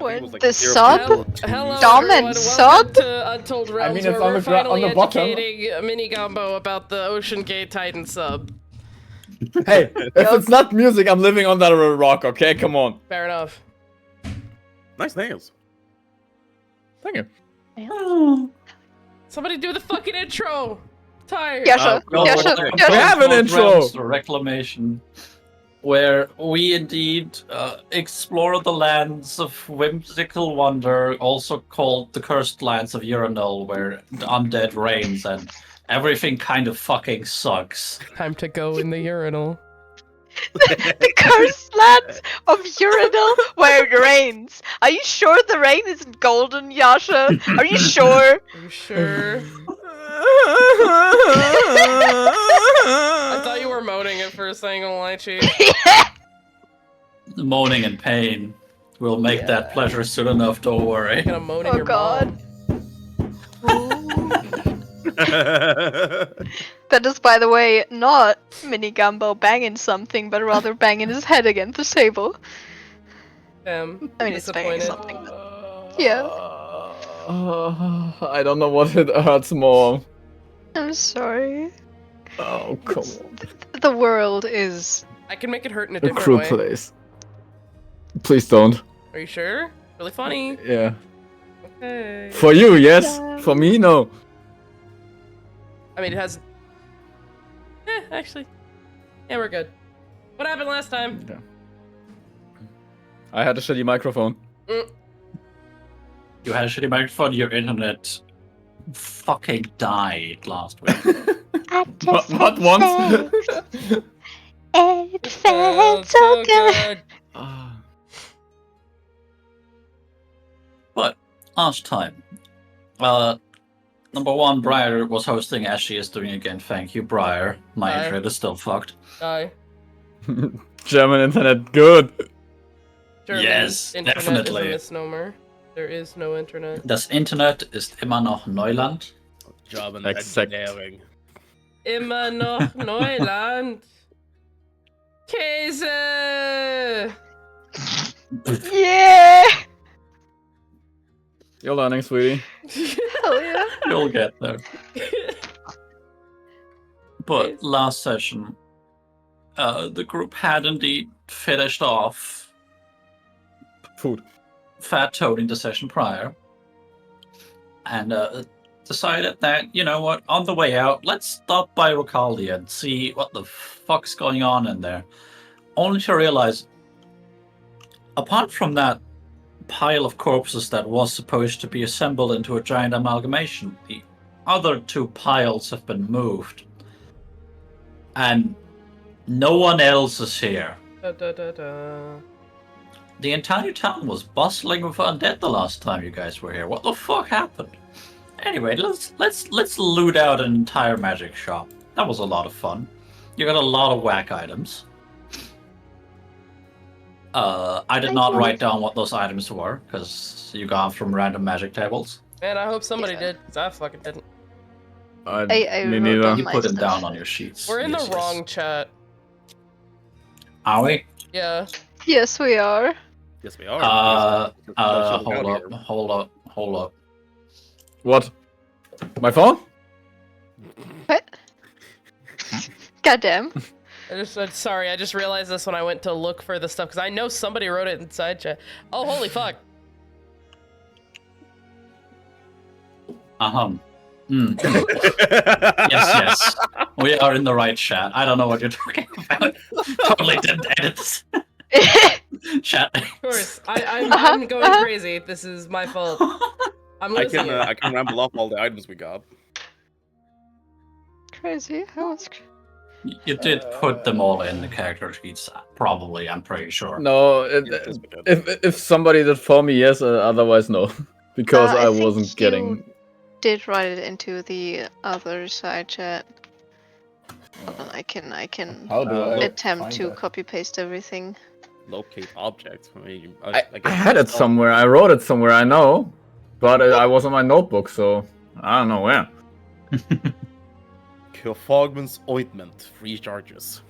When was like the 0. sub? Hello, Dom and everyone. sub? Welcome to Untold Realms, mean, it's where on we're the gra- on finally the bottom. educating Mini Gumbo about the Ocean Gate Titan sub. Hey, if it's not music, I'm living under a rock, okay? Come on. Fair enough. Nice nails. Thank you. Somebody do the fucking intro. Tired. Yasha, Yasha, We Yasha. have an intro! Realms, Reclamation, where we indeed explore the lands of whimsical wonder, also called the cursed lands of Urinal, where the undead reigns and everything kind of fucking sucks. Time to go in the urinal. The cursed lands of Urinal where it rains. Are you sure the rain isn't golden, Yasha? Are you sure? Are you sure? I thought you were moaning at first, I ain't gonna lie, Chief. Moaning and pain will make that pleasure soon enough, don't worry. I'm gonna moan at Oh your god. mom. That is, by the way, not Mini Gumbo banging something, but rather banging his head against the table. Damn. I mean, it's banging disappointed. something, yeah. I don't know what it hurts more. I'm sorry. Oh, come on. The world is... I can make it hurt in a A different cruel way. place. Please don't. Are you sure? Really funny. Yeah. Okay. For you, yes. For me, no. I mean, it has. Actually. Yeah, we're good. What happened last time? Yeah. I had a shitty microphone. You had a shitty microphone, your internet fucking died last week. Not once. It felt so good. Ah. But last time, number one, Briar was hosting as she is doing again. Thank you, Briar. My Hi. internet is still fucked. Die. German internet, good. German Yes, internet definitely. is a misnomer. There is no internet. Das Internet ist immer noch Neuland. Job and Exakt. engineering. Immer noch Neuland. Käse! Yeah! You're learning, sweetie. Hell yeah. You'll get there. But last session, the group had indeed finished off Food. Fat Toading the session prior, and decided that, you know what, on the way out, let's stop by Rocalia and see what the fuck's going on in there. Only to realize, apart from that pile of corpses that was supposed to be assembled into a giant amalgamation, the other two piles have been moved. And no one else is here. Da, da, da, da. The entire town was bustling with undead the last time you guys were here. What the fuck happened? Anyway, let's loot out an entire magic shop. That was a lot of fun. You got a lot of whack items. I did not write down what those items were, because you got from random magic tables. Man, I hope somebody Yeah. did, because I fucking didn't. I Me wrote neither. down You my put them stuff. down on your sheets. We're in Yes, the yes. wrong chat. Are we? Yeah. Yes, we are. Yes, we are. Hold up. What? My phone? What? Goddamn. Sorry, I just realized this when I went to look for the stuff, because I know somebody wrote it inside chat. Oh, holy fuck. Yes. We are in the right chat. I don't know what you're talking about. Totally didn't edit this. Chat. Of course. I'm going crazy. This is my fault. I'm I listening. can ramble off all the items we got. Crazy. How was... You did put them all in the character sheets, probably, I'm pretty sure. No, Yes, we did. if somebody did for me, yes, otherwise no. Because I I think wasn't you getting... did write it into the other side chat. Hold on, I can How do I attempt find to that? copy paste everything. Locate objects. I mean, I guess had it myself- somewhere, I wrote it somewhere, I know. But I was on my notebook, so I don't know where. Cure Fogman's ointment, 3 charges.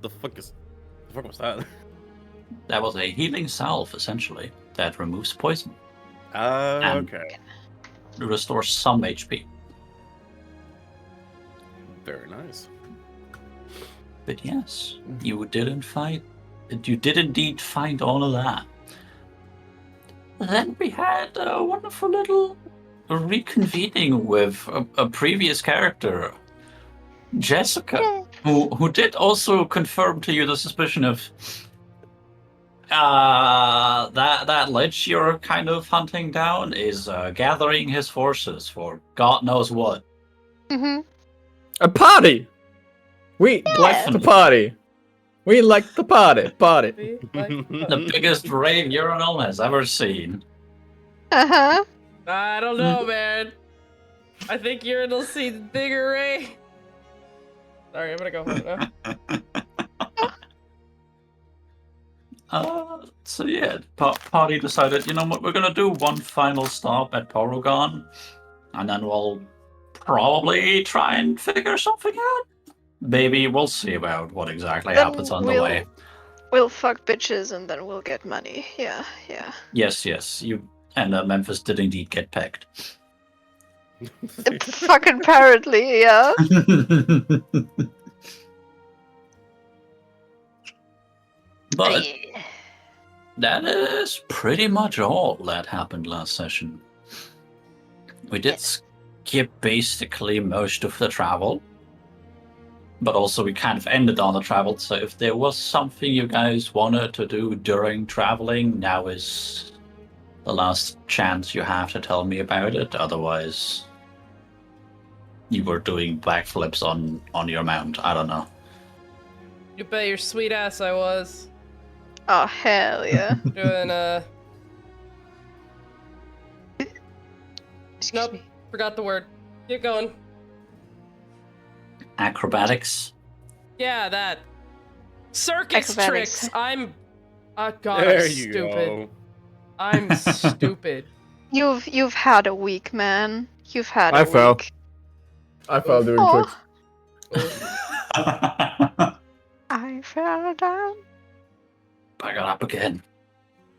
The fuck was that? That was a healing salve, essentially. that removes poison. And- Okay. Restores some HP. Very nice. But yes, you did indeed find all of that. Then we had a wonderful little reconvening with a previous character, Jessica, who did also confirm to you the suspicion of that lich you're kind of hunting down is gathering his forces for God knows what. Mm-hmm. A party! We like the party! We like the party! Party! The biggest rave urinal has ever seen. Uh-huh. I don't know, man. I think urinals see the bigger ray. Sorry, I'm gonna go home now. So yeah, party decided, you know what, we're gonna do one final stop at Porygon, and then we'll probably try and figure something out. Maybe we'll see about what exactly Then happens on the way. We'll fuck bitches and then we'll get money. Yeah, yeah. Yes, you and Memphis did indeed get pegged. Fucking apparently, yeah. But that is pretty much all that happened last session. We did skip basically most of the travel, but also we kind of ended on the travel. So if there was something you guys wanted to do during traveling, now is the last chance you have to tell me about it. Otherwise, you were doing backflips on your mount. I don't know. You bet your sweet ass I was. Oh, hell yeah. Doing, Excuse nope, me. forgot the word. Keep going. Acrobatics. Yeah, that. Circus Acrobatics. tricks. I'm. Oh god, There I'm you stupid. go. I'm stupid. You've had a week, man. You've had I a fell. week. I fell doing Aw. tricks. I fell down. I got up again.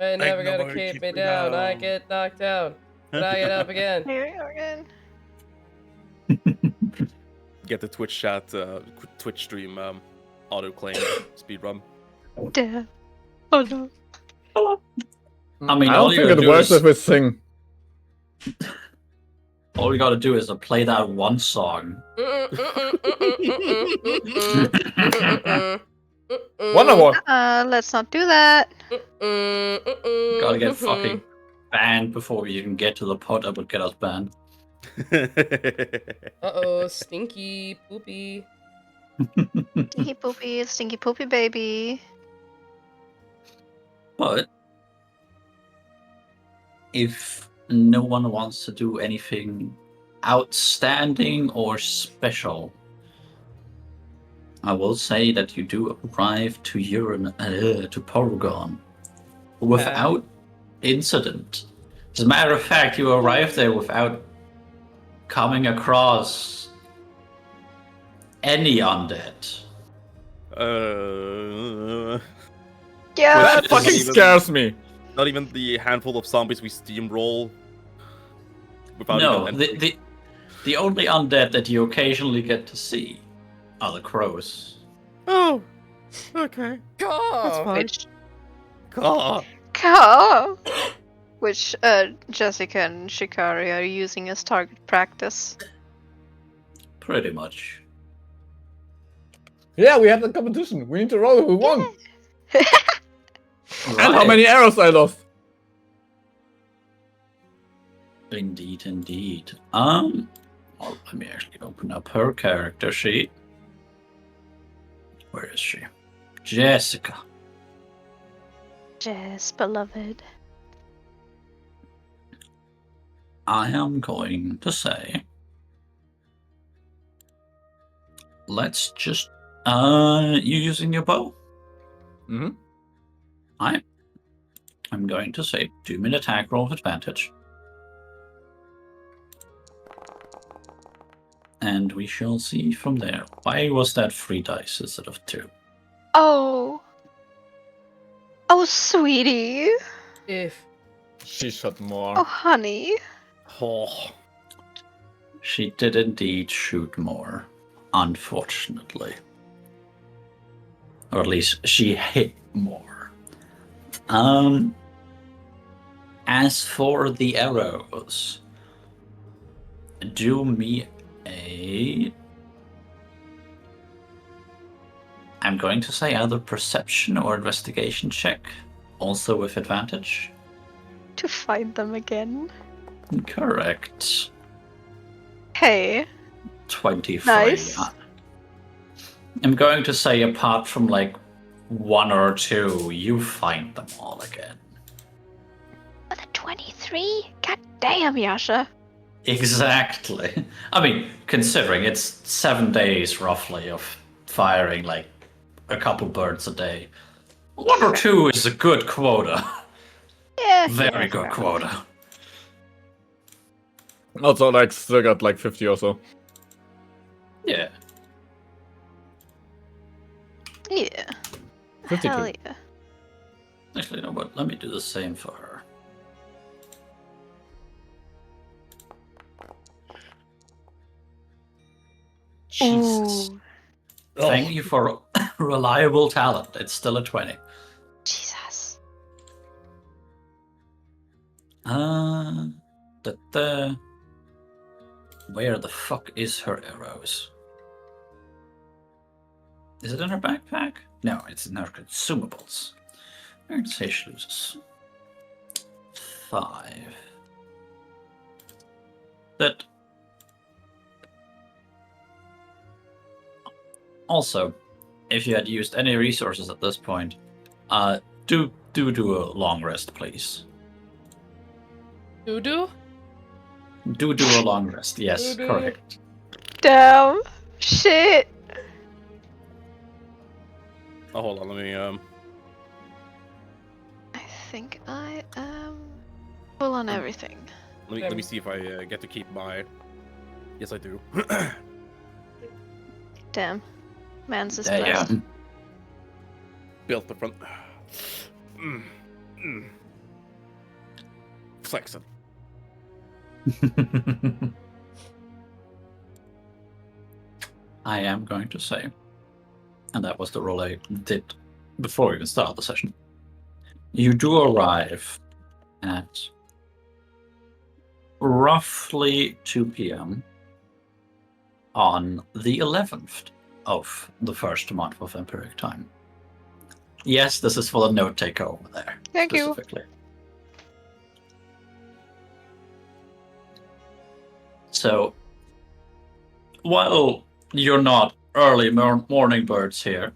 I never Ain't gonna nobody keep keep me me down. I down. get knocked down. But I get up again. Here we go again. Get the Twitch chat, Twitch stream auto claim speedrun. Duh. Oh no. I mean, I all don't you think gotta it do works is- if we sing. All we gotta do is play that one song. Wonder what? Let's not do that. Gotta get fucking banned before we even get to the part that would get us banned. Uh-oh, stinky poopy. Stinky poopy baby. But if no one wants to do anything outstanding or special, I will say that you do arrive to to Porygon without incident. As a matter of fact, you arrive there without coming across any undead. Yeah. Well, That It's fucking even- scares me. Not even the handful of zombies we steamroll. Without No, even the only undead that you occasionally get to see are the crows. Oh, okay. God. Which, God. which Jessica and Shikari are using as target practice. Pretty much. Yeah, we had the competition. We need to roll who won. And how Right. many arrows I lost. Indeed, indeed. Well, let me actually open up her character sheet. Where is she? Jessica. Jess, beloved. I am going to say, let's just, you using your bow? Mm-hmm. I'm going to say, do me an attack roll with advantage. And we shall see from there. Why was that 3 dice instead of 2? Oh. Oh, sweetie. If She shot more. Oh, honey. Oh. She did indeed shoot more, unfortunately. Or at least she hit more. As for the arrows, do me a... I'm going to say either perception or investigation check, also with advantage. To find them again. Correct. Hey. 23. Nice. I'm going to say apart from like 1 or 2, you find them all again. With a 23? God damn, Yasha. Exactly. I mean, considering it's 7 days roughly of firing like a couple birds a day, 1 or 2 is a good quota. Yeah. Very yeah, good fair quota. enough. Also, like, still got like 50 or so. Yeah. Yeah. 52. Hell yeah. Actually, you know what? Let me do the same for her. Jesus. Ooh, Thank you for reliable talent. It's still a 20. Jesus. Where the fuck is her arrows? Is it in her backpack? No, it's in her consumables. I'm going to say she loses 5. That. Also, if you had used any resources at this point, do a long rest, please. Doo-doo? Do a long rest. Yes, Doo-doo. correct. Damn. Shit. Oh, hold on. Let me I think I am full on everything. let me see if I get to keep my. Yes, I do. Damn. Man's is blessed. Damn. Built the front. Flexing. I am going to say, and that was the roll I did before we even started the session. You do arrive at roughly 2 p.m. on the 11th of the first month of Empiric Time. Yes, this is for the note taker over there. Thank you. Specifically. So, while you're not early morning birds here,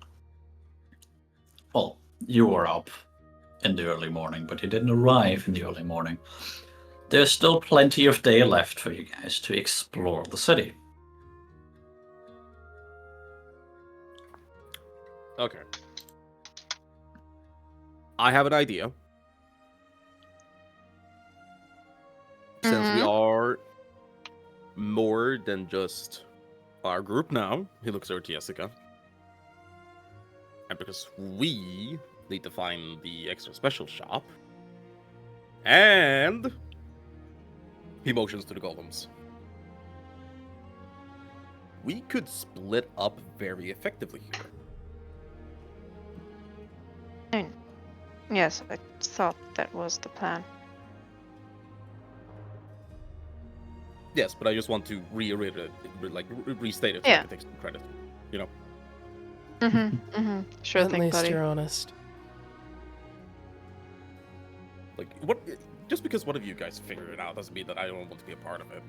well, you were up in the early morning, but you didn't arrive in the early morning. There's still plenty of day left for you guys to explore the city. Okay. I have an idea. Since we are more than just our group now, he looks over to Jessica. And because we need to find the extra special shop. And he motions to the golems. We could split up very effectively here. Yes, I thought that was the plan. Yes, but I just want to reiterate it, restate it so I Yeah. can take some credit. You know? Sure At thing, least buddy. you're honest. Like, what? Just because one of you guys figure it out doesn't mean that I don't want to be a part of it.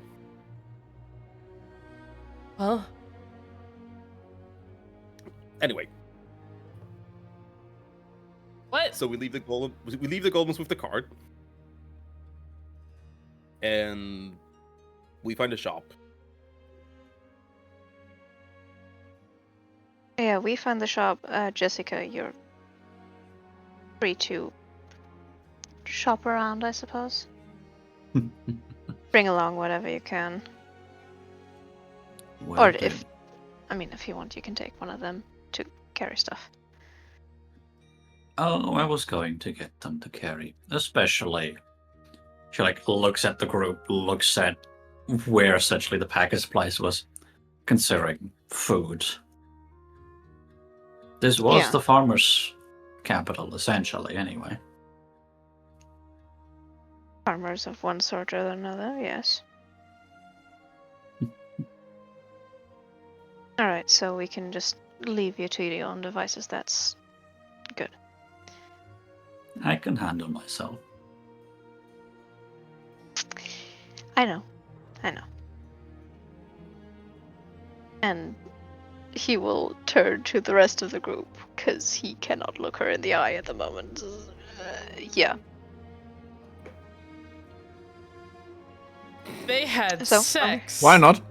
Well, Anyway, what? so we leave the golems with the cart, and we find a shop. Yeah, we found the shop. Jessica, you're free to shop around, I suppose. Bring along whatever you can. Well Or done. if you want, you can take one of them to carry stuff. Oh, I was going to get them to carry, especially She like looks at the group, looks at where essentially the package place was, considering food. This was Yeah. the farmers' capital, essentially, anyway. Farmers of one sort or another, yes. Alright, so we can just leave you to your own devices. That's good. I can handle myself. I know. And he will turn to the rest of the group, because he cannot look her in the eye at the moment. Yeah. They had So, sex. Why not?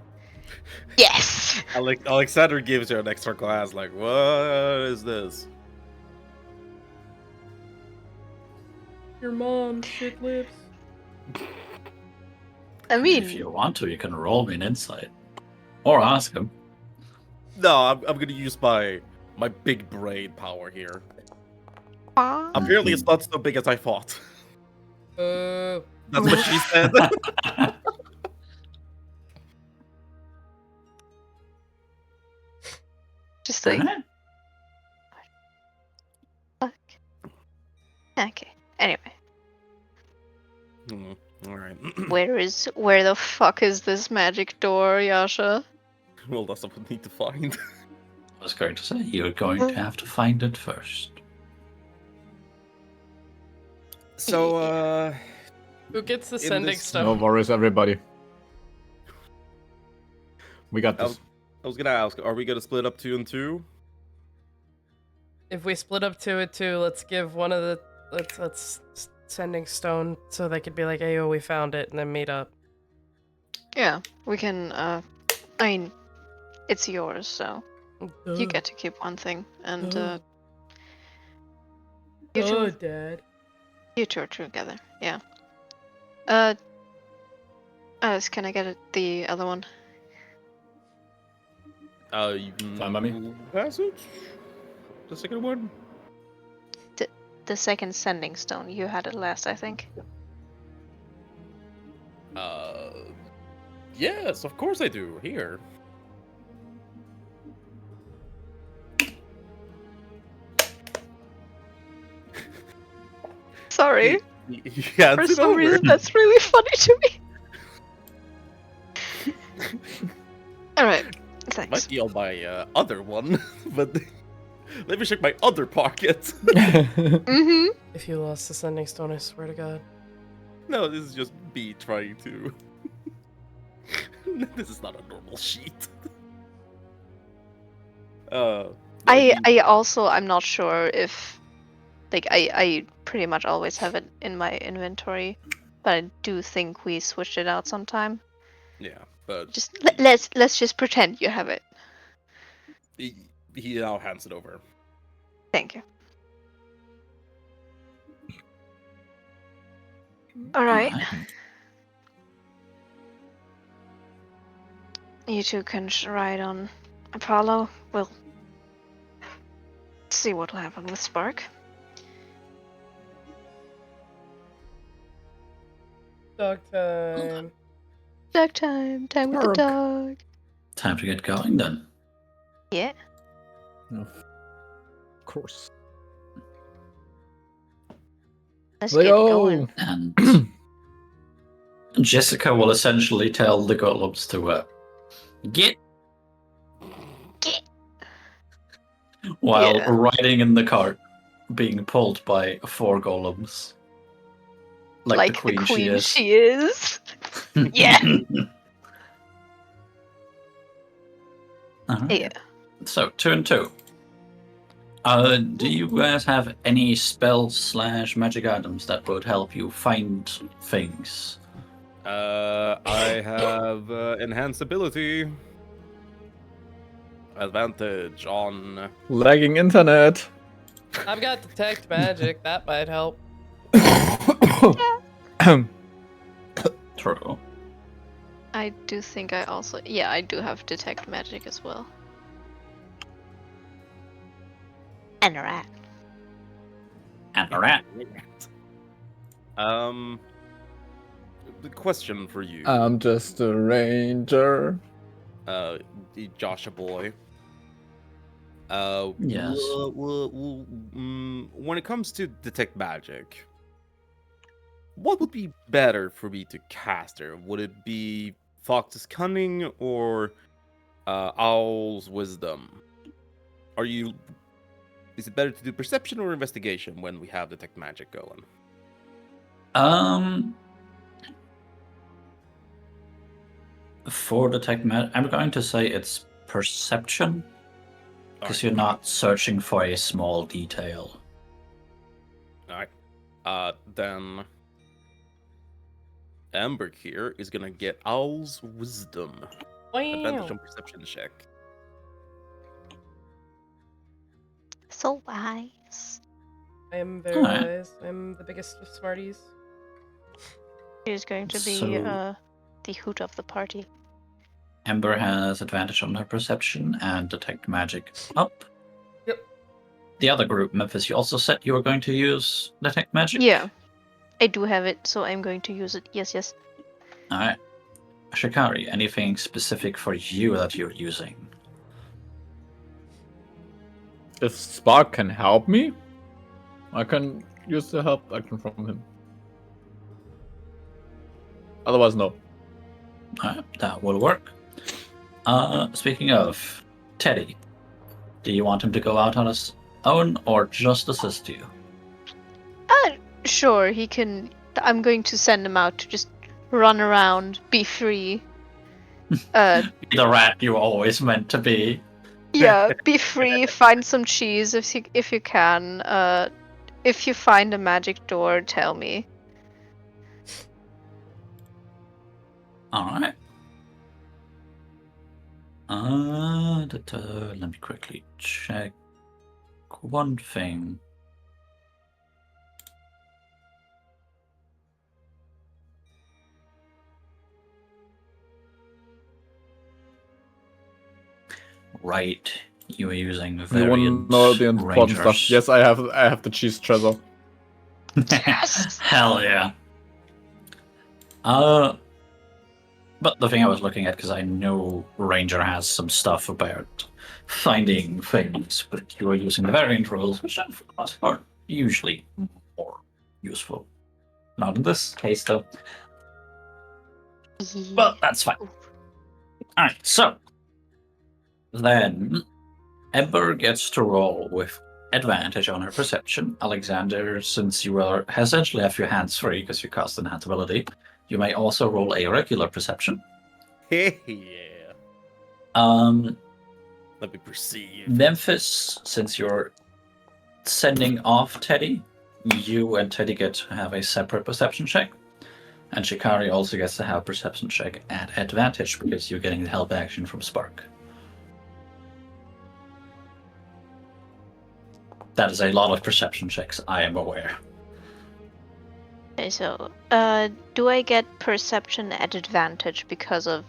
Yes! Alexander gives her an extra glass, like, what is this? Your mom, shit lips. I mean, If you want to, you can roll me an insight. Or ask him. No, I'm gonna use my big brain power here. Apparently, it's not so big as I thought. That's what she said. just like, Alright. fuck. Okay. Anyway, All right. where the fuck is this magic door, Yasha? Well, that's what we need to find. I was going to say, you're going to have to find it first. So, Who gets the In sending this- No stone? worries, everybody. We got this. I was gonna ask, are we gonna split up 2 and 2? If we split up 2 and 2, let's give one of the let's sending stone so they could be like, "Hey, oh, we found it," and then meet up. Yeah, we can, I mean, it's yours, so you get to keep one thing, and, you two, Dad. you two are together, yeah. Alice, can I get the other one? You can Fine by me. pass it. The second one. The second sending stone, you had it last, I think. Yes, of course I do. Here. Sorry, Yeah, for it's some over. reason that's really funny to me. Alright, Might thanks. be on my other one, but let me check my other pocket. Mm-hmm. If you lost the sending stone, I swear to God. No, this is just me trying to. This is not a normal sheet. I also, I'm not sure if, like, I pretty much always have it in my inventory, but I do think we switched it out sometime. Yeah, but Just let's just pretend you have it. he now hands it over. Thank you. All right. You two can ride on Apollo. We'll see what will happen with Spark. Dog time. Dog time. Time with the Spark. dog. Time to get going then. Yeah. Of course. Let's Let's get go. going. And Jessica will essentially tell the golems to get. Get. While Yeah. riding in the cart, being pulled by 4 golems. Like the queen, she is. Yeah. Alright. Yeah. So, 2 and 2. Do you guys have any spells / magic items that would help you find things? I have enhanced ability. Advantage on. Lagging internet. I've got detect magic. That might help. True. I do think I also, yeah, I do have detect magic as well. And a rat. And a rat. the question for you, I'm just a ranger. Joshua boy. Yes. When it comes to detect magic, what would be better for me to cast her? Would it be Fox's Cunning or Owl's Wisdom? Is it better to do Perception or Investigation when we have detect magic going? For detect magic, I'm going to say it's perception, because you're not searching for a small detail. Alright. Then Amber here is gonna get Owl's Wisdom. Advantage on Perception check. So wise. I am very Alright. wise. I'm the biggest of smarties. She's going to be So- the hoot of the party. Ember has advantage on her perception and detect magic up. Yep. The other group, Memphis, you also said you were going to use detect magic? Yeah, I do have it, so I'm going to use it. Yes, yes. Alright. Shikari, anything specific for you that you're using? If Spark can help me, I can use the help action from him. Otherwise, no. Alright, that will work. Speaking of Teddy, do you want him to go out on his own or just assist you? Sure, he can. I'm going to send him out to just run around, be free. The rat you always meant to be. Yeah, be free. Find some cheese if you can. If you find a magic door, tell me. Alright. Let me quickly check one thing. Right, you are using You variant want to know the important stuff? rangers. Yes, I have the cheese treasure. Yes! Hell yeah. But the thing I was looking at, because I know Ranger has some stuff about finding things, but you are using the variant rules, which for the most part usually more useful. Not in this case, though. But that's fine. Alright, so then Ember gets to roll with advantage on her perception. Alexander, since you are essentially have your hands free because you cast enhance ability, you may also roll a regular perception. Yeah. Let me perceive. Memphis, since you're sending off Teddy, you and Teddy get to have a separate perception check. And Shikari also gets to have perception check at advantage because you're getting the help action from Spark. That is a lot of perception checks, I am aware. Okay, so, do I get perception at advantage because of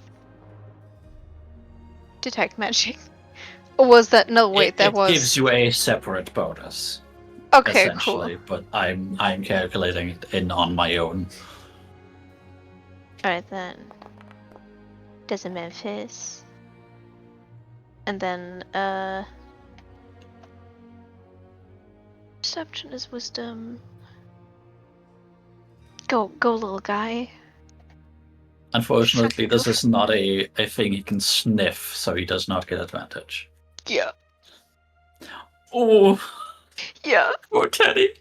detect magic? Or was that no? Wait, It that was. gives you a separate bonus, Okay, essentially, cool. but I'm calculating it in on my own. All right then. There's a Memphis, and then perception is wisdom. Go, little guy. Unfortunately, Fucking this is not a thing he can sniff, so he does not get advantage. Yeah. Oh, Yeah. poor Teddy.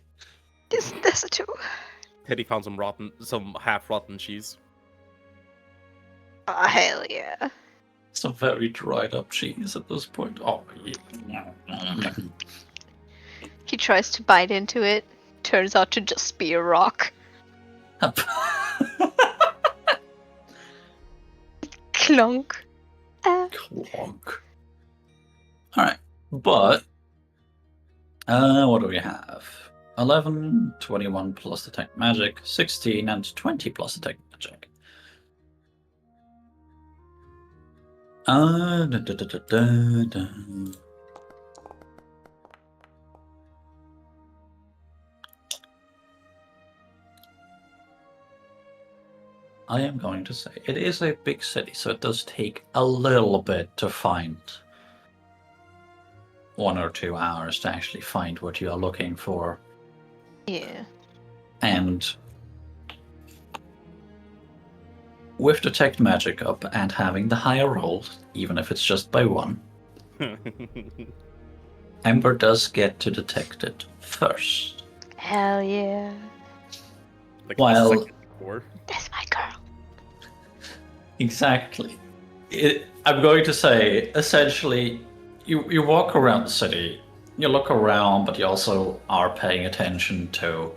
This too. Teddy found some half-rotten cheese. Oh hell yeah. Some very dried up cheese at this point. Oh, yeah. He tries to bite into it. Turns out to just be a rock. Clunk. Clonk. Alright, but what do we have? 11, 21 plus detect magic, 16, and 20 plus detect magic. Da, da, da, da, da, da. I am going to say it is a big city, so it does take a little bit to find 1 or 2 hours to actually find what you are looking for. Yeah. And with Detect Magic up and having the higher roll, even if it's just by 1, Ember does get to detect it first. Hell yeah. Like While- a second before. That's my girl. Exactly. I'm going to say, essentially, you walk around the city, you look around, but you also are paying attention to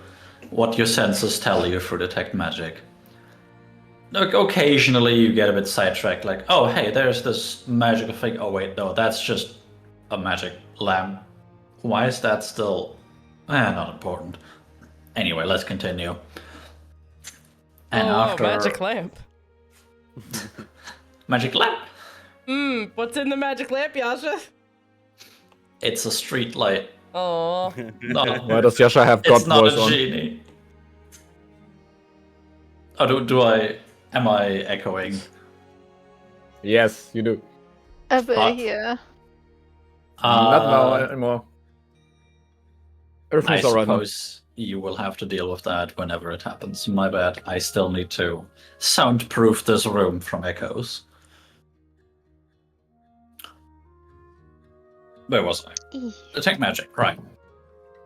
what your senses tell you through Detect Magic. Like, occasionally you get a bit sidetracked, like, oh, hey, there's this magical thing. Oh, wait, no, that's just a magic lamp. Why is that still... not important. Anyway, let's continue. And after... magic lamp. Magic lamp? What's in the magic lamp, Yasha? It's a street light. Oh. No, Why does Yasha have God it's not voice a on? genie. Oh, do I... Am I echoing? Yes, you do. A bit, Fuck. yeah. Not now anymore. I Everything's alright now. suppose you will have to deal with that whenever it happens. My bad. I still need to soundproof this room from echoes. Where was I? Detect Magic, right.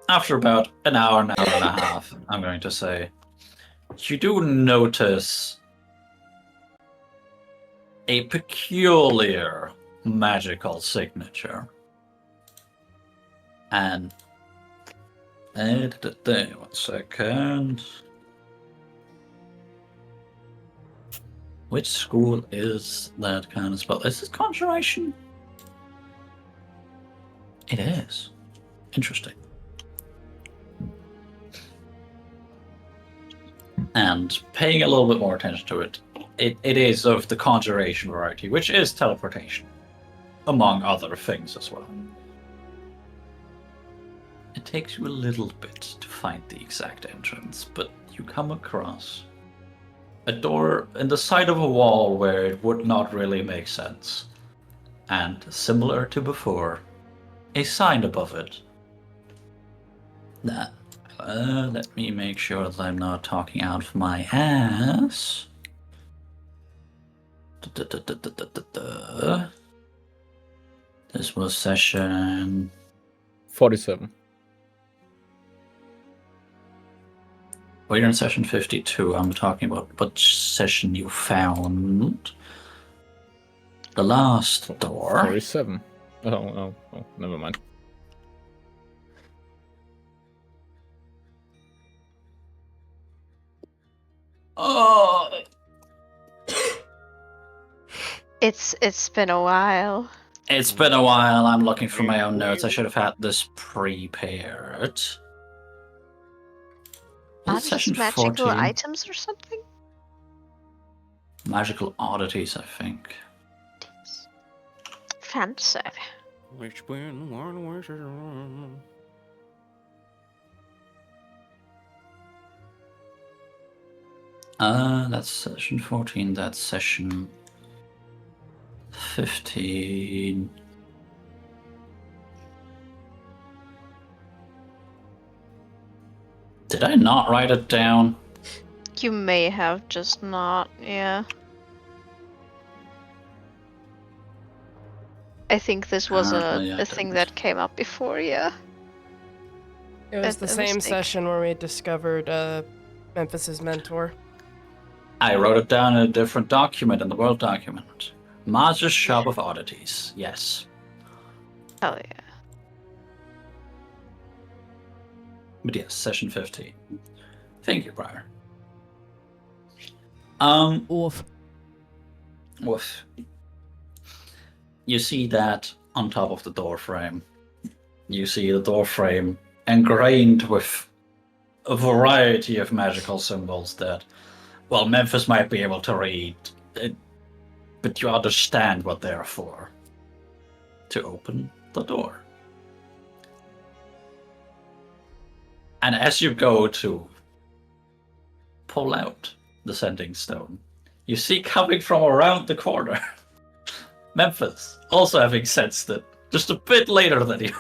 After about an hour and a half, I'm going to say, you do notice a peculiar magical signature. And... 1 second. Which school is that kind of spell? Is this Conjuration? It is. Interesting. And paying a little bit more attention to it, it is of the Conjuration variety, which is teleportation, among other things as well. It takes you a little bit to find the exact entrance, but you come across a door in the side of a wall where it would not really make sense. And similar to before, a sign above it. That, let me make sure that I'm not talking out of my ass. This was session 47. Well, you're in session 52. I'm talking about which session you found. The last door. 47. Oh, never mind. Oh, It's been a while. it's been a while. I'm looking for my own notes. I should have had this prepared. Are Was it session just magical 14? items or something? Magical oddities, I think. Fancy. Which when one wishes on. That's session 14. That's session 15. Did I not write it down? You may have just not, yeah. I think this was Apparently I a thing didn't. that came up before, yeah. It was the A same mistake. session where we discovered Memphis's mentor. I wrote it down in a different document, in the World document. Maz's Shop of Oddities. Yes. Hell yeah. But yes, session 15. Thank you, Briar. Oof. Woof. You see that on top of the door frame. You see the door frame ingrained with a variety of magical symbols that, well, Memphis might be able to read, but you understand what they're for. To open the door. And as you go to pull out the sending stone, you see coming from around the corner, Memphis, also having sensed it, just a bit later than you.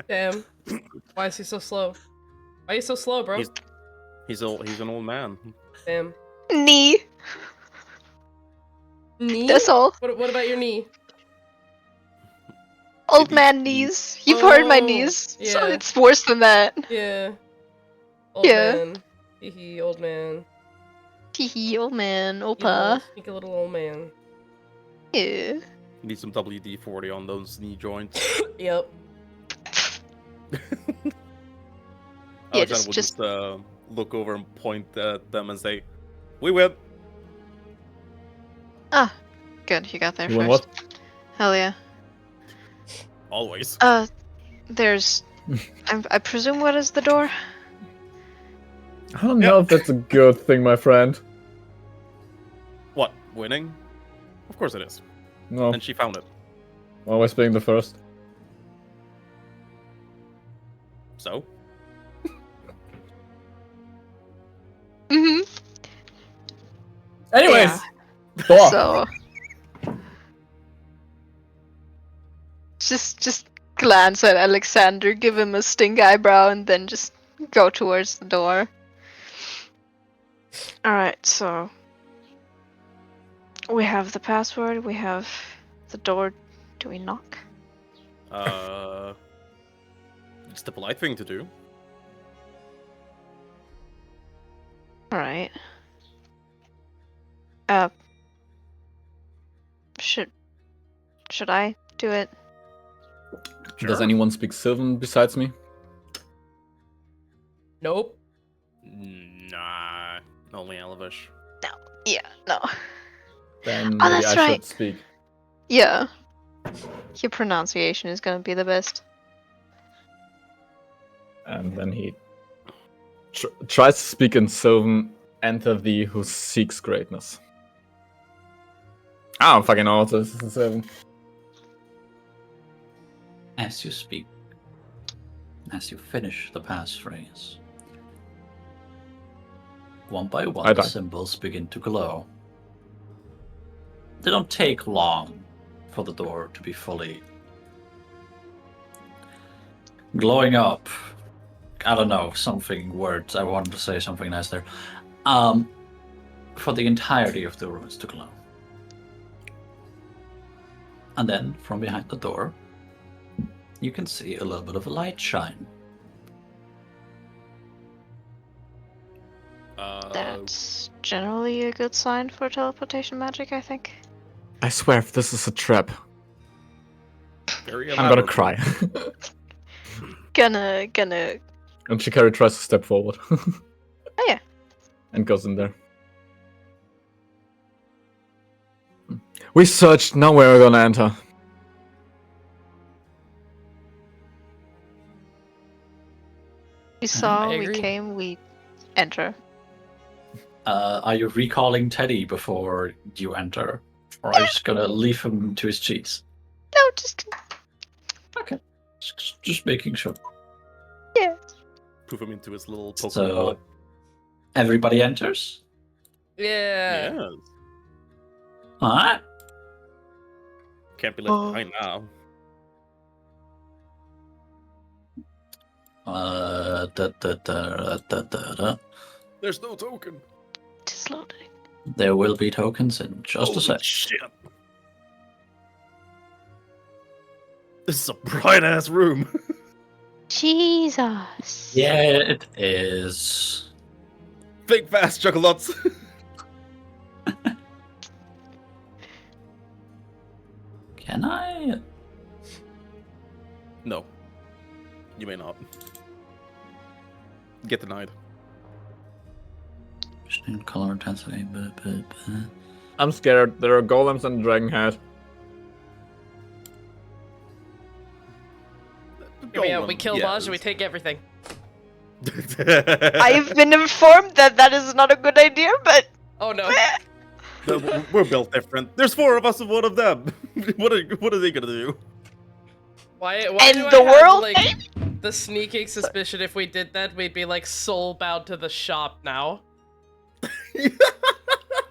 Damn. Why is he so slow? Why are you so slow, bro? He's an old man. Damn. Knee. Knee? That's all. What about your knee? Old Maybe- man knees. You've heard my knees, so yeah. it's worse than that. Yeah. Old Yeah. man. Hee old man. Teehee, old man, Sneaky little, opa. sneaky little old man. Yeah. Need some WD-40 on those knee joints. Yep. Yeah, Alexander will just- look over and point at them and say, "We win." Ah, good. You got there You want first. what? Hell yeah. Always. There's. I presume what is the door? I don't know if that's a good thing, my friend. What? Winning? Of course it is. No, And she found it. always being the first. So? Mm-hmm. Anyways, Yeah. door. So. Just glance at Alexander, give him a stink eyebrow, and then just go towards the door. Alright, so. We have the password, we have the door. Do we knock? It's the polite thing to do. Alright. Should I do it? Does Sure. anyone speak Sylvan besides me? Nope. Nah, only Elvish. Yeah, no. Then Oh, maybe that's I right. should speak. Yeah. Your pronunciation is gonna be the best. And then he tries to speak in Sylvan. Enter thee who seeks greatness. I don't fucking know what this is in Sylvan. As you speak, as you finish the passphrase, one by one I the die. symbols begin to glow. They don't take long for the door to be fully glowing up. I don't know, words. I wanted to say something nice there. For the entirety of the ruins to glow. And then from behind the door, you can see a little bit of a light shine. That's generally a good sign for teleportation magic, I think. I swear if this is a trap, Very I'm gonna elaborate. cry. Gonna. And Shikari tries to step forward. Oh, yeah. And goes in there. We searched, now we're gonna enter. We saw, I we agree. came, we enter. Are you recalling Teddy before you enter? Or are you just gonna leave him to his cheese? No, just. Okay. Just making sure. Yeah. Poof him into his little Pokemon So, ball. everybody enters? Yeah. Yes. Alright. Can't be left Oh. behind now. There's no token. Just loading. There will be tokens in just a Holy sec. shit. This is a bright ass room. Jesus. Yeah, it is. Big fast chocolates. Can I? No. You may not. Get denied. Color intensity. I'm scared. There are golems and a dragon head. Yeah, we kill Vaj and we take everything. I've been informed that that is not a good idea, but. Oh no. We're built different. There's 4 of us and 1 of them. What are they gonna do? Why And do the I have, world, like, the sneaking suspicion if we did that, we'd be like soul bound to the shop now.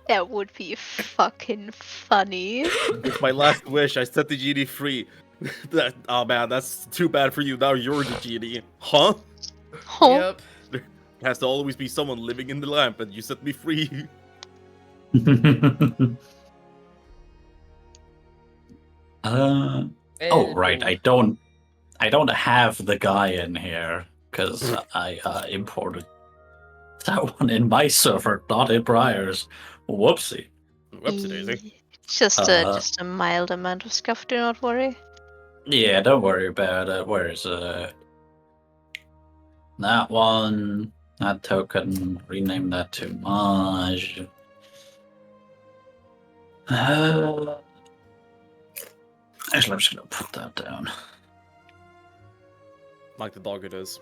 That would be fucking funny. It's my last wish. I set the genie free. Oh man, that's too bad for you. Now you're the genie. Huh? Oh, Yep. There has to always be someone living in the lamp, and you set me free. Oh right, I don't have the guy in here because I imported that one in my server, not in Briar's. Whoopsie. Whoopsie daisy. just Uh, a mild amount of scuff. Do not worry. Yeah, don't worry about it. Where's that one? That token. Rename that to Maj. Actually, I'm just gonna put that down. Like the dog it is.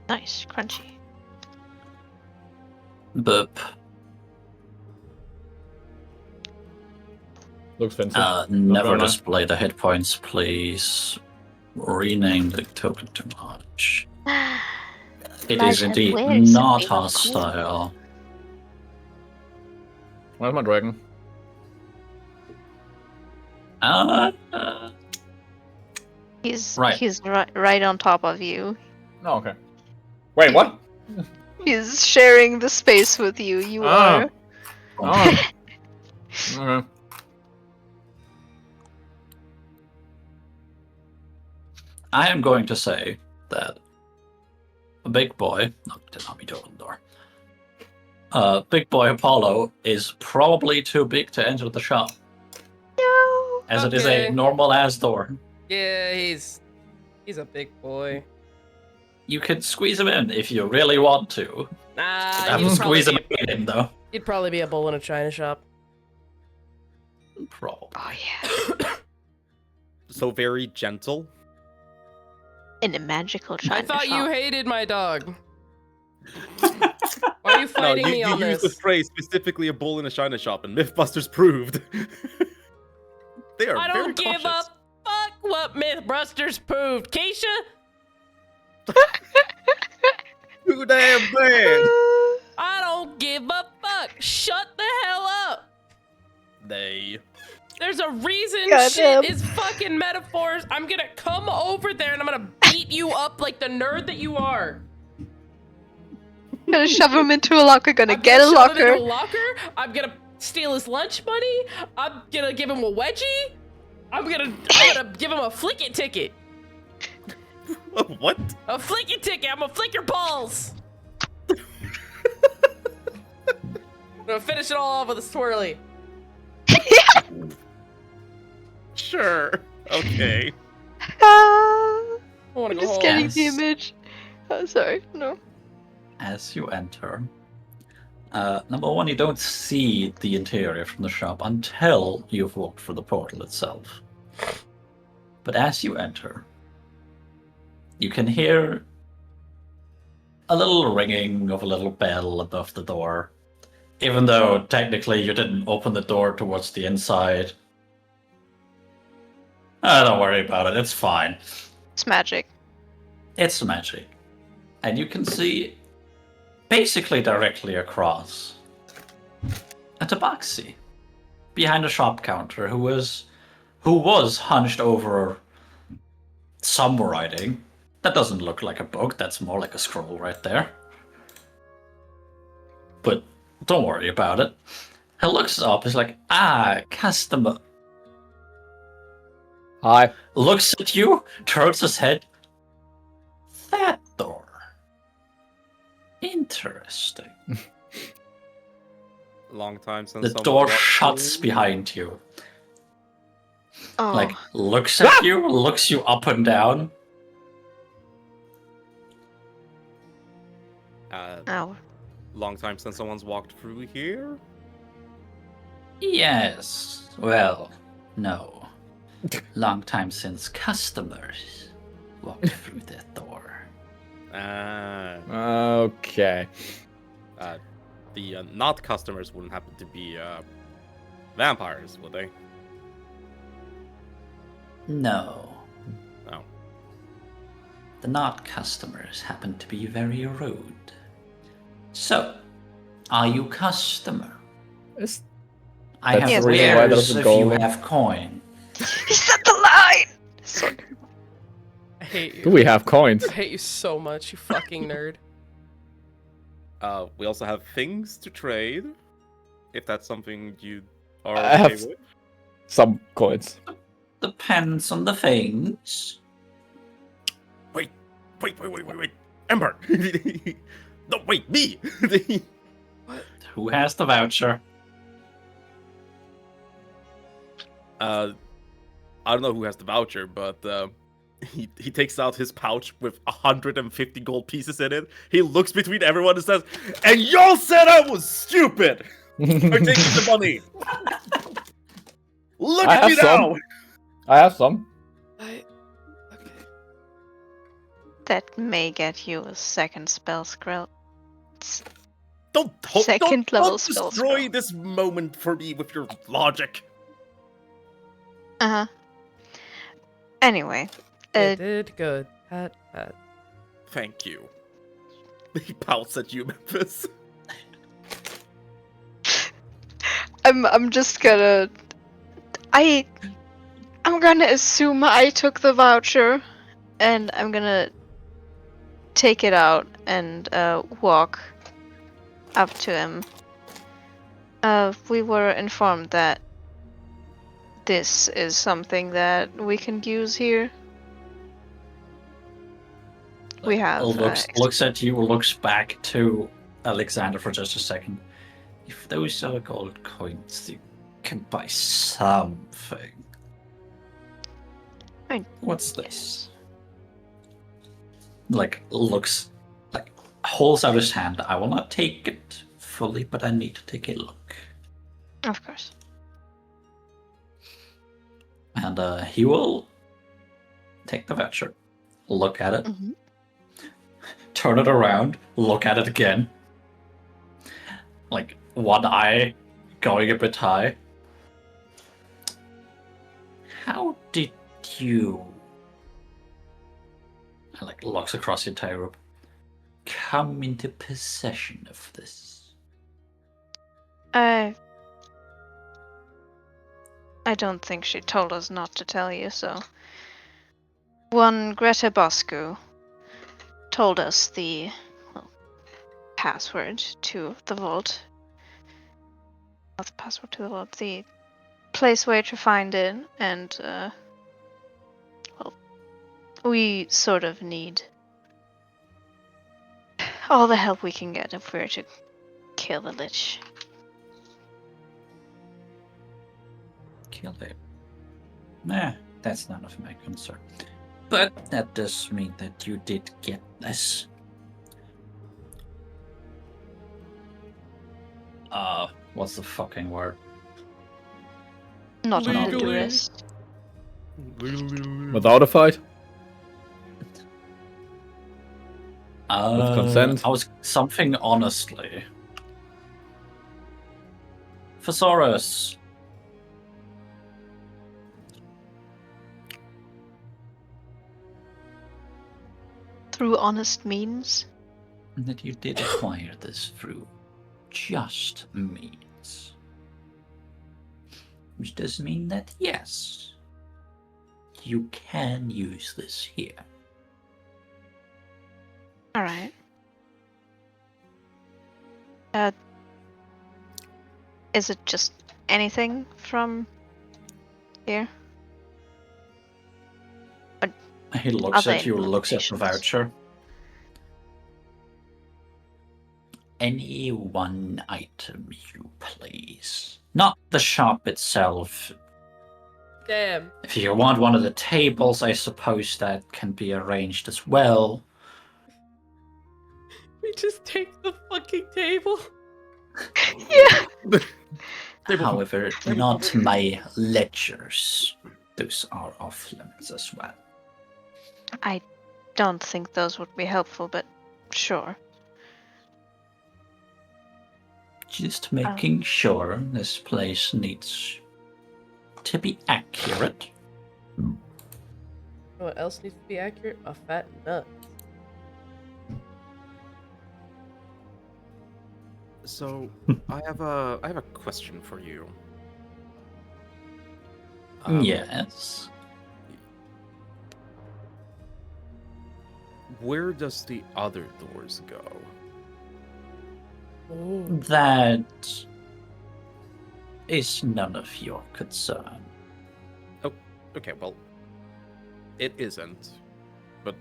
Nice, crunchy. Boop. Looks fancy. Never very nice. display the hit points, please. Rename the token to Maj. It is Elijah, indeed where is the not big cool? hostile. Where's my dragon? He's Right. right on top of you. Oh, okay. Wait, what? He's sharing the space with you. You are. Oh. Okay. I am going to say that a big boy, did not mean to open the door. Big boy Apollo is probably too big to enter the shop, No. as it is Okay. a normal ass door. Yeah, he's a big boy. You can squeeze him in if you really want to. Nah, Have to he'd squeeze him probably, in though. he'd probably be a bull in a china shop. Probably. Oh yeah. So very gentle. In a magical China I thought shop. you hated my dog. Why are you No, fighting me you on used the this? phrase specifically a bull in a china shop, and Mythbusters proved. They are I very don't give cautious. a fuck what Mythbusters proved. Keisha? Too damn bad. I don't give a fuck. Shut the hell up. They. There's a reason Goddamn. shit is fucking metaphors. I'm gonna come over there and I'm gonna beat you up like the nerd that you are. Gonna shove him into a locker. Gonna I'm get gonna a shove him into locker. a locker. I'm gonna steal his lunch money. I'm gonna give him a wedgie. I'm gonna give him a flick it ticket. What? A flick it ticket. I'm gonna flick your balls. I'm gonna finish it all off with a swirly. Sure. Okay. Ah, I wanna I'm go just home. getting the Yes. image. Oh, sorry. No. As you enter, number one, you don't see the interior from the shop until you've walked through the portal itself. But as you enter, you can hear a little ringing of a little bell above the door. Even though technically you didn't open the door towards the inside. Don't worry about it, it's fine. It's magic. It's magic. And you can see basically directly across a tabaxi behind a shop counter who was hunched over some writing. That doesn't look like a book, that's more like a scroll right there. But don't worry about it. He looks up, he's like, customer. Hi. Looks at you, turns his head. That door. Interesting. Long time since The someone door walked shuts through. behind you. Oh. Like, looks at you, looks you up and down. Ow. Long time since someone's walked through here. Yes. Well, no. Long time since customers walked through that door. Okay. The not customers wouldn't happen to be vampires, would they? No. No. the not customers happen to be very rude. So, are you customer? Is I That's have the reason why wares there's a if you golem. have coin. He said the line! Sorry. I hate you. do we have coins? I hate you so much, you fucking nerd. We also have things to trade, if that's something you are I okay have with. some coins. Depends on the things. Wait. Ember! No, wait, me! Who has the voucher? I don't know who has the voucher, but he takes out his pouch with 150 gold pieces in it. He looks between everyone and says, "And y'all said I was stupid for taking the money. Look I at me have some. now." I have some. Okay. That may get you a second spell scroll. Don't Second level spell destroy scroll. this moment for me with your logic. Uh-huh. Anyway. You did good. Pat, pat. Thank you. He pouts at you, Memphis. I'm just gonna I'm gonna assume I took the voucher and I'm gonna take it out and walk up to him. We were informed that this is something that we can use here. We have Looks at you, looks back to Alexander for just a second. If those are gold coins, you can buy something. What's this? Like, looks, like, holds out his hand. I will not take it fully, but I need to take a look. Of course. And he will take the voucher, look at it, Mhm. turn it around, look at it again. Like, one eye going a bit high. How did you... And, like, looks across the entire room. Come into possession of this. I don't think she told us not to tell you, so. One Greta Boscu told us the password to the vault. Not the password to the vault, the place where to find it, and we sort of need all the help we can get if we're to kill the Lich. Kill it. Nah, that's none of my concern. But that does mean that you did get this. What's the fucking word? Not on the Legally. duress. Without a fight? With consent? I was something honestly. Thesaurus. Through honest means? That you did acquire this through just means. Which does mean that yes, you can use this here. Alright. Is it just anything from here? He looks Other at you, looks at the implementations. voucher. Any one item you please. Not the shop itself. Damn. If you want one of the tables, I suppose that can be arranged as well. We just take the fucking table. Yeah! However, not my ledgers. Those are off limits as well. I don't think those would be helpful, but sure. Just making sure this place needs to be accurate. know what else needs to be accurate? A fat nut. So I have a question for you. Yes. Where does the other doors go? Ooh. That is none of your concern. Oh, okay, well, it isn't, but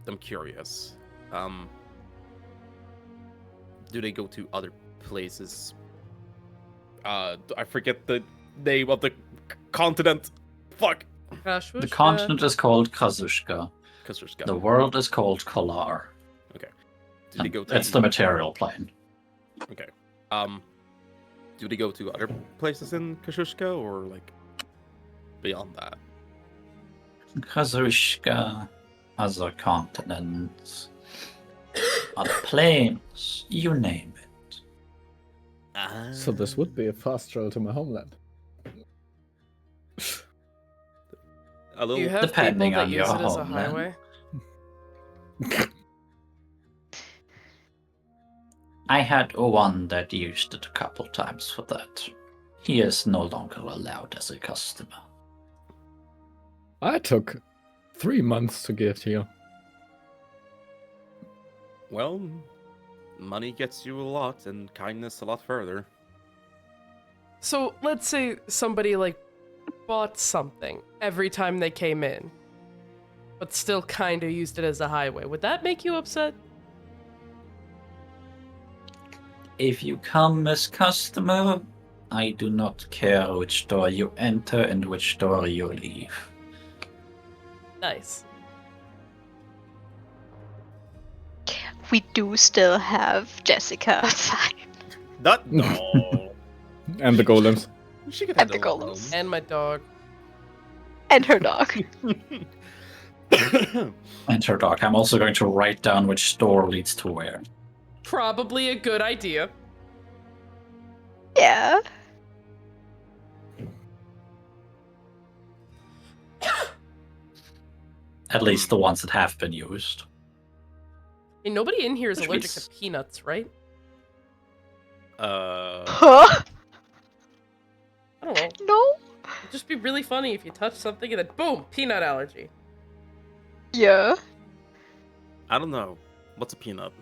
I'm curious. Do they go to other places? I forget the name of the continent. Fuck. The continent is called Kazushka. Kazushka. The world is called Kolar. Do they go to? It's the material plane. Okay. Do they go to other places in Kashushka or like beyond that? Kazushka, other continents, other planes, you name it. So this would be a fast travel to my homeland. A Do you little. have Depending people that on use your it as a homeland. highway? I had one that used it a couple times for that. He is no longer allowed as a customer. I took 3 months to get here. Well, money gets you a lot, and kindness a lot further. So let's say somebody like bought something every time they came in, but still kind of used it as a highway. Would that make you upset? If you come as customer, I do not care which door you enter and which door you leave. Nice. We do still have Jessica outside. That no. And the golems. She could And handle the her golems. And my dog. And her dog. own. Enter dog. I'm also going to write down which door leads to where. Probably a good idea. Yeah. At least the ones that have been used. Hey, nobody in here is Which allergic means- to peanuts, right? Huh? I don't know. No? It'd just be really funny if you touch something and then boom, peanut allergy. Yeah. I don't know. What's a peanut?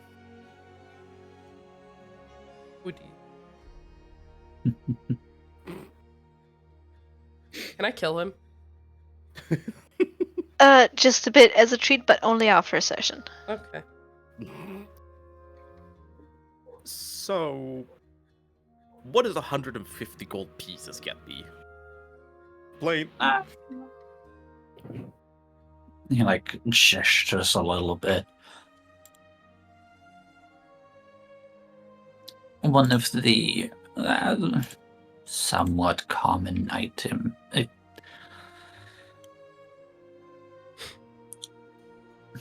Woody. Can I kill him? Just a bit as a treat, but only after a session. Okay. So, what does 150 gold pieces get me? Plain. He like gestures a little bit. One of the somewhat common item.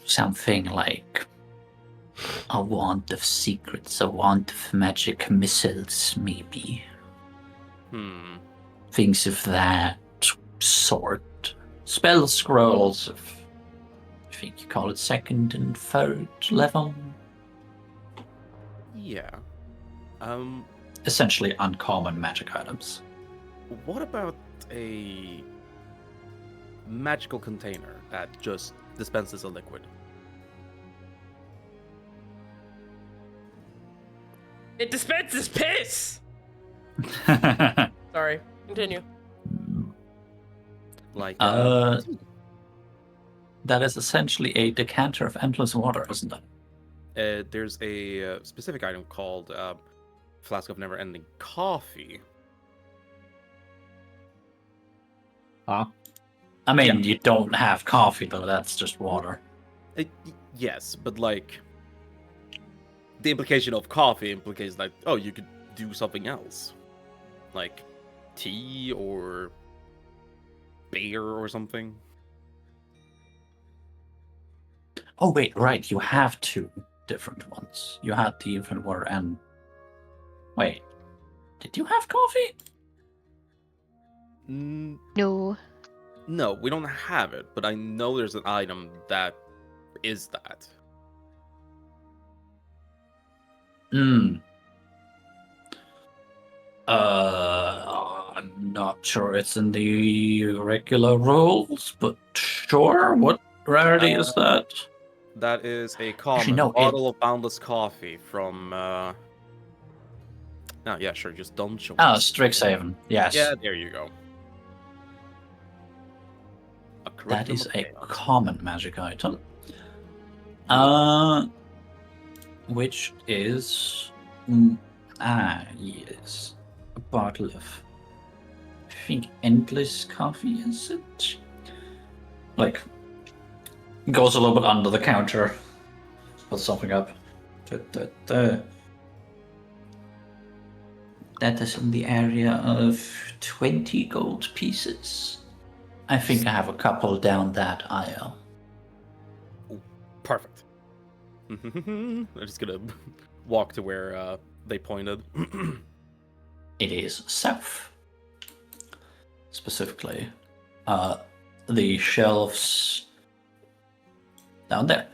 Something like a wand of secrets, a wand of magic missiles, maybe. Things of that sort. Spell scrolls of, I think you call it second and third level. Yeah. Essentially uncommon magic items. What about a magical container that just dispenses a liquid? It dispenses piss! Sorry. Continue. Like, That is essentially a decanter of endless water, isn't it? there's a specific item called Flask of Never-Ending Coffee. Huh? I mean, you don't have coffee, though. That's just water. Yes, but like, the implication of coffee implicates like, oh, you could do something else, like tea or beer or something. Oh, wait, right. You have two different ones. You had the infant water and... Wait. Did you have coffee? Mm, No. No, we don't have it, but I know there's an item that is that. Hmm. I'm not sure it's in the regular rules, but sure. What rarity is that? That is a Actually, common no, bottle of boundless coffee from. Oh, yeah, sure. Just don't show. Oh, Strixhaven. Yes. Yeah, there you go. A That curriculum is of a chaos. common magic item. Which is yes, a bottle of, I think, endless coffee. Is it? Like, goes a little bit under the counter. Put something up. That is in the area of 20 gold pieces. I think I have a couple down that aisle. Perfect. I'm just gonna walk to where they pointed. It is south. Specifically, the shelves down there.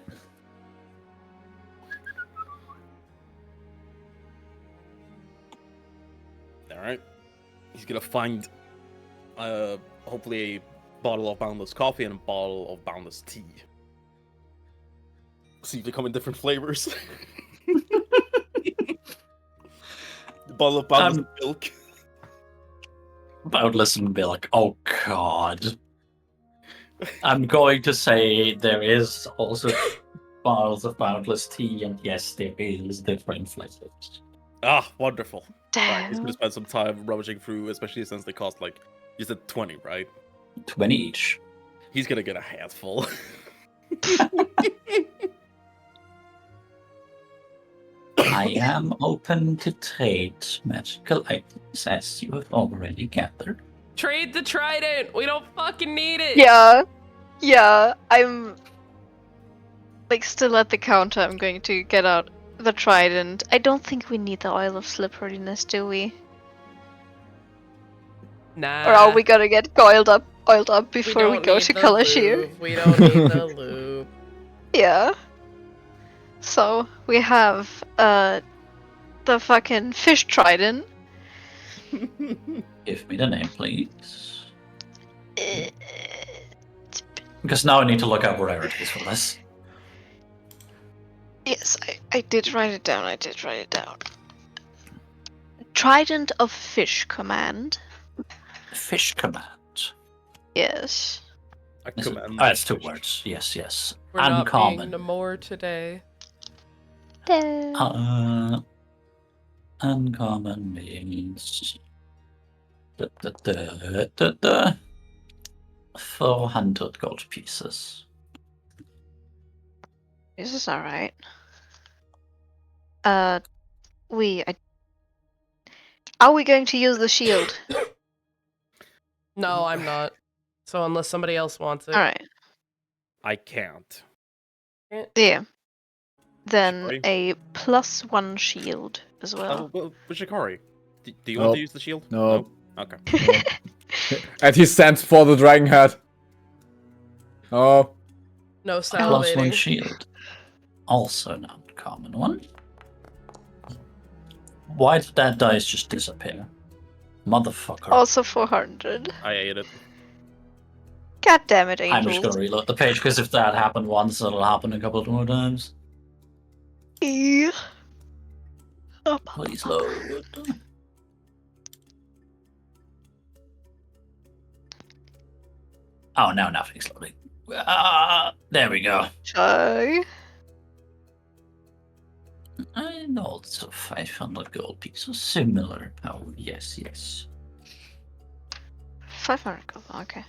All right. He's gonna find, hopefully a bottle of boundless coffee and a bottle of boundless tea. See if they come in different flavors. The bottle of boundless milk. Boundless milk. Oh god. I'm going to say there is also bottles of boundless tea, and yes, there is different flavors. Ah, wonderful. Right, he's Damn. gonna spend some time rummaging through, especially since they cost like, you said 20, right? 20 each. He's gonna get a handful. I am open to trade magical items, as you have already gathered. Trade the trident. We don't fucking need it. Yeah, I'm like still at the counter. I'm going to get out the trident. I don't think we need the oil of slipperiness, do we? Nah. Or are we gonna get oiled up before we don't go need to the Kalashir? lube. We don't need the lube. Yeah. So we have the fucking fish trident. Give me the name, please. Because now I need to look up where it is for this. Yes, I did write it down. Trident of Fish Command. Fish command. Yes. A Is it- command. That's 2 words. Yes. We're not being Uncommon. Namor today. Uncommon means 400 gold pieces. This is alright. Are we going to use the shield? No, I'm not. So unless somebody else wants it. Alright. I can't. Yeah. Then Sorry. a +1 shield as well. Well, Shikari, do you want Nope. to use the shield? Nope. Okay. And he stands for the dragon head. Oh. No +1 salivating. shield. Also an uncommon one. Why did that dice just disappear? Motherfucker. Also 400. I ate it. God damn it, I'm just Angels. gonna reload the page because if that happened once, it'll happen a couple more times. Yeah. Please load. Oh, now nothing's loading. There we go. Shy. And also 500 gold pieces. Similar power. Yes. 500 gold. Okay.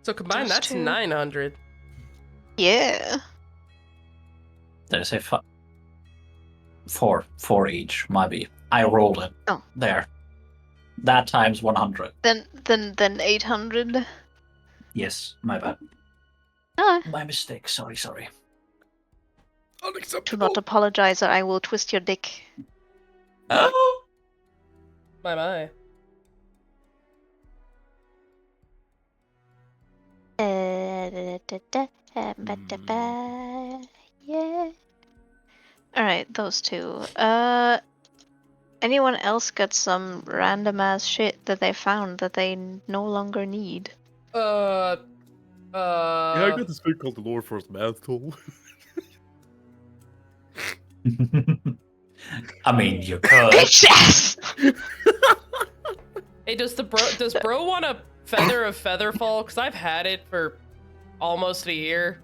So combined, Those that's two. 900. Yeah. Did I say four each? Maybe. I rolled it. Oh. There. That times 100. Then 800. Yes, my bad. No. My mistake. Sorry. Do Unacceptable. not apologize or I will twist your dick. Oh! My. Yeah. Alright, those two. Anyone else got some random ass shit that they found that they no longer need? Yeah, I got this thing called the Lord First Math Tool. I mean, you could. Bitches! Hey, does bro want a feather of Featherfall? Because I've had it for almost a year.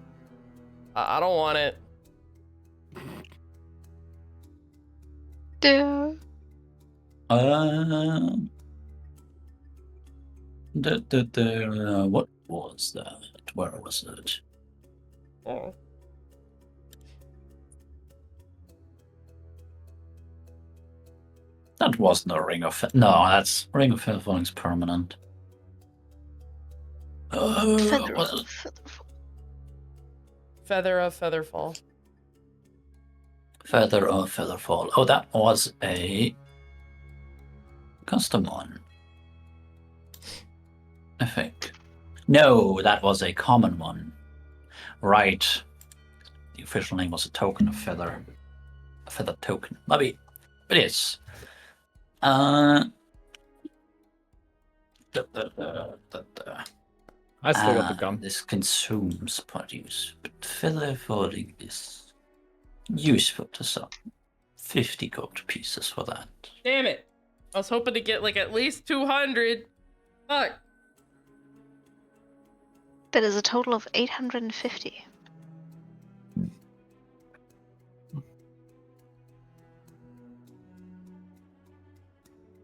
I don't want it. Dude. What was that? Where was it? Oh. That wasn't a ring of no. That's ring of Featherfall is permanent. Feather Was of it? Feather of Featherfall. Feather of Featherfall. Oh, that was a custom one, I think. No, that was a common one. Right. The official name was a token of feather. A feather token. Maybe it is. I still got the gun. This consumes produce, but feather falling is useful to some. 50 gold pieces for that. Damn it! I was hoping to get like at least 200. Fuck. That is a total of 850.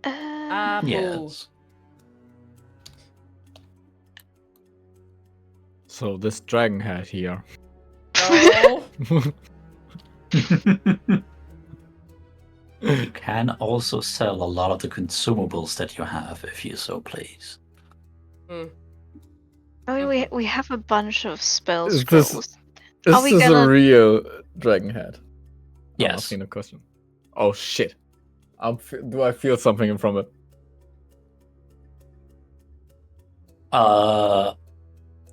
Apple. Yes. So this dragon head here. No. You can also sell a lot of the consumables that you have if you so please. Hmm. I mean, we have a bunch of spell Is this- scrolls. Is we this gonna- a real dragon head? I'm Yes. asking a question. Oh shit. Do I feel something from it?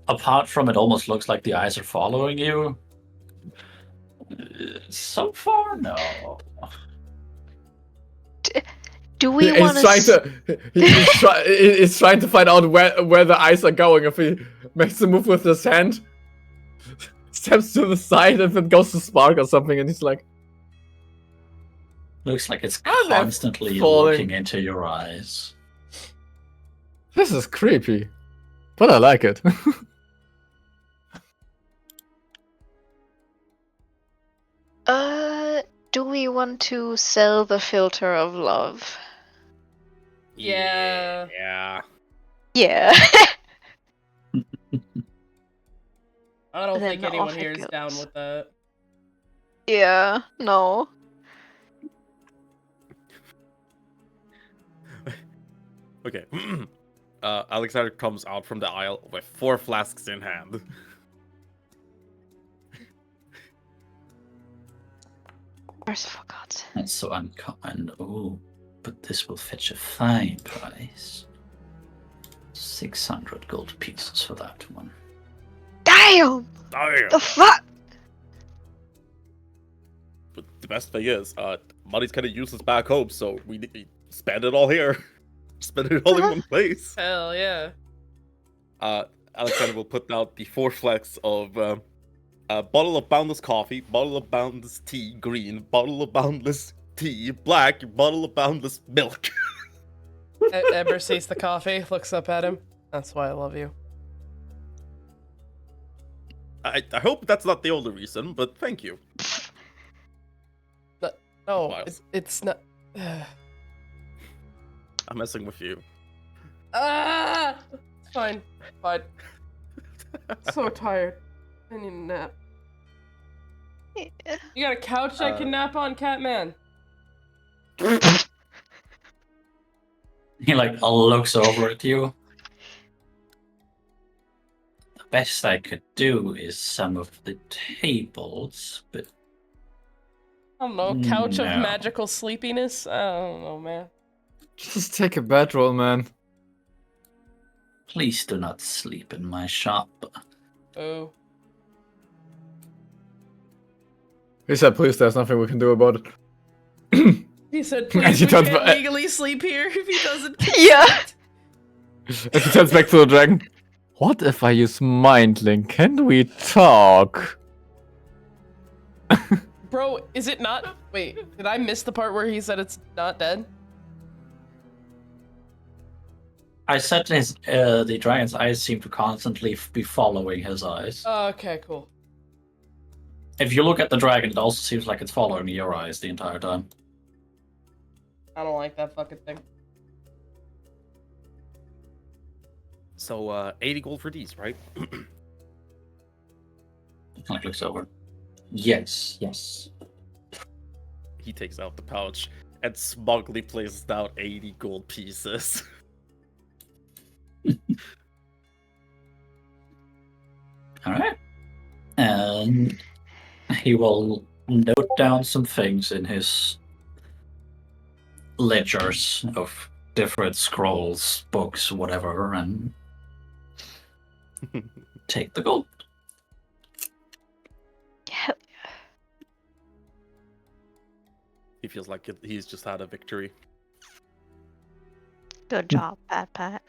Apart from it almost looks like the eyes are following you. So far, no. Do we He's want trying to. He's trying to find out where the eyes are going. If he makes a move with his hand, steps to the side, if it goes to spark or something, and he's like, Looks like it's How's that constantly falling? looking into your eyes. "This is creepy, but I like it." do we want to sell the filter of love? Yeah. Yeah. Yeah. I don't Then think anyone off it here is down goes. with that. Yeah, no. Okay. Alexander comes out from the aisle with 4 flasks in hand. Merciful gods. That's so uncommon. Oh, but this will fetch a fine price. 600 gold pieces for that one. Damn! Damn. The fuck? But the best thing is, money's kind of useless back home, so we spend it all here. Spend it all in one place. Hell yeah. Alexander will put out the 4 flasks of a bottle of boundless coffee, bottle of boundless tea, green, bottle of boundless tea, black, bottle of boundless milk. Ember sees the coffee, looks up at him. That's why I love you. I hope that's not the only reason, but thank you. No, Miles. it's not. I'm messing with you. Ah! It's fine. Fine. So tired. I need a nap. Yeah. You got a couch I can nap on, Catman? He like looks over at you. The best I could do is some of the tables, but I don't know. Couch of No. magical sleepiness? I don't know, man. Just take a bedroll, man. please do not sleep in my shop. Oh. He said, please, there's nothing we can do about it. He said, And please, he we turns can't ba- legally sleep here if he doesn't Yeah. consent." And he turns back to the dragon. What if I use mind link? Can we talk? Bro, is it not? Wait, did I miss the part where he said it's not dead? I said the dragon's eyes seem to constantly be following his eyes. Oh, okay, cool. If you look at the dragon, it also seems like it's following your eyes the entire time. I don't like that fucking thing. So 80 gold for these, right? Like looks over. Yes, yes. He takes out the pouch and smugly places down 80 gold pieces. Alright. And he will note down some things in his ledgers of different scrolls, books, whatever, and take the gold. Hell He feels like he's just had a victory. good job, Pat Pat.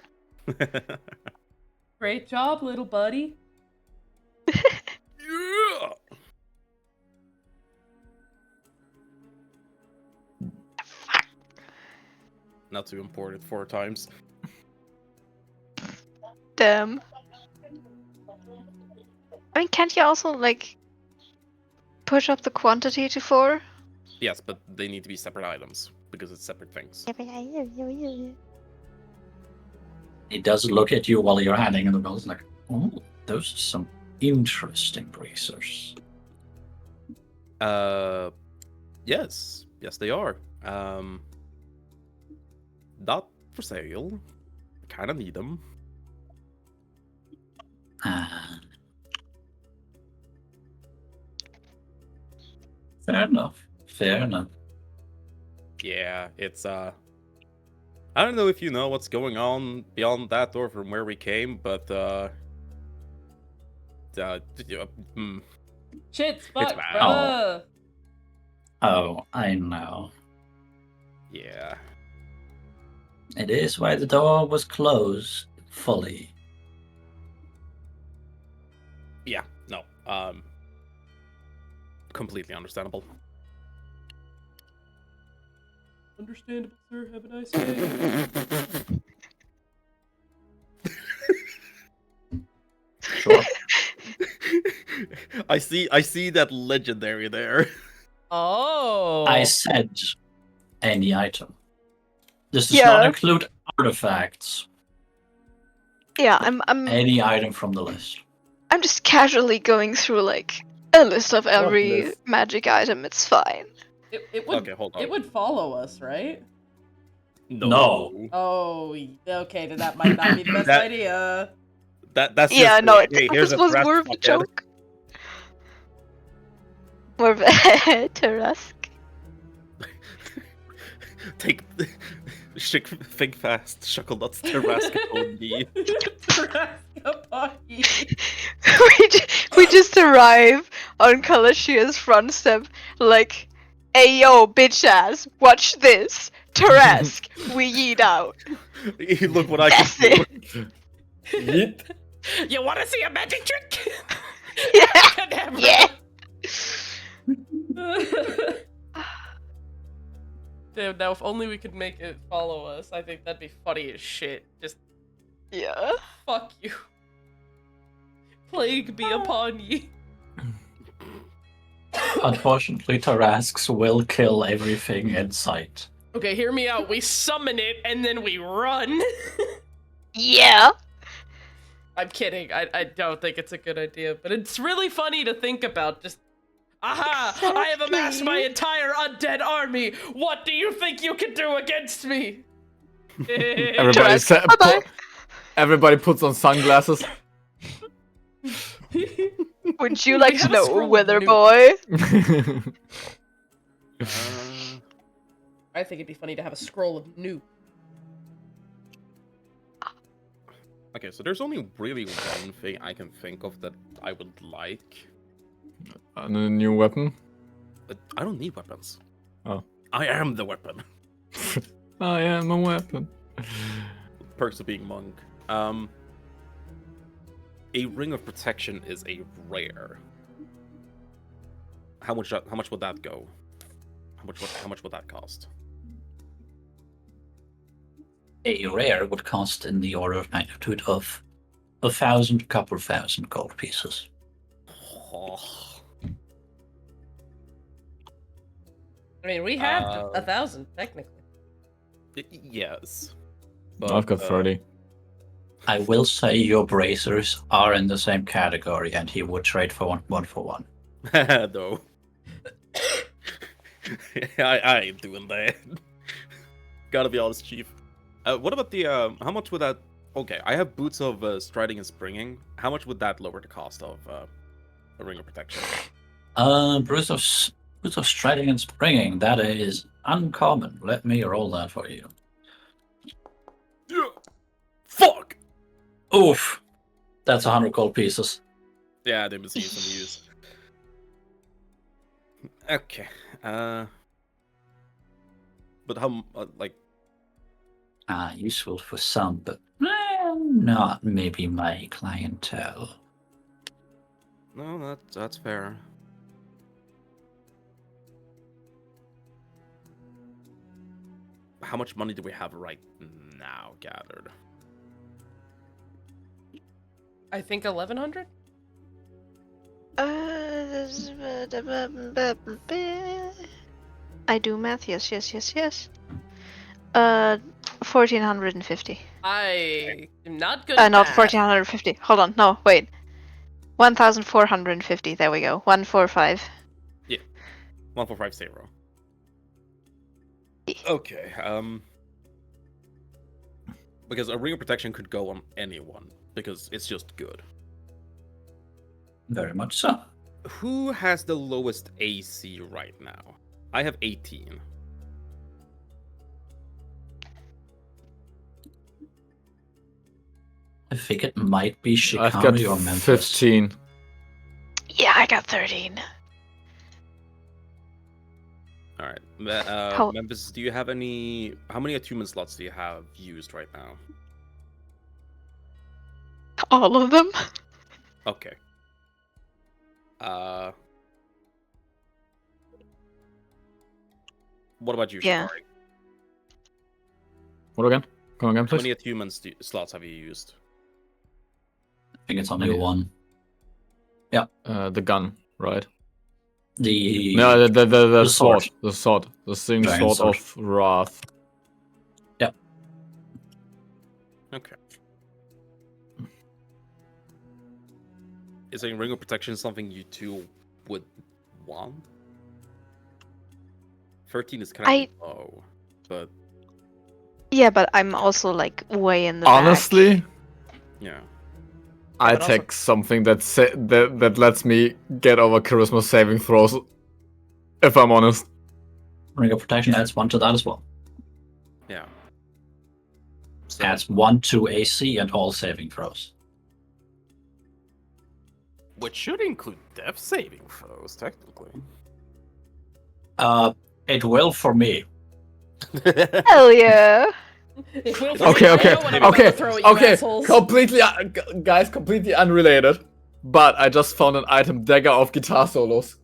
Great job, little buddy. Yeah! Not to import it 4 times. Damn. I mean, can't you also, like, push up the quantity to 4? Yes, but they need to be separate items because it's separate things. He does look at you while you're handing him the bills, like, oh, those are some interesting bracers. Yes, they are. Not for sale. Kind of need them. Fair enough. Fair enough. Yeah, it's I don't know if you know what's going on beyond that door from where we came, but Shit's fucked, bad. bruh. Oh, I know. yeah. It is why the door was closed fully. Yeah, no. Completely understandable. Understandable, sir. Have a nice day. Sure. I see that legendary there. Oh. I said any item. This does Yeah. not include artifacts. Yeah, I'm Any item from the list. I'm just casually going through, like, a list of every list? magic item. It's fine. It would. Okay, hold on. It would follow us, right? No. Oh, okay. Then that might not be the best That- idea. That's Yeah, just no, like, it hey, here's this a was brass more of a bucket. joke. More of a Tarask. Take think fast, Shuckle nuts Terrask only. we just arrive on Kalashia's front step, like, hey yo, bitch ass, watch this. Tarask, we yeet out. Look what I That's can do. Yeet. You want to see a magic trick? Yeah. Yeah. Damn, now if only we could make it follow us, I think that'd be funny as shit. Just Yeah. fuck you. Plague be upon ye. Unfortunately, Tarasks will kill everything in sight. Okay, hear me out. We summon it and then we run. Yeah. I'm kidding. I don't think it's a good idea, but it's really funny to think about. Just, aha! I have amassed my entire undead army. What do you think you can do against me? Everybody, Bye-bye. everybody puts on sunglasses. Would you like We to have a know, scroll of Wither new- Boy? I think it'd be funny to have a scroll of new. Okay, so there's only really one thing I can think of that I would like. And a new weapon. But I don't need weapons. Oh. I am the weapon. I am a weapon. Perks of being monk. A ring of protection is a rare. How much would that go? How much would that cost? A rare would cost in the order of magnitude of 1,000, couple thousand gold pieces. Oh. I mean, we have 1,000 technically. Yes. I've got 30. I will say your bracers are in the same category, and he would trade for one for one. No. I ain't doing that. Gotta be honest, Chief. What about the how much would that? Okay, I have boots of striding and springing. How much would that lower the cost of a ring of protection? Boots of striding and springing. That is uncommon. Let me roll that for you. Yeah. Fuck. Oof. That's 100 gold pieces. Yeah, they must use some use. Okay. But how like? Useful for some, but not maybe my clientele. No, that's fair. How much money do we have right now gathered? I think 1,100. I do math. Yes. 1,450. I am not good at Not math. 1,450. Hold on. No, wait. 1,450. There we go. 145. 1450. Okay. Because a ring of protection could go on anyone because it's just good. Very much so. Who has the lowest AC right now? I have 18. I think it might be I've got Shikami or Memphis. 15. Yeah, I got 13. All right. How- Memphis, do you have any? How many attunement slots do you have used right now? All of them? Okay. What about you, Yeah. Shikari? What again? Come again, How please. many attunement slots have you used? I think it's only Yeah. one. The gun, right? The The sword. sword. The sword. The same Dragon sword of Wrath. Okay. Is a ring of protection something you two would want? 13 is kind of low, but Yeah, but I'm also like way in the Honestly, back. yeah. I but also- take something that lets me get over charisma saving throws. If I'm honest. Ring of Protection adds 1 to that as well. Yeah. So, Adds 1 to AC and all saving throws. which should include death saving throws, technically. It will for me. Hell yeah! It will for Okay, me. I okay, know what I'm about okay, to throw at you okay. assholes. Completely, guys, completely unrelated. But I just found an item dagger of guitar solos.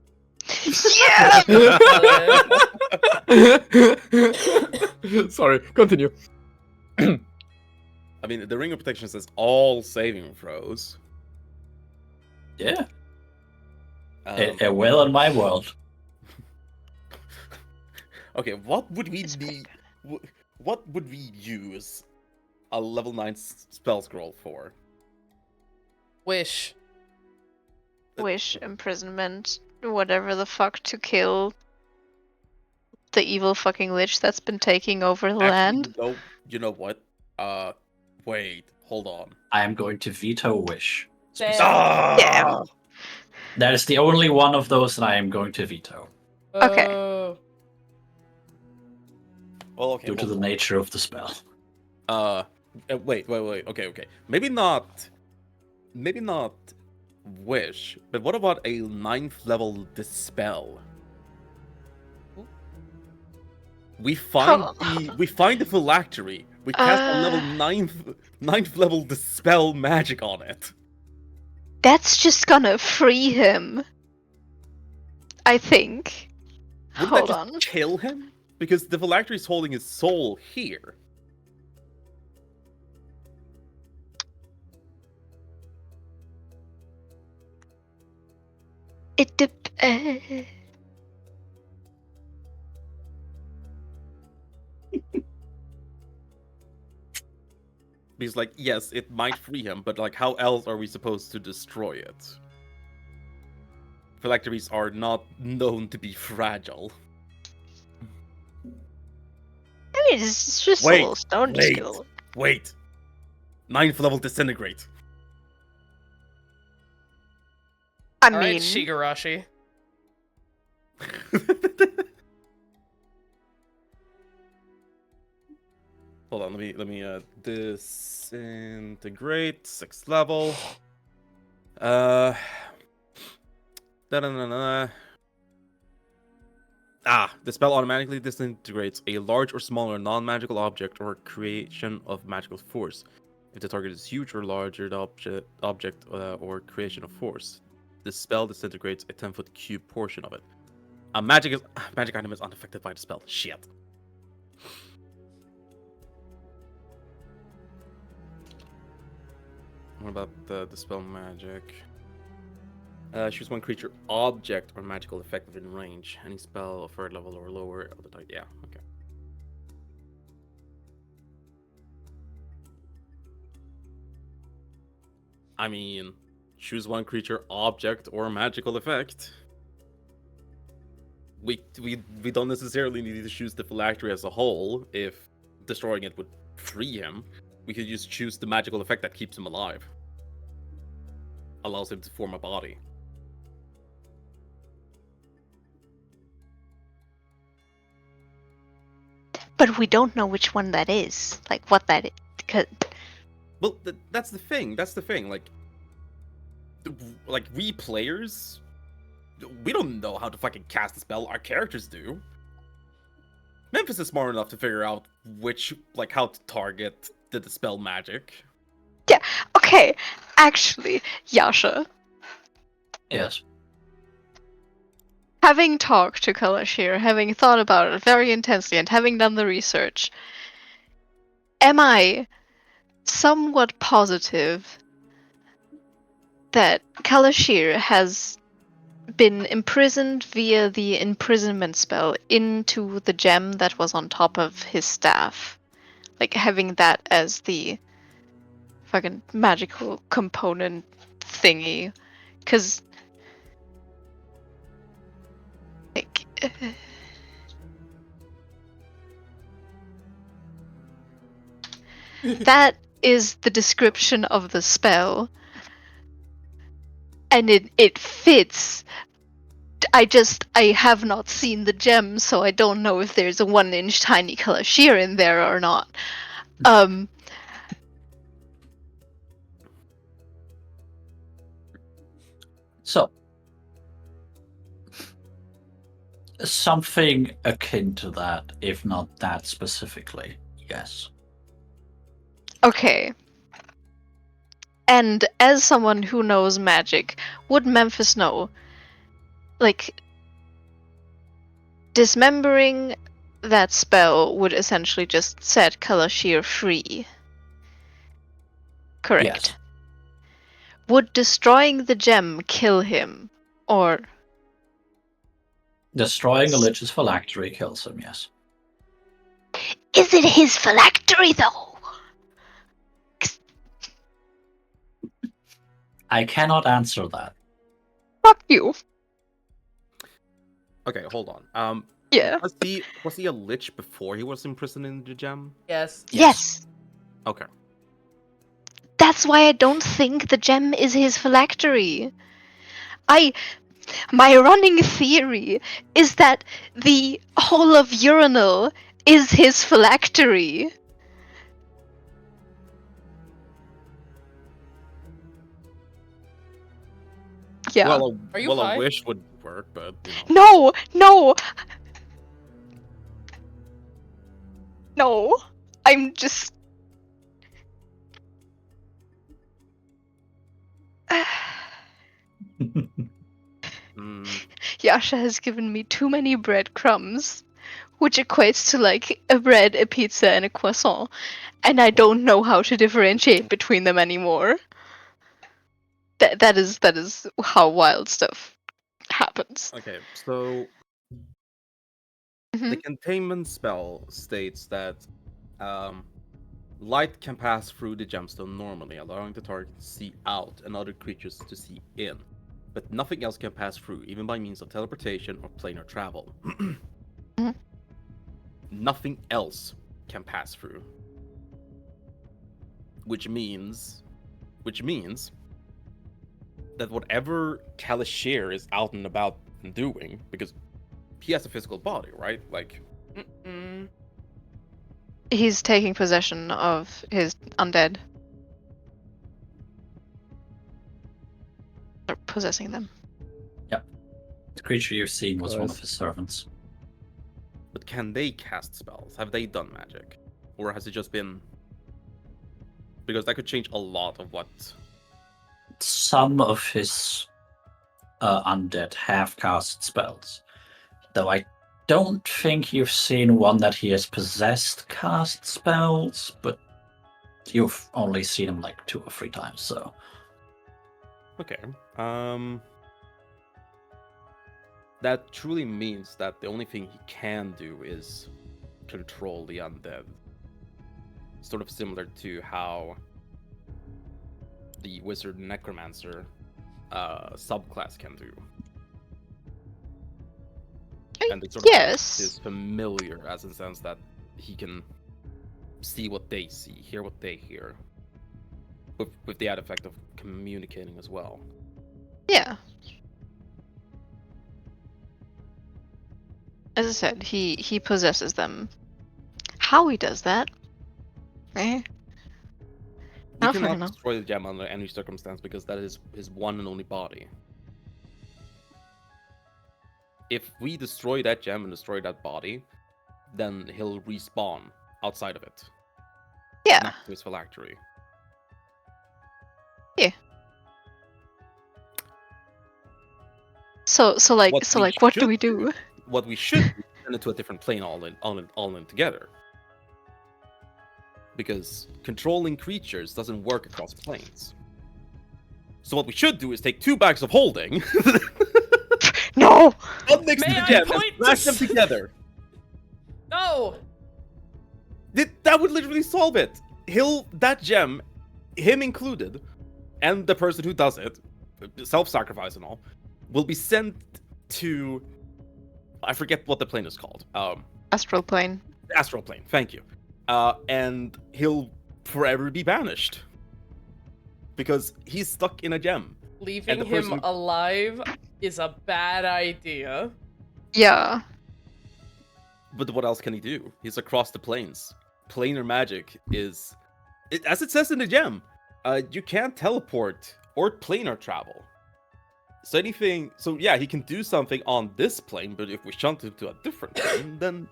Yeah! Sorry, continue. I mean, the ring of protection says all saving throws. Yeah. Um, It will in my world. okay, what would we be? What would we use a level 9 spell scroll for? Wish. Wish, imprisonment, whatever the fuck to kill the evil fucking lich that's been taking over the land. No, you know what? Wait, hold on. I am going to veto Wish. Damn. Ah! That is the only one of those that I am going to veto. Okay. Well, okay. Due to the hold on. nature of the spell. Wait. Okay. Maybe not wish, but what about a 9th level dispel? We find How- the phylactery. We cast a level 9th level dispel magic on it. That's just gonna free him. I think. Wouldn't that Hold just on. kill him? Because the phylactery is holding his soul here. It Because, like, yes, it might free him, but, like, how else are we supposed to destroy it? Phylacteries are not known to be fragile. I mean, it's just a little stone skill. Wait. 9th level disintegrate. I All right, mean, Shigarashi. Hold on, let me disintegrate 6th level. Da-da-da-da. The spell automatically disintegrates a large or smaller non-magical object or creation of magical force. If the target is huge or larger, the object or creation of force, the spell disintegrates a 10-foot cube portion of it. A magic item is unaffected by the spell. Shit. What about the dispel magic? Choose one creature, object, or magical effect within range. Any spell of 3rd level or lower of the type. Yeah, okay. I mean, choose one creature, object, or magical effect. We don't necessarily need to choose the phylactery as a whole if destroying it would free him. We could just choose the magical effect that keeps him alive. Allows him to form a body. but we don't know which one that is. Like, what that is. Because Well, that's the thing. Like we players, we don't know how to fucking cast a spell. Our characters do. Memphis is smart enough to figure out how to target the dispel magic. okay, actually, Yasha, Yes. having talked to Kalashir, having thought about it very intensely, and having done the research, am I somewhat positive that Kalashir has been imprisoned via the imprisonment spell into the gem that was on top of his staff? Like, having that as the fucking magical component thingy. Because, like, that is the description of the spell. And it fits. I have not seen the gem, so I don't know if there's a 1-inch tiny Kalashir in there or not. So, something akin to that, if not that specifically, yes. Okay. And as someone who knows magic, would Memphis know? Like, dismembering that spell would essentially just set Kalashir free. Correct. Yes. Would destroying the gem kill him? Or... Destroying a Lich's phylactery kills him, yes. Is it his phylactery, though? I cannot answer that. Fuck you. Okay, hold on. Yeah. Was he a lich before he was imprisoned in the gem? Yes. Yes. Okay. That's why I don't think the gem is his phylactery. My running theory is that the whole of Urinal is his phylactery. Yeah. Well, Are you a fine? wish would work, but you know. No, no, no. I'm just. Mm, Yasha has given me too many breadcrumbs, which equates to like a bread, a pizza, and a croissant, and I don't know how to differentiate between them anymore. That is how wild stuff happens. okay, so Hmm. the containment spell states that light can pass through the gemstone normally, allowing the target to see out and other creatures to see in. But nothing else can pass through, even by means of teleportation or planar travel. Mhm. Nothing else can pass through. Which means that whatever Kalashir is out and about and doing, because he has a physical body, right? Like, He's taking possession of his undead. Or possessing them. The creature you've seen was one Nice. of his servants. but can they cast spells? Have they done magic? Or has it just been... Because that could change a lot of what... Some of his undead have cast spells, though I don't think you've seen one that he has possessed cast spells, but you've only seen him like 2 or 3 times, so. Okay. That truly means that the only thing he can do is control the undead. Sort of similar to how the wizard necromancer subclass can do. And it sort of Yes. is familiar as in the sense that he can see what they see, hear what they hear. With the added effect of communicating as well. Yeah. As I said, he possesses them. How he does that? Eh? You Not for cannot now. destroy the gem under any circumstance because that is his one and only body. If we destroy that gem and destroy that body, then he'll respawn outside of it. Yeah. Not to his phylactery. Yeah. So like what do we do? What we should do is send it to a different plane all in together. Because controlling creatures doesn't work across planes. So what we should do is take 2 bags of holding, No. one next to May the I gem, and point smash to them together. No! That would literally solve it. That gem, him included, and the person who does it, self-sacrifice and all, will be sent to... I forget what the plane is called. Astral plane. Astral plane, thank you. And he'll forever be banished. Because he's stuck in a gem. Leaving the him person- alive is a bad idea. Yeah. But what else can he do? He's across the planes. Planar magic is... as it says in the gem, you can't teleport or planar travel. So yeah, he can do something on this plane, but if we shunt him to a different plane, then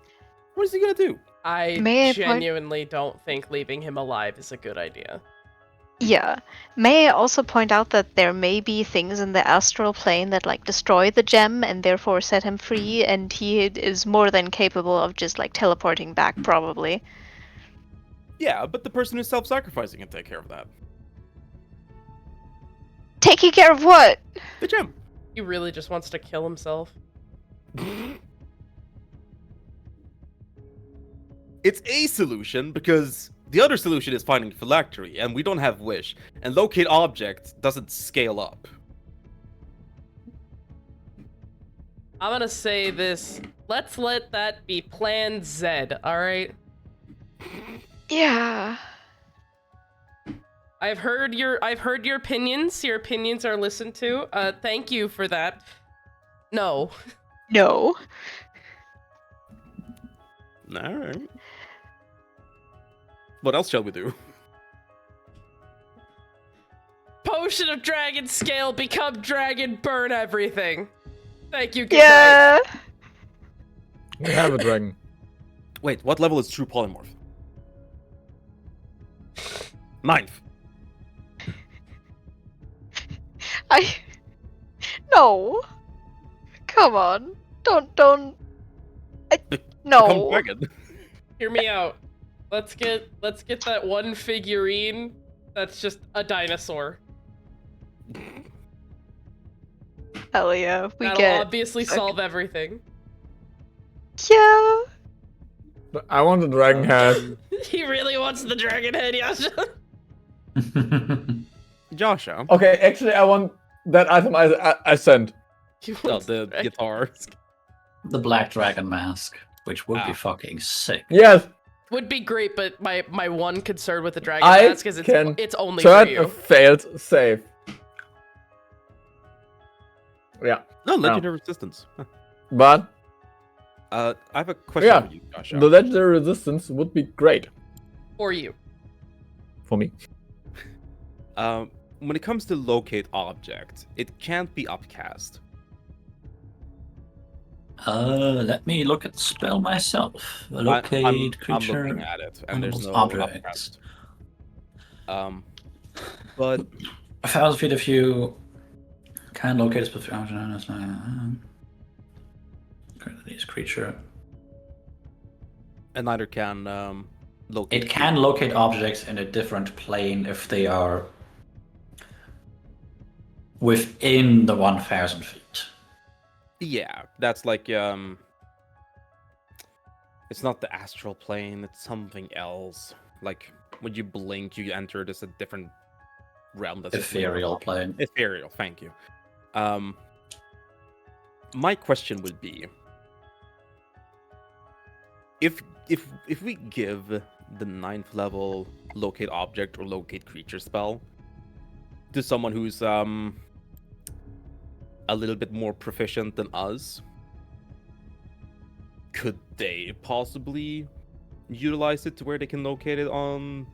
what is he gonna do? I May I point- genuinely don't think leaving him alive is a good idea. Yeah. May I also point out that there may be things in the astral plane that like destroy the gem and therefore set him free, and he is more than capable of just like teleporting back, probably. Yeah, but the person who's self-sacrificing can take care of that. Taking care of what? The gem. He really just wants to kill himself. It's a solution because the other solution is finding phylactery, and we don't have wish, and locate object doesn't scale up. I'm gonna say this. Let's let that be Plan Z, alright? Yeah. I've heard your opinions. Your opinions are listened to. Thank you for that. No. No. Alright. What else shall we do? potion of dragon scale, become dragon, burn everything. Thank you, good night. Yeah. We have a dragon. Wait, what level is true polymorph? 9th. No. Come on. Don't. Become No. dragon. Hear me out. Let's get that one figurine that's just a dinosaur. Hell yeah. We That'll get. obviously solve everything. Yeah. I want a dragon head. He really wants the dragon head, Yasha. Joshua. Okay, actually, I want that item I sent. He Oh, wants the dragon- guitar. The black dragon mask, which would be Ah. fucking sick. Yes, Would be great, but my one concern with the dragon I mask is can it's only for turn you. a failed save. Yeah, No, legendary resistance. Huh. but I have a question Yeah. for you, Joshua. the legendary resistance would be great For you. for me. When it comes to locate object, it can't be upcast. Let me look at the spell myself. Locate I'm creature. looking at it, and there's no Objects. upcast. But 1,000 feet if you can locate a specific this creature. and neither can locate. It can locate objects in a different plane if they are within the 1,000 feet. Yeah, that's like it's not the astral plane, it's something else. Like when you blink, you enter this a different realm. That's Ethereal plane. Ethereal, thank you. My question would be, if we give the 9th level locate object or locate creature spell to someone who's a little bit more proficient than us, could they possibly utilize it to where they can locate it on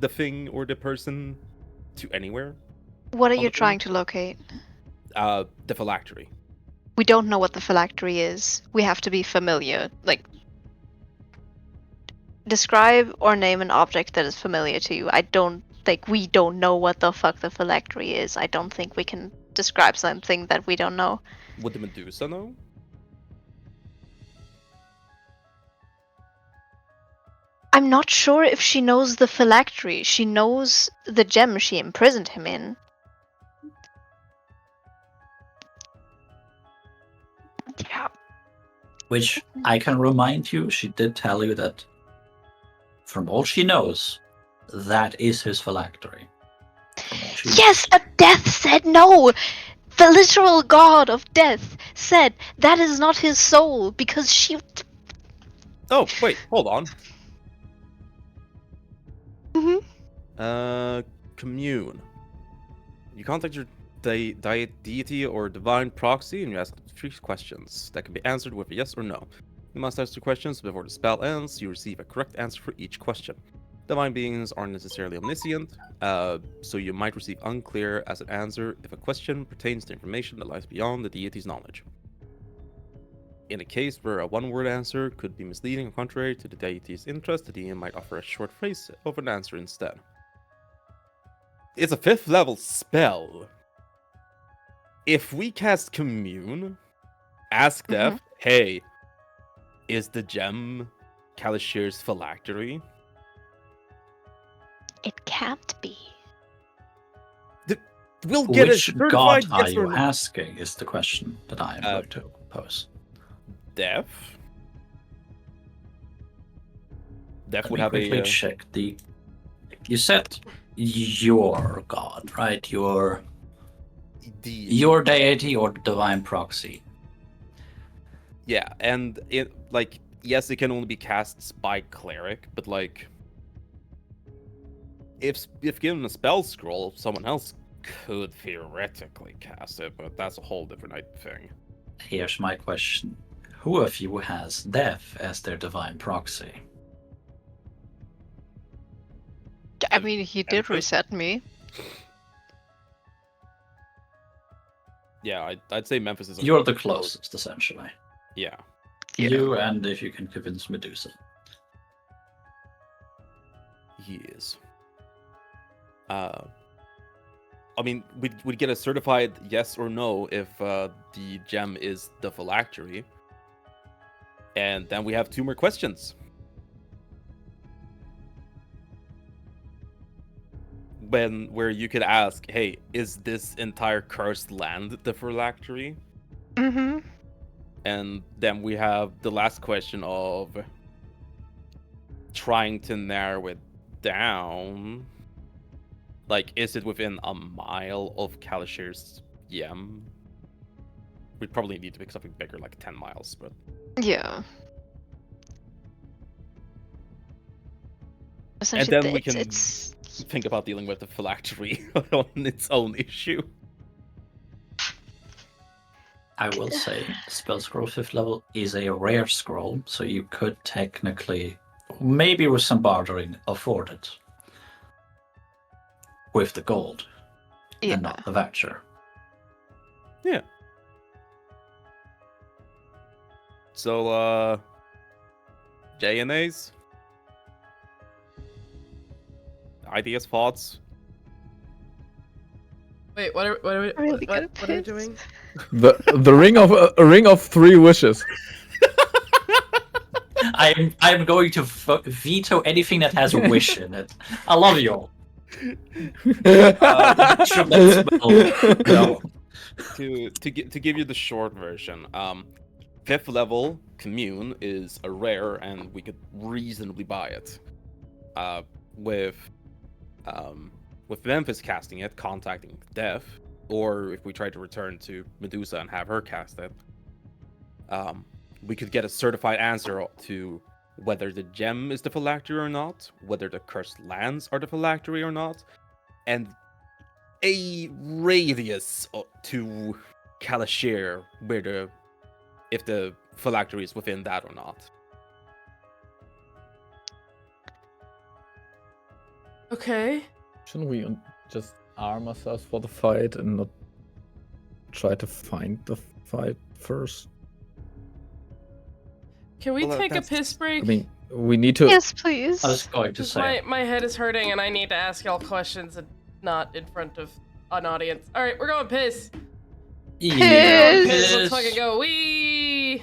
the thing or the person to anywhere? What are On you the trying to locate? The phylactery. We don't know what the phylactery is. We have to be familiar. Like, describe or name an object that is familiar to you. I don't think we don't know what the fuck the phylactery is. I don't think we can describe something that we don't know. Would the Medusa know? I'm not sure if she knows the phylactery. She knows the gem she imprisoned him in. Yeah. Which I can remind you, she did tell you that from all she knows, that is his phylactery. From all she Yes, a death said no! The literal god of death said that is not his soul because she. Oh, wait, hold on. Mhm. Commune. You contact your deity or divine proxy and you ask 3 questions that can be answered with a yes or no. You must answer questions before the spell ends. You receive a correct answer for each question. Divine beings aren't necessarily omniscient, so you might receive unclear as an answer if a question pertains to information that lies beyond the deity's knowledge. In a case where a one-word answer could be misleading or contrary to the deity's interest, the DM might offer a short phrase of an answer instead. It's a 5th level spell. If we cast Commune, ask Death, hey, is the gem Kalashir's phylactery? It can't be. We'll get Which a certified god are yes or you no. asking is the question that I am going to pose. Death? Death Let would me have quickly a... check the... You said your god, right? Your deity or divine proxy. Yeah, and it, like, yes, it can only be cast by cleric, but like, if given a spell scroll, someone else could theoretically cast it, but that's a whole different thing. Here's my question. Who of you has Death as their divine proxy? I mean, he did reset me. Yeah, I'd say Memphis is. You're the closest, essentially. Yeah. Yeah. You, and if you can convince Medusa. He is. I mean, we'd get a certified yes or no if the gem is the phylactery. And then we have 2 more questions. Where you could ask, hey, is this entire cursed land the phylactery? Mm-hmm. And then we have the last question of trying to narrow it down. Like, is it within a mile of Kalashir's gem? We'd probably need to pick something bigger, like 10 miles, but... Yeah. And Essentially, then we can it's think about dealing with the phylactery on its own issue. I will say, Spell Scroll 5th level is a rare scroll, so you could technically, maybe with some bartering, afford it. With the gold, yeah. and not the voucher. Yeah. So, J&A's? Ideas, thoughts? Wait, what are we Really what good are we piss. doing? The ring of 3 wishes. I'm going to veto anything that has a wish in it. I love you all. No. To give you the short version, 5th level commune is a rare, and we could reasonably buy it. With Memphis casting it, contacting Death, or if we try to return to Medusa and have her cast it, we could get a certified answer to whether the gem is the phylactery or not, whether the cursed lands are the phylactery or not, and a radius to Kalashir where if the phylactery is within that or not. Okay. Shouldn't we just arm ourselves for the fight and not try to find the fight first? Can we Well, take a that's- piss break? I mean, we need to. Yes, please. I was going to Because say. my head is hurting and I need to ask y'all questions and not in front of an audience. All right, we're going piss. Yeah, Piss. Piss. Let's piss. fucking go. Wee.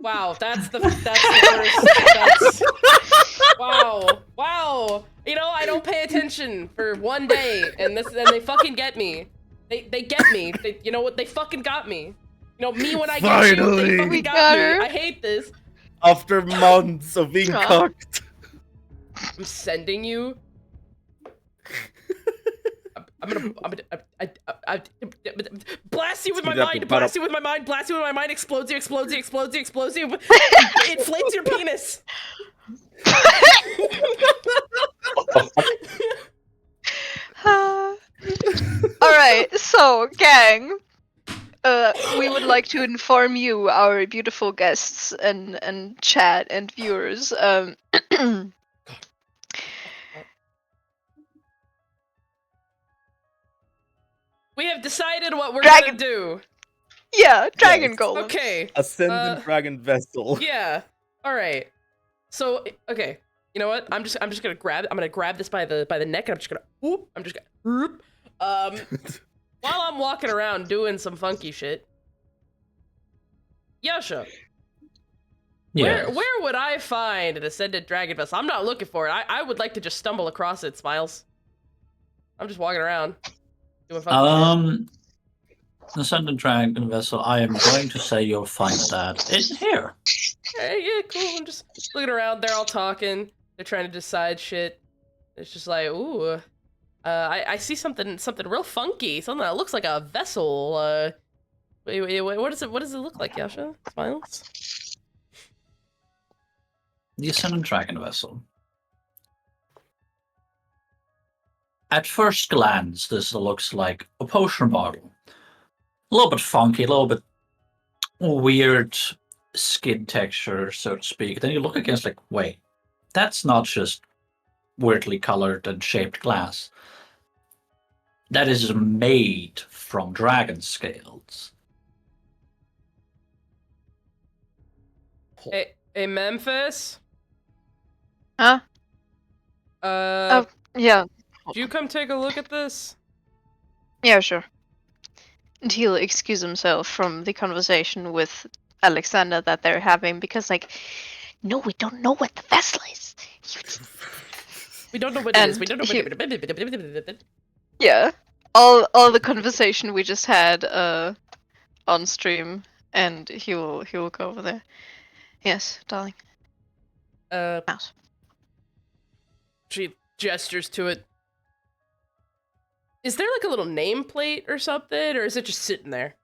Wow, that's the worst. That's wow. You know, I don't pay attention for one day, and they fucking get me. They get me. You know what? They fucking got me. You know, me when I get you, they Finally! fucking We got got me. her. I hate this. After months of being Aw. cocked. I'm sending you. I'm gonna blast you with my mind, blast you with my mind, blast you with my mind, explodes you, inflates your penis. Alright, so, gang. We would like to inform you, our beautiful guests and chat and viewers, We have decided what we're Dragon- gonna do. yeah, dragon Yes. golems. Okay. Ascendant Dragon Vessel. Yeah. All right. So, okay. You know what? I'm just gonna grab. I'm gonna grab this by the neck, and I'm just gonna. Whoop. I'm just gonna. Whoop. While I'm walking around doing some funky shit. Yasha, Yes. where would I find an ascended dragon vessel? I'm not looking for it. I would like to just stumble across it, Smiles. I'm just walking around doing funky shit. Ascendant Dragon Vessel, I am going to say you'll find that in here. Hey, yeah, cool. I'm just looking around. They're all talking. They're trying to decide shit. It's just like, ooh, I see something real funky. Something that looks like a vessel. Wait, what does it look like, Yasha? Smiles? The Ascendant Dragon Vessel. At first glance, this looks like a potion bottle. A little bit funky, a little bit weird skin texture, so to speak. Then you look against, like, wait, that's not just weirdly colored and shaped glass. That is made from dragon scales. Hey, Memphis? Huh? Uh, Yeah, do you come take a look at this? yeah, sure. And he'll excuse himself from the conversation with Alexander that they're having because, like, no, we don't know what the vessel is. We don't know what it is. And We don't know he- what it is. Yeah, all the conversation we just had on stream, and he will go over there. Yes, darling. Mouse. She gestures to it. Is there like a little nameplate or something, or is it just sitting there?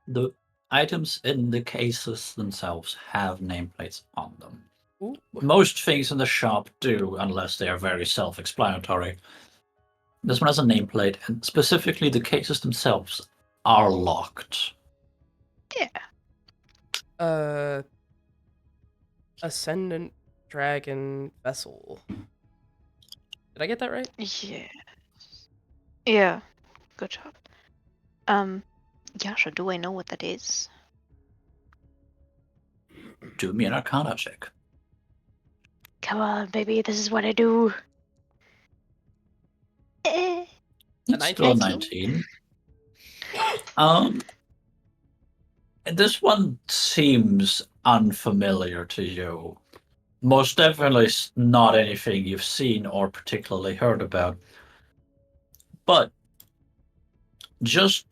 The items in the cases themselves have nameplates on them. Ooh. Most things in the shop do, unless they are very self-explanatory. This one has a nameplate, and specifically the cases themselves are locked. Yeah. Ascendant Dragon Vessel. Did I get that right? Yeah. Yeah. Good job. Yasha, do I know what that is? Do me an Arcana check. Come on, baby, this is what I do. Eh. It's still a 19. 19. This one seems unfamiliar to you. Most definitely not anything you've seen or particularly heard about. But just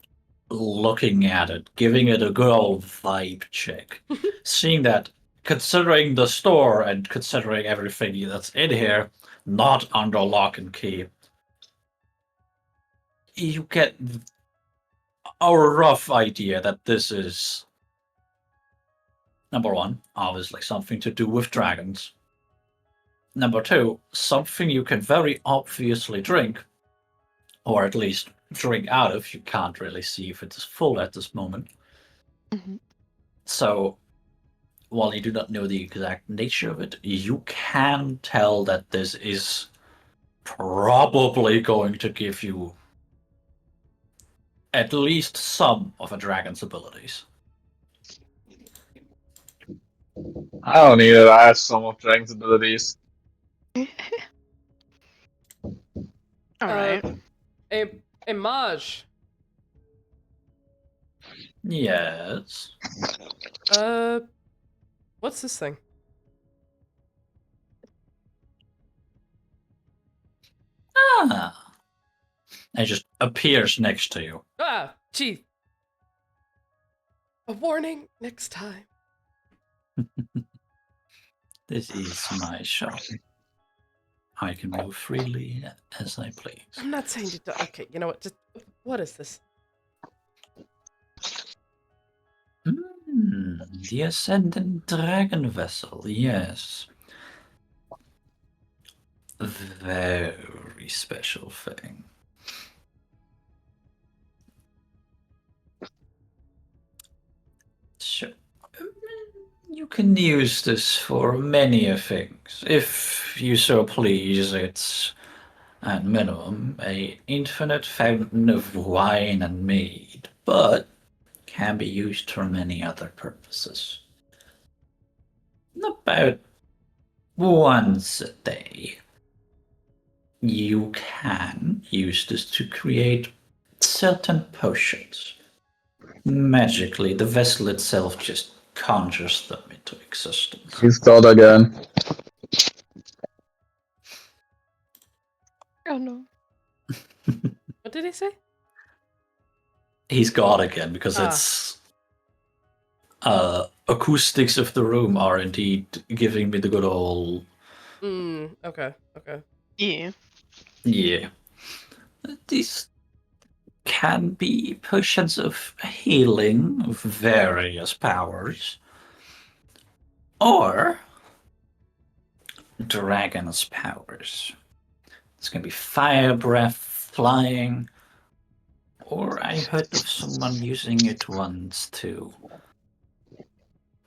looking at it, giving it a good old vibe check, seeing that, considering the store and considering everything that's in here, not under lock and key, you get a rough idea that this is, number one, obviously something to do with dragons. Number two, something you can very obviously drink, or at least drink out of. You can't really see if it's full at this moment. Mhm. So, while you do not know the exact nature of it, you can tell that this is probably going to give you at least some of a dragon's abilities. I don't need it. I have some of Dragon's abilities. All right. Hey, Maj. Yes. What's this thing? Ah. It just appears next to you. Ah, gee. A warning next time. This is my shop. I can move freely as I please. I'm not saying you don't. Okay, you know what? Just what is this? The Ascendant Dragon Vessel, yes. Very special thing. Sure. You can use this for many things. If you so please, it's at minimum a infinite fountain of wine and mead, but can be used for many other purposes. About once a day, you can use this to create certain potions. Magically, the vessel itself just conjures them into existence. He's God again. Oh no. What did he say? He's God again because it's acoustics of the room are indeed giving me the good old Okay. Yeah. yeah. These can be potions of healing of various powers, or dragon's powers. It's gonna be fire breath, flying, or I heard of someone using it once to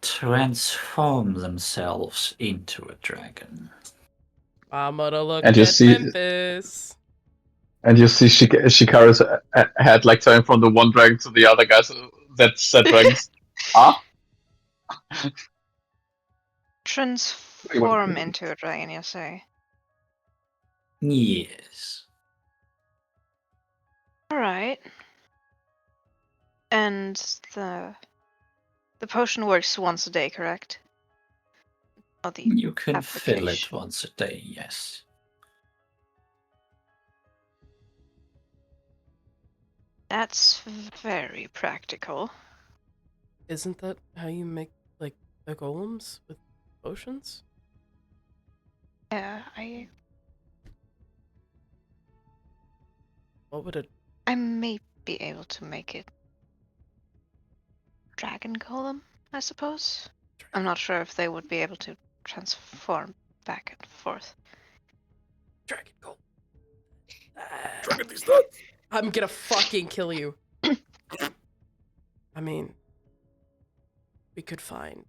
transform themselves into a dragon. I'm gonna look And you at see- Memphis. And you see Shikara's head like turning from the one dragon to the other guys. That said dragons. Huh? Transform into a dragon, you say? Yes. Alright. And the potion works once a day, correct? Or the You can fill it application. once a day, yes. That's very practical. Isn't that how you make like the golems with potions? Yeah, What would it? I may be able to make it dragon golem, I suppose. I'm not sure if they would be able to transform back and forth. Dragon golem. Dragon these nuts. I'm gonna fucking kill you. I mean, we could find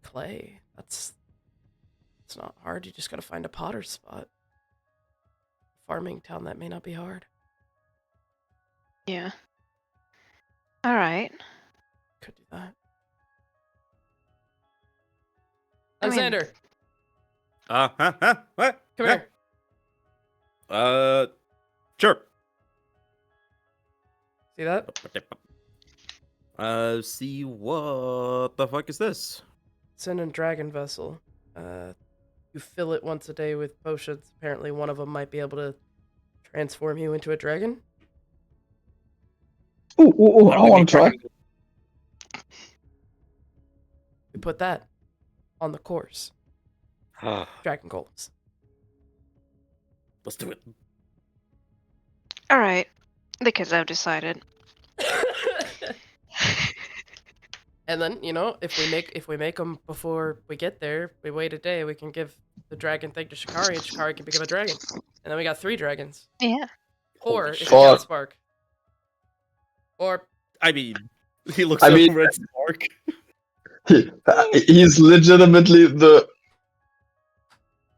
clay. It's not hard. You just gotta find a potter's spot. Farming town, that may not be hard. Yeah. Alright. Could do that. I mean- Alexander, What? come here. Sure. See that? See what the fuck is this? It's in a dragon vessel. You fill it once a day with potions. Apparently, one of them might be able to transform you into a dragon. Ooh, I want to try. We put that on the course. Dragon golems. Let's do it. Alright. The kids have decided. And then, you know, if we make them before we get there, we wait a day, we can give the dragon thing to Shikari, and Shikari can become a dragon. And then we got 3 dragons. Yeah. Or Holy if you shit. count Spark. Or I mean, he looks I so mean- red spark. He's legitimately the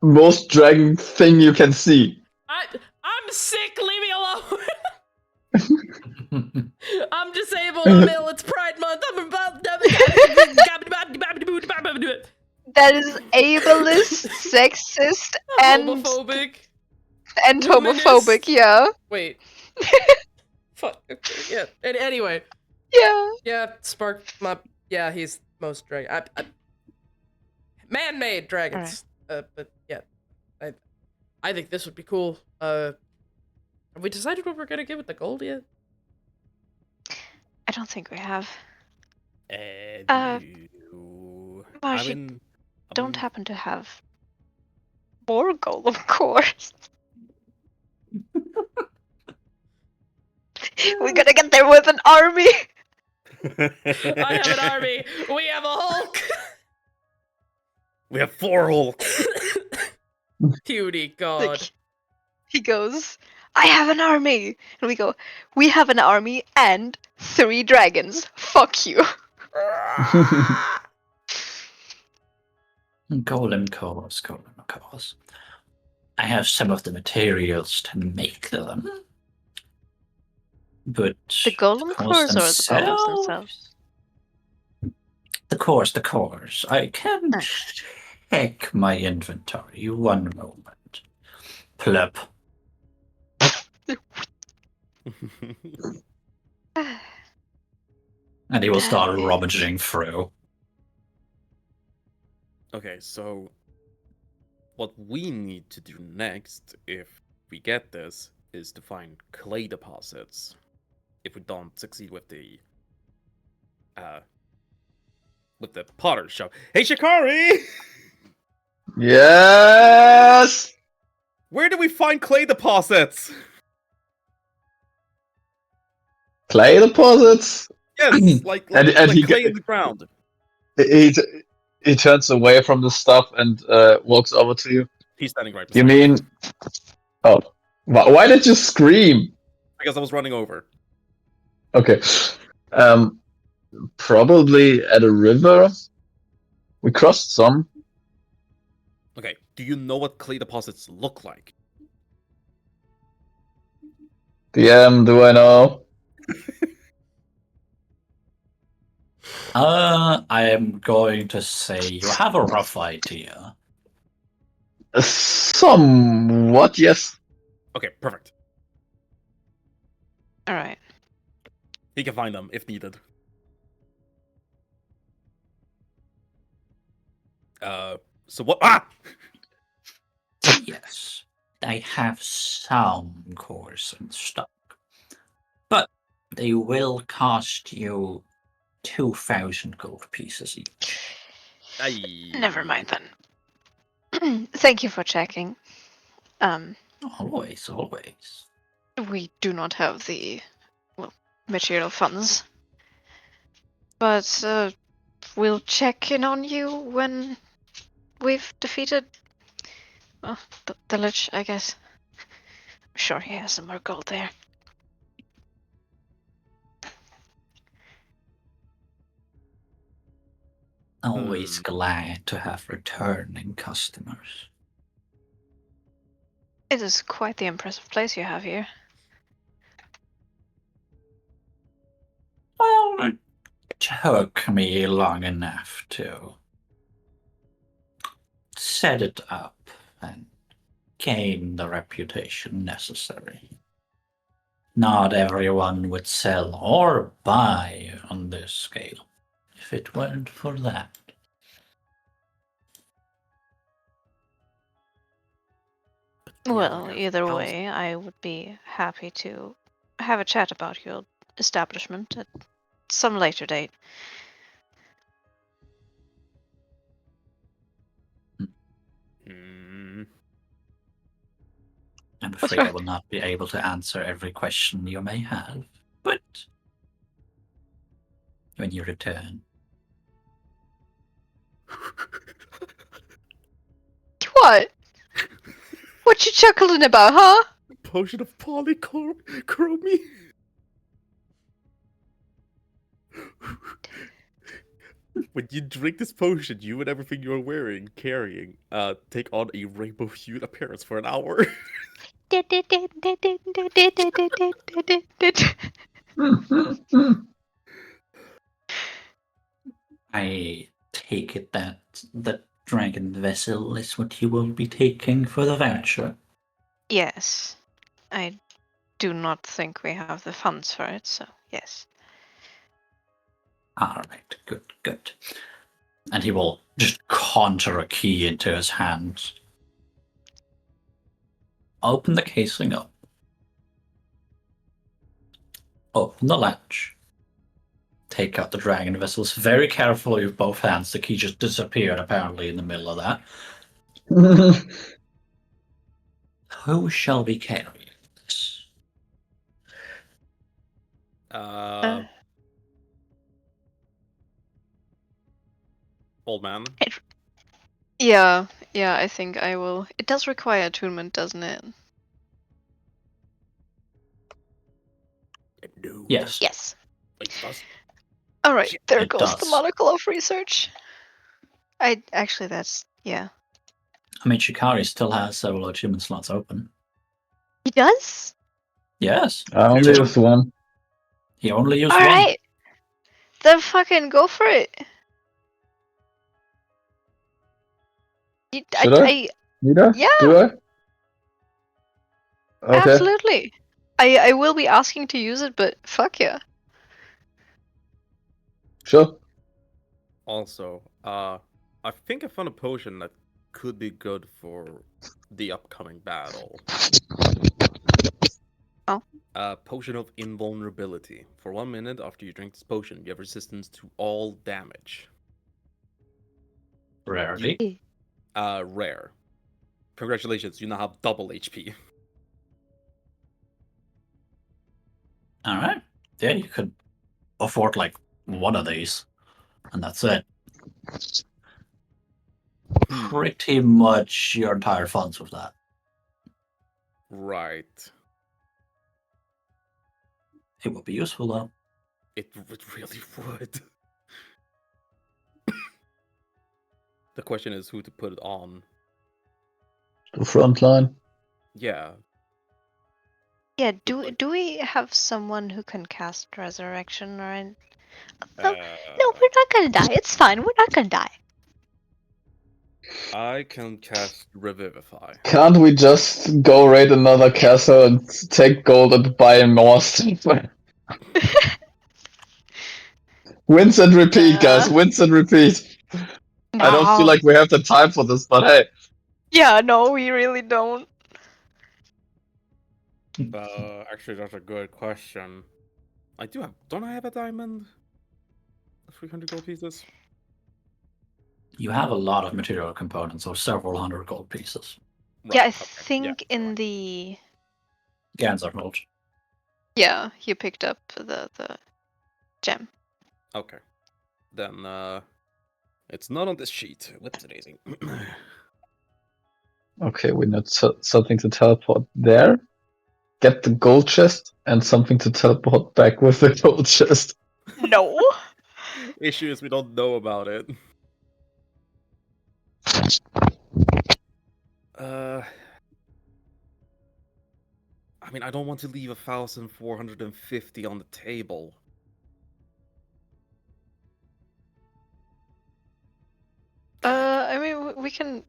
most dragon thing you can see. I'm sick, leave me alone. I'm disabled, I'm ill, it's Pride Month, I'm about That is ableist, sexist, and homophobic. homophobic, yeah. Wait. Fuck, okay, yeah. And anyway, Yeah. Yeah, Spark. Yeah, he's most dragon. Man-made dragons. But yeah, I think this would be cool. Have we decided what we're gonna give with the gold yet? I don't think we have. No. I Marsh, you mean, don't happen to have more gold, of course. We're gonna get there with an army. I have an army. We have a Hulk. We have 4 Hulks. Beauty God. Like, he goes, I have an army. And we go, we have an army and 3 dragons. Fuck you. Golden cores, golden cores. I have some of the materials to make them. But The golem cores or the golems themselves? themselves? The cores. I can check my inventory. 1 moment. Plep. And he will start rummaging through. Okay, so what we need to do next, if we get this, is to find clay deposits. If we don't succeed with the potter shop. Hey, Shikari! Yes. Where do we find clay deposits? Clay deposits. Yes, like And he clay in the ground. he turns away from the stuff and walks over to you. He's standing right You beside me. mean? Oh, why did you scream? Because I was running over. Okay. Probably at a river. We crossed some. Okay, do you know what clay deposits look like? DM, do I know? I am going to say you have a rough idea. Somewhat, yes. Okay, perfect. Alright. He can find them if needed. So what? Ah! Yes, I have some cores in stock. But they will cost you 2,000 gold pieces each. Never mind then. Thank you for checking. Always. We do not have the material funds. But we'll check in on you when we've defeated the Lich, I guess. I'm sure he has some more gold there. Always glad to have returning customers. It is quite the impressive place you have here. Well, it took me long enough to set it up and gain the reputation necessary. Not everyone would sell or buy on this scale if it weren't for that. Well, Yeah, either how's- way, I would be happy to have a chat about your establishment at some later date. Hmm. I'm What's afraid I wrong? will not be able to answer every question you may have, but when you return, What? What you chuckling about, huh? Potion of polychromy. When you drink this potion, you and everything you're carrying, take on a rainbow-hued appearance for an hour. I take it that the dragon vessel is what you will be taking for the voucher. Yes. I do not think we have the funds for it, so yes. Alright, good. And he will just conjure a key into his hands. Open the casing up. Open the latch. Take out the dragon vessels very carefully with both hands. The key just disappeared apparently in the middle of that. Who shall we carry this? Old man. Yeah, I think I will. It does require attunement, doesn't it? No. Yes. Yes. Wait, does All right, there It goes the does. monocle of research. That's yeah. I mean, Shikari still has several achievement slots open. He does. Yes. I only used one. He only used All one. right, then fucking go for it. Should I? Need I? Yeah. Do I? Okay. Absolutely. I will be asking to use it, but fuck yeah. Sure. Also, I think I found a potion that could be good for the upcoming battle. Oh. Potion of invulnerability. For 1 minute after you drink this potion, you have resistance to all damage. Rarity. Rare. Congratulations, you now have double HP. Alright. Yeah, you could afford like one of these. And that's it. Pretty much your entire funds with that. Right. It would be useful though. It really would. The question is who to put it on. The front line. Yeah. Yeah, do we have someone who can cast resurrection or anything? No, we're not gonna die. It's fine. We're not gonna die. I can cast Revivify. Can't we just go raid another castle and take gold and buy more stuff? Rinse and repeat, guys. Rinse and repeat. I don't feel like we have the time for this, but hey. Yeah, no, we really don't. Actually, that's a good question. I do have. Don't I have a diamond? 300 gold pieces? You have a lot of material components, or several hundred gold pieces. Right, Yeah, I okay. think Yeah, in right. the Ganser mold. yeah, you picked up the gem. Okay. Then, it's not on this sheet. What's amazing. Okay, we need something to teleport there. Get the gold chest and something to teleport back with the gold chest. No. Issue is we don't know about it. I mean, I don't want to leave 1,450 on the table. I mean, we can.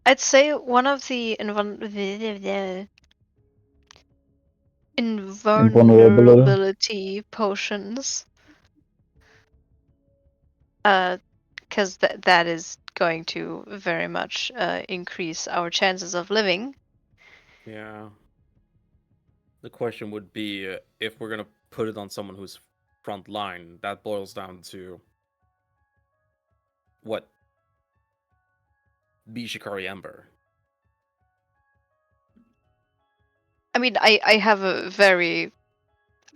I'd say one of the invulnerability potions. Because that is going to very much increase our chances of living. Yeah. The question would be if we're gonna put it on someone who's front line, that boils down to what? Be Shikari Ember. I mean, I have a very.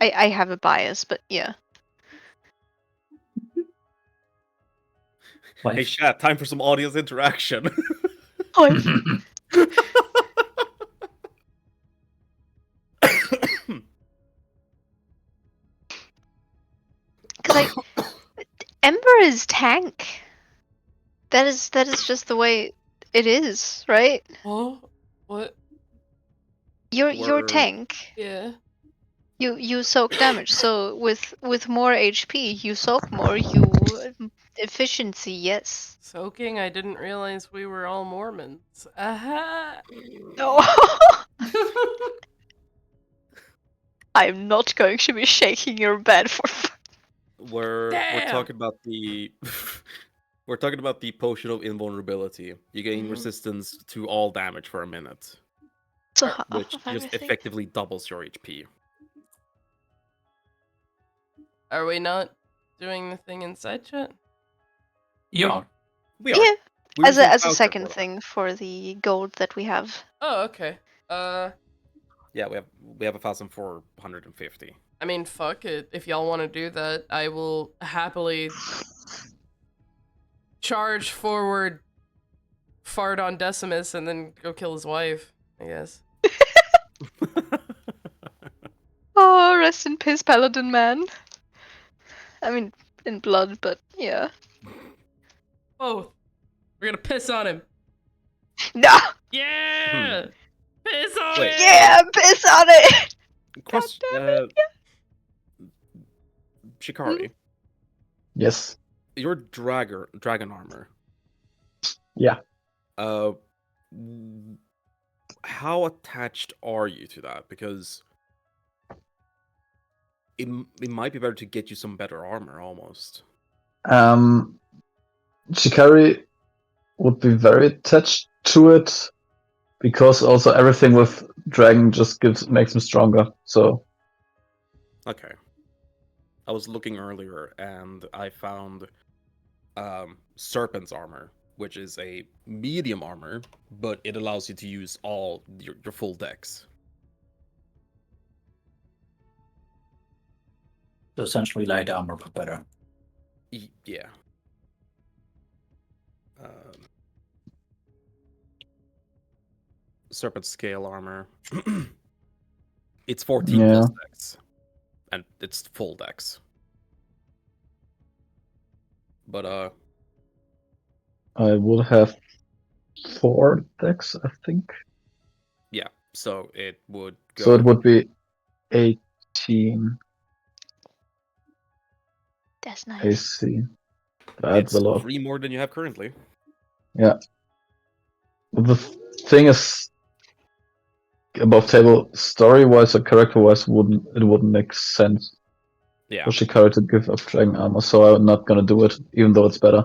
I have a bias, but yeah. Hey, chat, time for some audience interaction. Because Ember is tank. That is just the way it is, right? Oh, what? You're tank. Yeah. You soak damage. So with more HP, you soak more. You efficiency, yes. Soaking? I didn't realize we were all Mormons. Aha! No. I'm not going to be shaking your bed for. We're Damn! talking about the we're talking about the potion of invulnerability. You gain Mhm. resistance to all damage for a minute, So half which of just everything. effectively doubles your HP. Are we not doing the thing inside chat? You are. We are. Yeah, We're as using a voucher second for that. thing for the gold that we have. Oh, okay. Yeah, we have 1,450. I mean, fuck it. If y'all want to do that, I will happily charge forward, fart on Decimus, and then go kill his wife, I guess. Oh, rest in peace, Paladin man. I mean, in blood, but yeah. Both. We're gonna piss on him. No! Yeah! Piss on Wait. him! Yeah, piss on it! Question, damn Shikari, Yes. your dragon armor. Yeah. How attached are you to that? Because it might be better to get you some better armor, almost. Shikari would be very attached to it because also everything with dragon just makes him stronger. So Okay. I was looking earlier and I found Serpent's armor, which is a medium armor, but it allows you to use all your full decks. So essentially light armor, but better. Yeah. Um, Serpent scale armor. It's 14 Yeah. plus decks, and it's full decks. But I would have 4 decks, I think. yeah. So it would go. So it would be 18 That's nice. AC. That's It's a lot. 3 more than you have currently. Yeah. But the thing is, above table, story-wise or character-wise, wouldn't make sense Yeah. for Shikari to give up dragon armor. So I'm not gonna do it, even though it's better.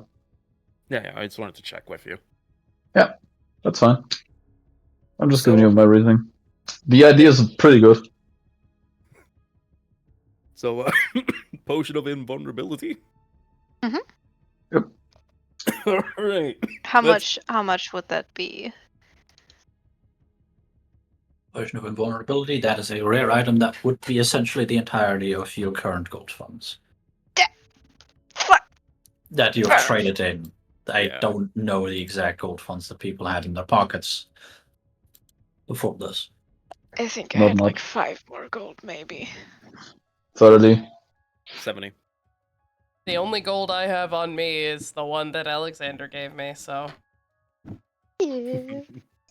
Yeah. I just wanted to check with you. That's fine. I'm just So- giving you my reasoning. The idea is pretty good. So, potion of invulnerability. Mhm. Yep. All right. How Let's- much would that be? Potion of invulnerability, that is a rare item that would be essentially the entirety of your current gold funds. Fuck! That you've traded in. I Yeah. don't know the exact gold funds that people had in their pockets before this. I think I Not had like much. 5 more gold, maybe. 30. 70. The only gold I have on me is the one that Alexander gave me, so. Yeah.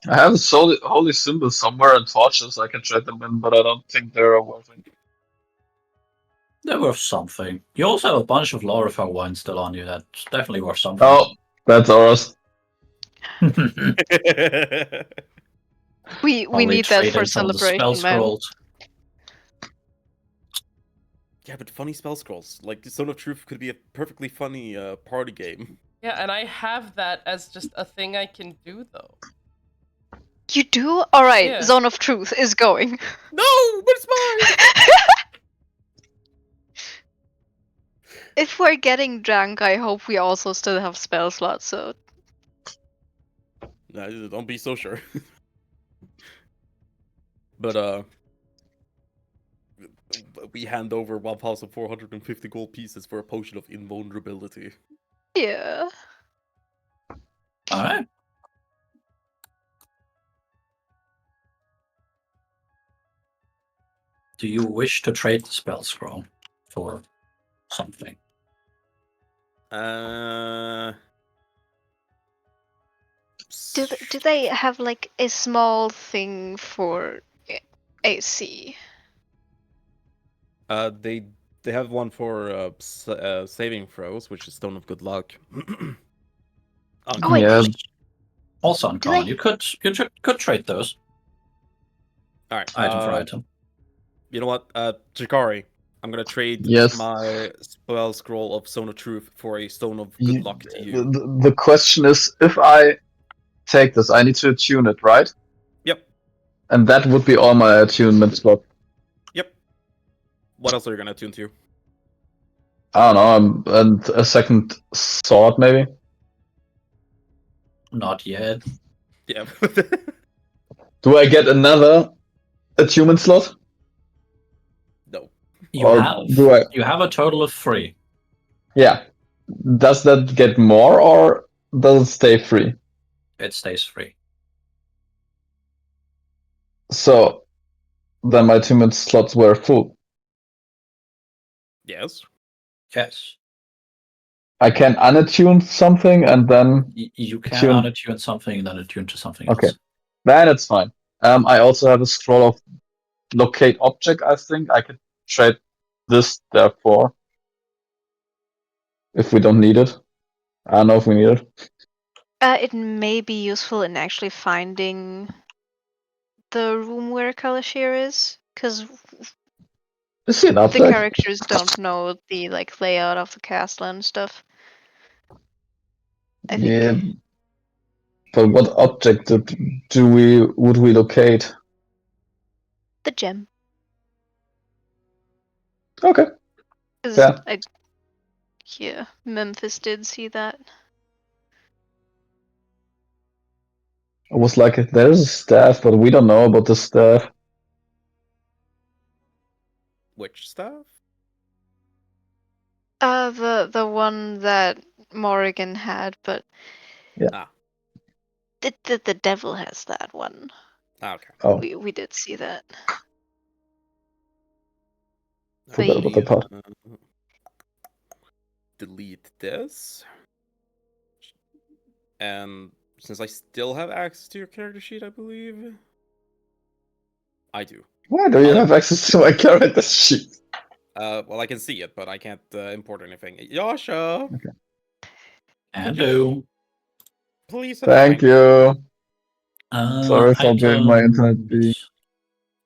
I have a holy symbol somewhere and torches I can trade them in, but I don't think they're worth it. They're worth something. You also have a bunch of Lorifar wine still on you. That's definitely worth something. Oh, that's ours. We Only need that trade for in some of the spell celebration, man. scrolls. Yeah, but funny spell scrolls. Like, the Stone of Truth could be a perfectly funny party game. Yeah, and I have that as just a thing I can do, though. You do? Alright, Yeah. Zone of Truth is going. No, but it's mine! If we're getting drunk, I hope we also still have spell slots, so... Nah, don't be so sure. But, we hand over 1,450 gold pieces for a potion of invulnerability. Yeah. Alright. Do you wish to trade the spell scroll for something? Do they have like a small thing for AC? They have one for saving throws, which is Stone of Good Luck. Oh, wait. Yeah. Also uncommon. they- You could trade those All right. item for item. You know what, Jakari? I'm gonna trade Yes. my spell scroll of Stone of Truth for a Stone of Good Luck to you. The question is, if I take this, I need to attune it, right? Yep. And that would be all my attunement slot. Yep. What else are you gonna attune to? I don't know, and a second sword, maybe? Not yet. Yeah. Do I get another attunement slot? No. You Or have do I? you have a total of 3. Yeah. Does that get more, or does it stay free? It stays free. So then my attunement slots were full. Yes. Yes. I can unattune something and then You can attune. unattune something and then attune to something Okay. else. Then it's fine. I also have a scroll of locate object, I think. I could trade this therefore. If we don't need it. I don't know if we need it. It may be useful in actually finding the room where Kalashir is, because Is he an the object? characters don't know the like layout of the castle and stuff. I think. Yeah. But what object would we locate? The gem. Okay. Because Yeah. yeah, Memphis did see that. I was like, there's a staff, but we don't know about the staff. Which stuff? The one that Morrigan had, but Yeah. Ah. the devil has that one. Okay. Oh, We did see that. forgot about the part. Delete this. And since I still have access to your character sheet, I believe. I do. Why do you have access to my character sheet? Well, I can see it, but I can't import anything. Yasha, Hello. please Thank find you. Sorry for being my internet Items. being.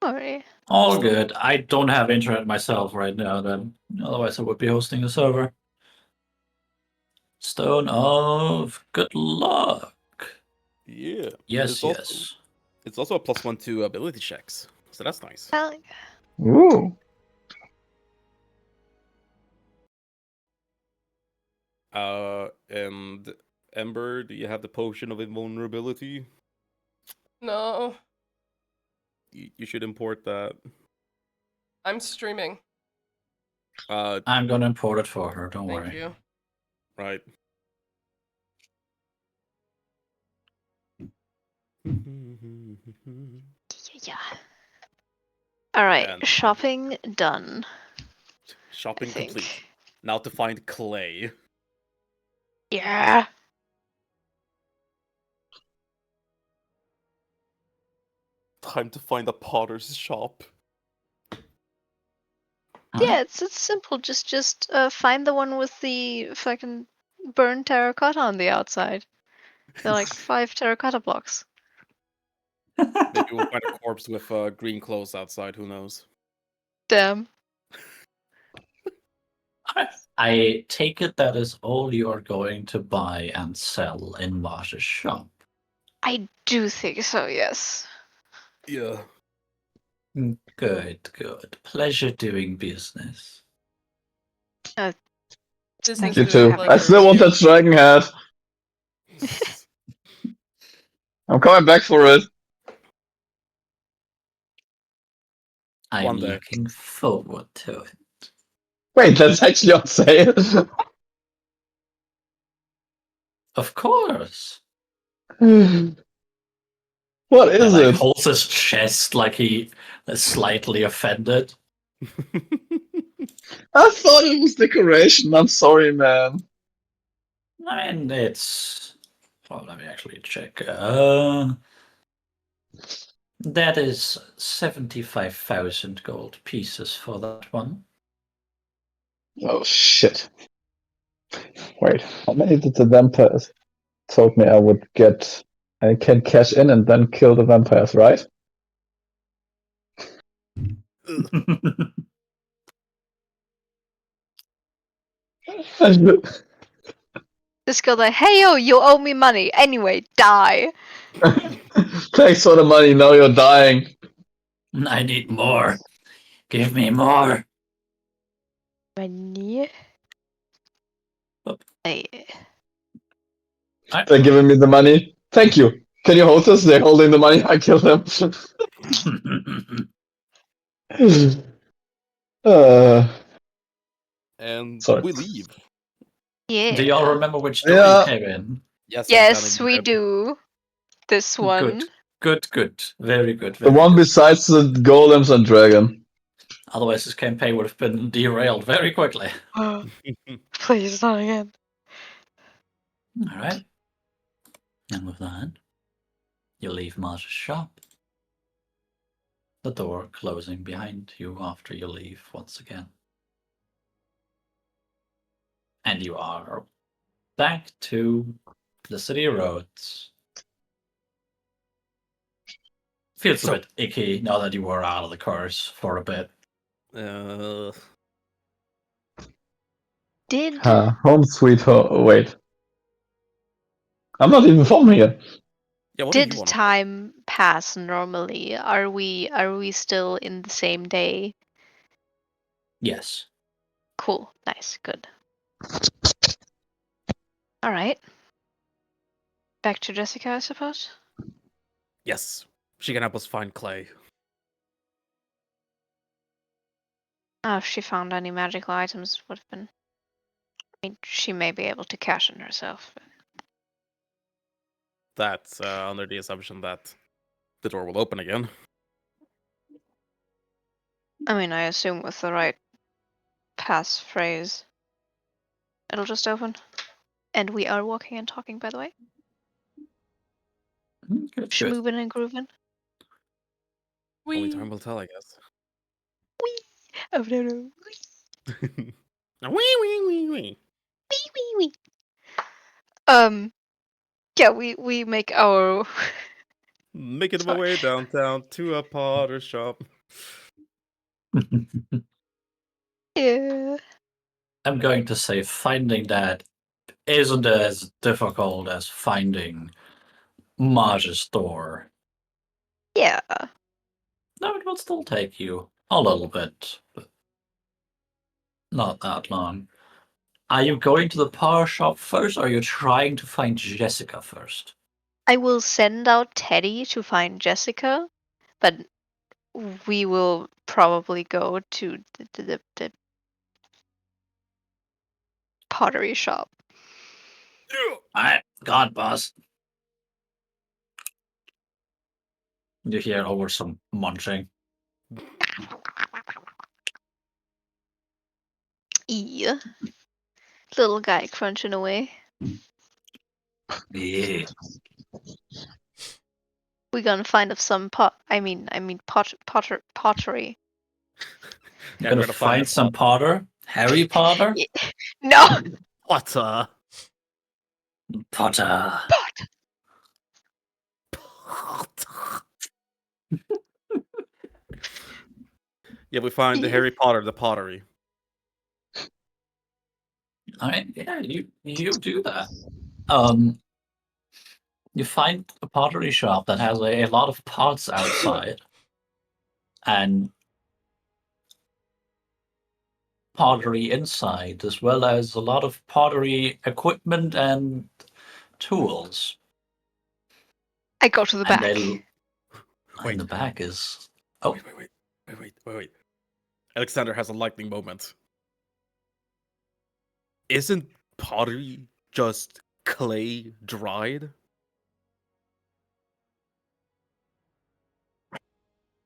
Sorry. All good. I don't have internet myself right now, then. Otherwise, I would be hosting the server. Stone of Good Luck. Yeah. Yes, yes. It's also a +1 to ability checks, so that's nice. Ooh. And Ember, do you have the potion of invulnerability? No, You should import that. I'm streaming. I'm gonna import it for her, don't Thank worry. you. Right. Yeah. All right, And shopping done. shopping I think. complete. Now to find clay. Yeah. Time to find a potter's shop. Yeah, it's simple. Just find the one with the fucking burned terracotta on the outside. They're like 5 terracotta blocks. Maybe we'll find a corpse with green clothes outside. Who knows? Damn. I take it that is all you are going to buy and sell in Marsh's shop. I do think so, yes. Yeah. Good, good. Pleasure doing business. Business You you too. doing I pleasure still with want you. that dragon head. I'm coming back for it. I'm One day. looking forward to it. Wait, that's actually on sale. Of course. What is Like it? holds his chest like he is slightly offended. I thought it was decoration. I'm sorry, man. And it's well, let me actually check. That is 75,000 gold pieces for that one. Oh shit. Wait, how many did the vampires told me I would get? I can cash in and then kill the vampires, right? Just go like, hey yo, you owe me money. Anyway, die. Thanks for the money. Now you're dying. I need more. Give me more. Money. Oop. Hey. They're giving me the money. Thank you. Can you hold this? They're holding the money. I kill them. And Sorry. we leave. Yeah. Do y'all remember which door Yeah. you came in? Yes, Yes, I'm we dead. do. This one. Good. Very good. The Very one good. besides the golems and dragon. Otherwise, this campaign would have been derailed very quickly. Please not again. All right. And with that, you leave Marge's shop. The door closing behind you after you leave once again. And you are back to the city roads. Feels a bit icky now that you were out of the cars for a bit. Did Home sweet home. Wait. I'm not even from here. Yeah, what do you did want? time pass normally? Are we still in the same day? Yes. Cool. Nice. Good. All right. Back to Jessica, I suppose. Yes, she can help us find Clay. If she found any magical items, would have been. I mean, she may be able to cash in herself. But... That's under the assumption that the door will open again. I mean, I assume with the right passphrase, it'll just open. And we are walking and talking, by the way. Good. Schmoovin' and groovin'. Only time will tell, I guess. Wee! Oh no no! Wee wee wee wee. Wee wee wee! Yeah, we make our Making my way downtown to a Potter shop. yeah. I'm going to say finding that isn't as difficult as finding Marge's door. Yeah. No, it will still take you a little bit, but not that long. Are you going to the power shop first, or are you trying to find Jessica first? I will send out Teddy to find Jessica, but we will probably go to the pottery shop. Alright, God, boss. You hear over some munching. Yeah. Little guy crunching away. Yeah. We're gonna find of some pottery. You're gonna find some Potter? Harry Potter? No. Potter. Potter. Yeah, we find the Harry Potter, the pottery. Alright, yeah, you do that. You find a pottery shop that has a lot of pots outside. And pottery inside, as well as a lot of pottery equipment and tools. I go to the And back. in the back is Wait. Alexander has a lightning moment. Isn't pottery just clay dried?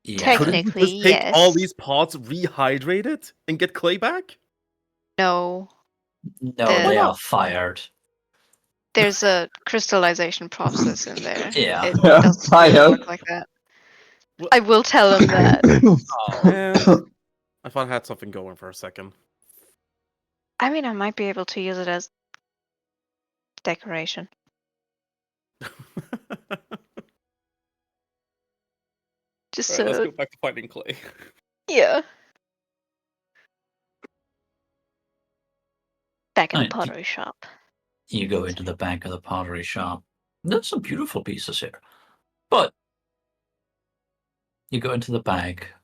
yeah. Couldn't you Technically, just take all yes. these pots, rehydrate it, and get clay back? No. No, Why they not? are fired. There's a crystallization process in there. Yeah. It Yeah, doesn't really fire. work like that. I will tell him that. Oh man, I thought I had something going for a second. I mean, I might be able to use it as decoration. Just Alright, let's go back to finding clay. yeah. Back in the Right. pottery shop. You go into the back of the pottery shop. There's some beautiful pieces here. But you go into the back.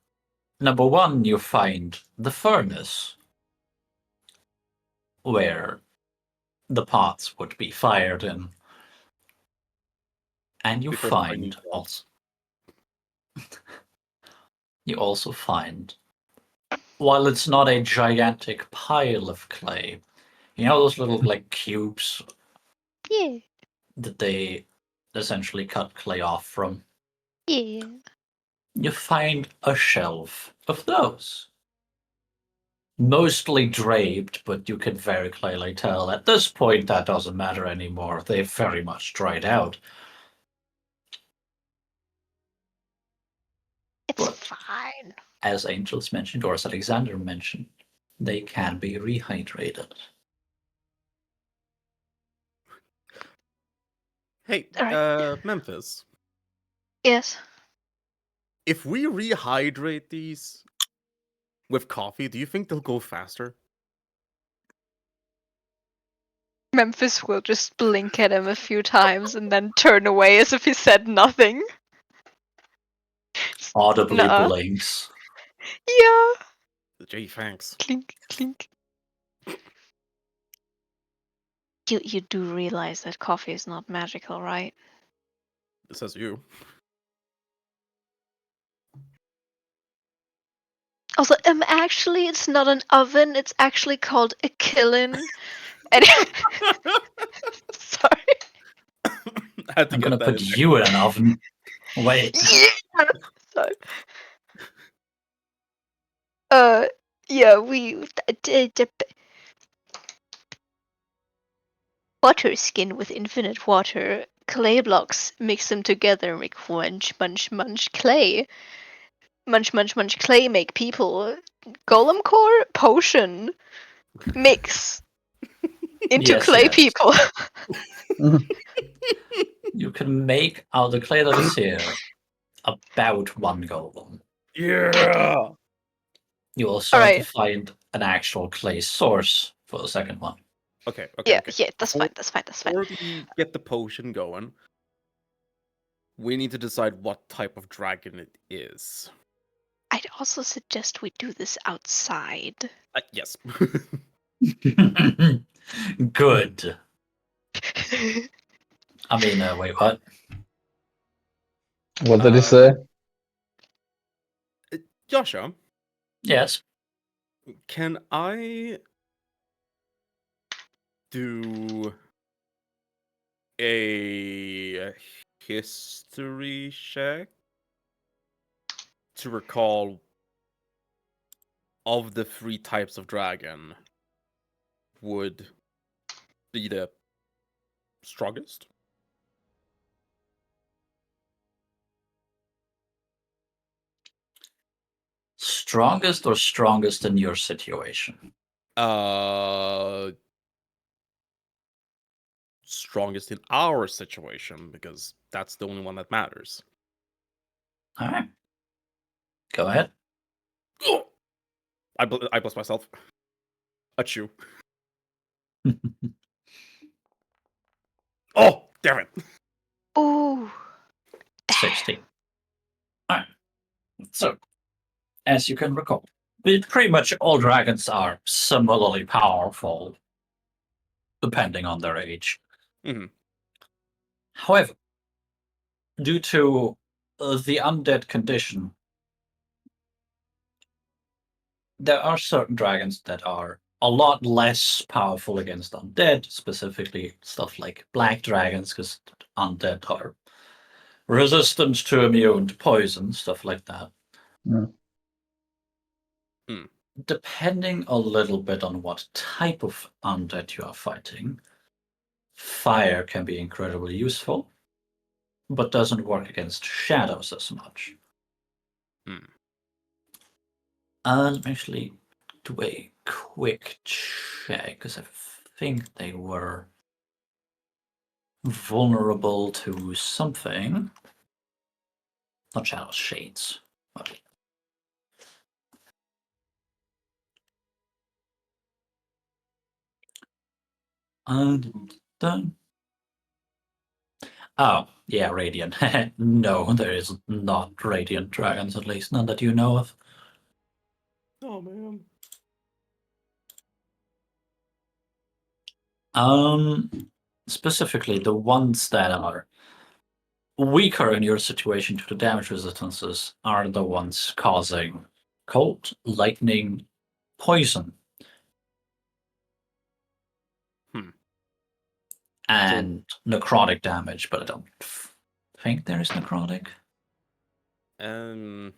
Number one, you find the furnace where the pots would be fired in. And you Because I need find pots. also find, while it's not a gigantic pile of clay, you know those little like cubes Yeah. that they essentially cut clay off from? Yeah. You find a shelf of those. Mostly draped, but you can very clearly tell at this point that doesn't matter anymore. They've very much dried out. It's But fine. as Angels mentioned, or as Alexander mentioned, they can be rehydrated. Hey, Alright. Memphis. Yes. If we rehydrate these with coffee, do you think they'll go faster? Memphis will just blink at him a few times and then turn away as if he said nothing. Audibly Nuh-uh. blinks. Yeah. Gee, thanks. Clink, clink. You do realize that coffee is not magical, right? This says you. Also, actually, it's not an oven. It's actually called a kiln. And sorry. I had to I'm get gonna that put in you in an oven. Wait. Yeah. Sorry. Yeah, we water skin with infinite water, clay blocks, mix them together, make munch, munch, munch clay. Munch, munch, munch clay, make people. Golem core, potion, mix into Yes, clay yes. people. You can make out the clay that is here about one golem. Yeah. You will start to Alright, find an actual clay source for the second one. Okay, yeah, okay. yeah, that's Before, fine, that's fine, that's fine. before we get the potion going, we need to decide what type of dragon it is. I'd also suggest we do this outside. Yes. Good. I mean, wait, what? What did he say? Joshua, Yes. can I do a history check to recall of the three types of dragon would be the strongest? Strongest or strongest in your situation? Strongest in our situation, because that's the only one that matters. All right. Go ahead. I bless myself. Achoo. Oh, damn it. Ooh. 16. All right. So, as you can recall, pretty much all dragons are similarly powerful, depending on their age. Mhm. However, due to the undead condition, there are certain dragons that are a lot less powerful against undead, specifically stuff like black dragons, because undead are resistant to immune to poison, stuff like that. Mm. Depending a little bit on what type of undead you are fighting, fire can be incredibly useful, but doesn't work against shadows as much. Let me actually do a quick check, because I think they were vulnerable to something. Not shadows, shades. Okay. Dun. Oh, yeah, radiant. No, there is not radiant dragons, at least none that you know of. Oh man. Specifically, the ones that are weaker in your situation to the damage resistances are the ones causing cold, lightning, poison, and necrotic damage, but I don't think there is necrotic. Not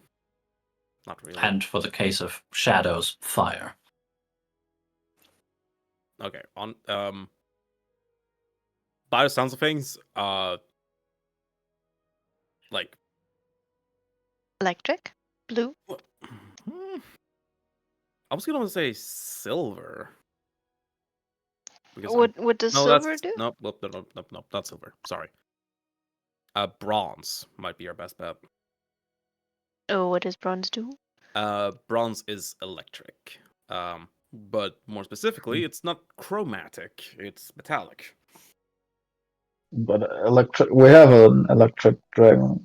really. And for the case of shadows, fire. Okay. On by the sounds of things, like Electric? Blue? I was gonna say silver. Because What does no, silver that's do? nope, not silver. Sorry. Bronze might be our best bet. Oh, what does bronze do? Bronze is electric. But more specifically, it's not chromatic, it's metallic. But electric, we have an electric dragon.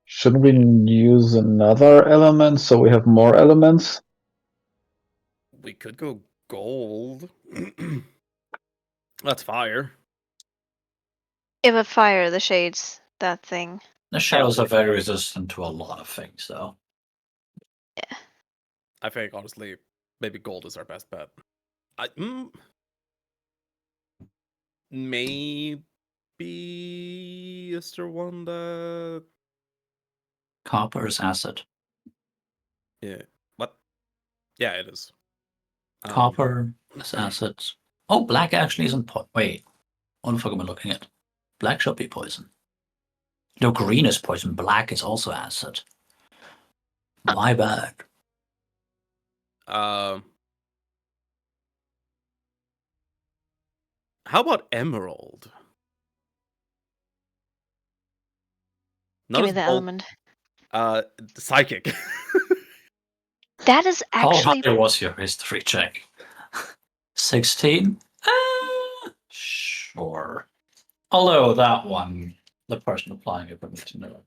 Shouldn't we use another element so we have more elements? We could go gold. That's fire. Yeah, but fire, the shades, that thing. The shadows are very resistant to a lot of things, though. Yeah. I think honestly, maybe gold is our best bet. Maybe is there one that Copper is acid. yeah. What? Yeah, it is. Copper is acid. Oh, black actually isn't wait. What the fuck am I looking at? Black should be poison. No, green is poison. Black is also acid. My bad. How about emerald? Not Give me as the bold- element. Psychic. That is actually. How high was your history check? 16? Sure. Although that one, the person applying it would need to know.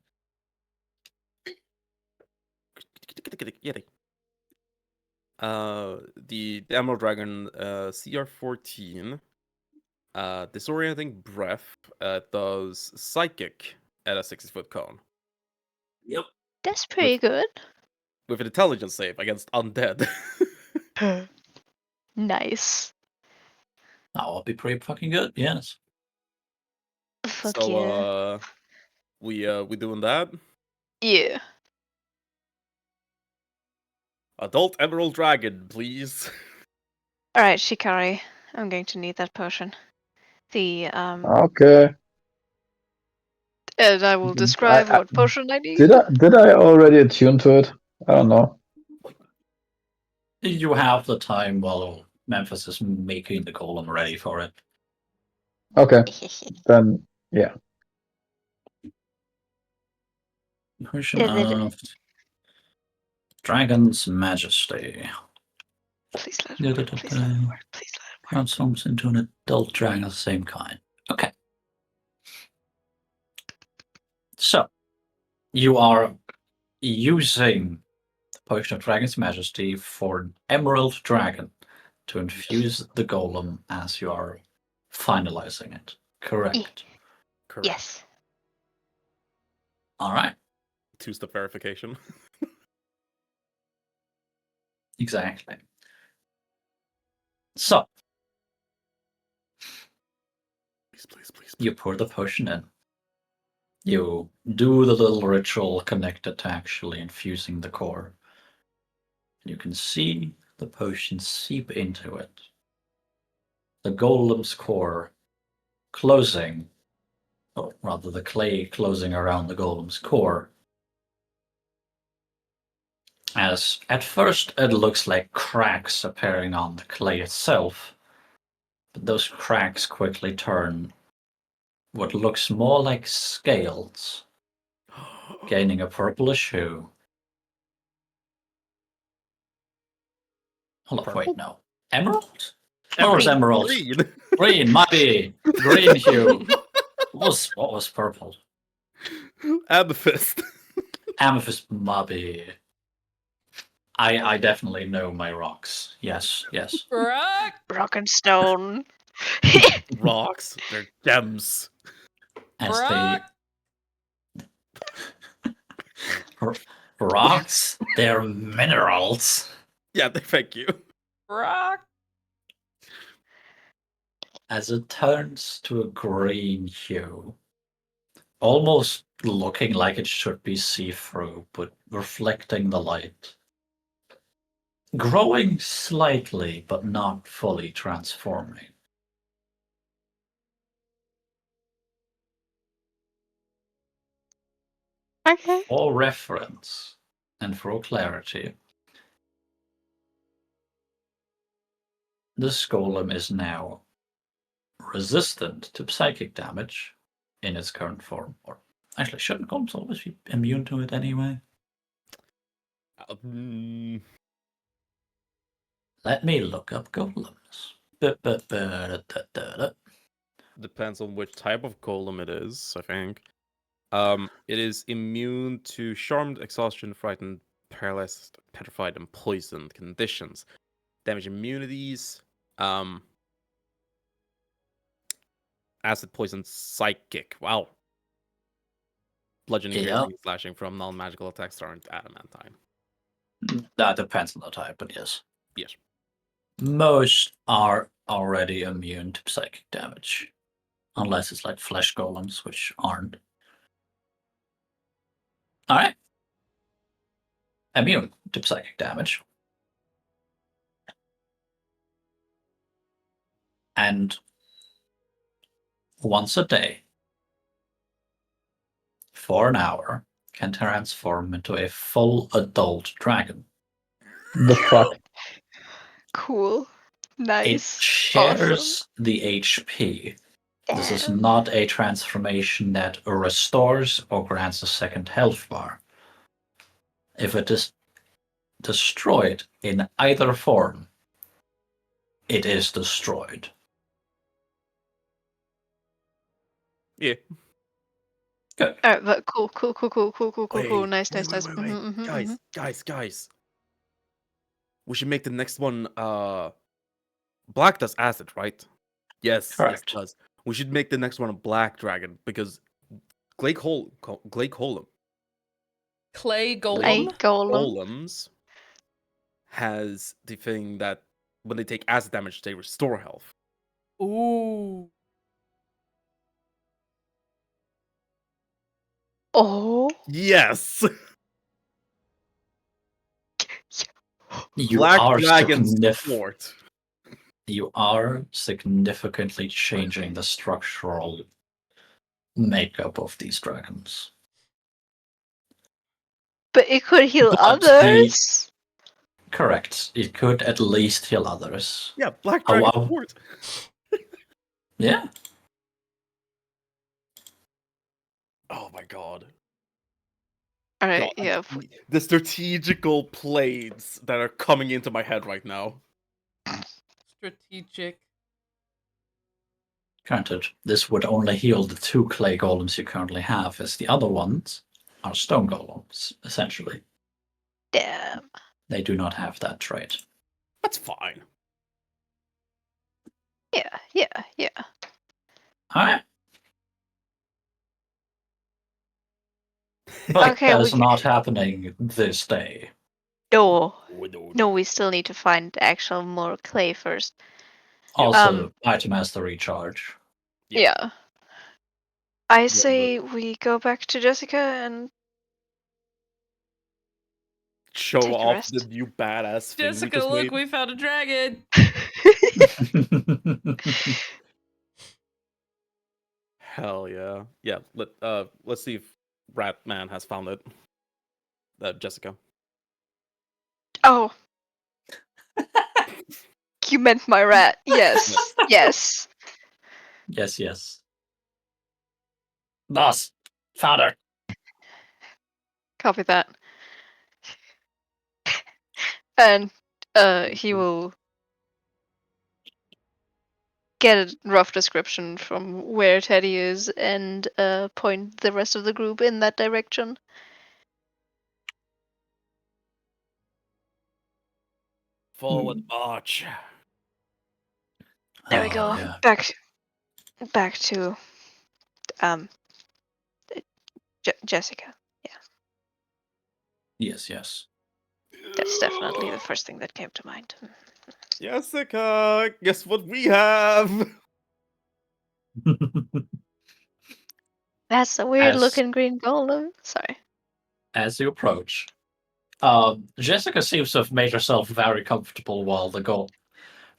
The Emerald Dragon CR14 disorienting breath does psychic at a 60-foot cone. Yep. That's pretty good. With an intelligence save against undead. Nice. That would be pretty fucking good, yes. Fuck So yeah. we doing that? Yeah. Adult Emerald Dragon, please. Alright, Shikari. I'm going to need that potion. The Okay. and I will describe what potion I need. Did I already attune to it? I don't know. You have the time while Memphis is making the golem ready for it. Okay, then yeah. Potion Is it- of Dragon's Majesty. Please let it work. Please let it work. Please let it work. Transforms into an adult dragon of the same kind. Okay. So, you are using the Potion of Dragon's Majesty for an Emerald Dragon to infuse the golem as you are finalizing it. Correct. Correct. Yes. All right. Two-step verification. Exactly. So, Please. you pour the potion in. You do the little ritual connected to actually infusing the core. You can see the potion seep into it. The golem's core closing, or rather the clay closing around the golem's core. As at first it looks like cracks appearing on the clay itself, but those cracks quickly turn what looks more like scales, gaining a purplish hue. Hold up, Purple? wait, no. Emerald? Where's emerald? Green. Green, maybe. Green hue. What was purple? Amethyst. Amethyst, maybe. I definitely know my rocks. Yes. Rock. Rock and stone. Rocks. They're gems. As Rock. rocks, they're minerals. Yeah, thank you. Rock. As it turns to a green hue, almost looking like it should be see-through, but reflecting the light. Growing slightly, but not fully transforming. Okay. For reference and for clarity, this golem is now resistant to psychic damage in its current form. Or actually, shouldn't golems always be immune to it anyway? Mm, Let me look up golems. depends on which type of golem it is, I think. It is immune to charmed, exhaustion, frightened, paralyzed, petrified, and poisoned conditions. Damage immunities. Acid, poison, psychic. Wow. Bludgeoning, Yeah. piercing, slashing from non-magical attacks aren't adamantine. That depends on the type, but yes. Yes. Most are already immune to psychic damage. Unless it's like flesh golems, which aren't. Alright. Immune to psychic damage. And once a day, for an hour, can transform into a full adult dragon. The fuck? Cool. It Nice. shares the HP. This is Damn. not a transformation that restores or grants a second health bar. If it is destroyed in either form, it is destroyed. Yeah. Good. Alright, but cool. Nice. Wait. Guys. We should make the next one black does acid, right? Yes, Correct. it does. We should make the next one a black dragon because Glake Golem Clay A golem. golem. golems has the thing that when they take acid damage, they restore health. Ooh. Oh. Yes. You Black are dragon support. You are significantly changing the structural makeup of these dragons. But it could heal But others. Correct. It could at least heal others. Yeah, black Oh, dragon wow. support. Yeah. Oh my god. Alright, God, yeah. the strategical plays that are coming into my head right now. Strategic. Granted, this would only heal the 2 clay golems you currently have, as the other ones are stone golems, essentially. Damn. They do not have that trait. That's fine. Yeah. Alright. But Okay, that is we- not happening this day. No, we still need to find actual more clay first. Also, item has to recharge. Yeah. I say we go back to Jessica and Show Take a off rest. the new badass thing Jessica, we just look, made. we found a dragon. Hell yeah. Yeah, let's see if Ratman has found it. Jessica. Oh. You meant my rat. Yes. Yes. Yes. Boss, found her. Copy that. And he will get a rough description from where Teddy is and point the rest of the group in that direction. Forward march. There we Oh, go. yeah. Back to Jessica. Yes. That's definitely the first thing that came to mind. Jessica, guess what we have? That's a weird As- looking green golem. Sorry. As you approach, Jessica seems to have made herself very comfortable while the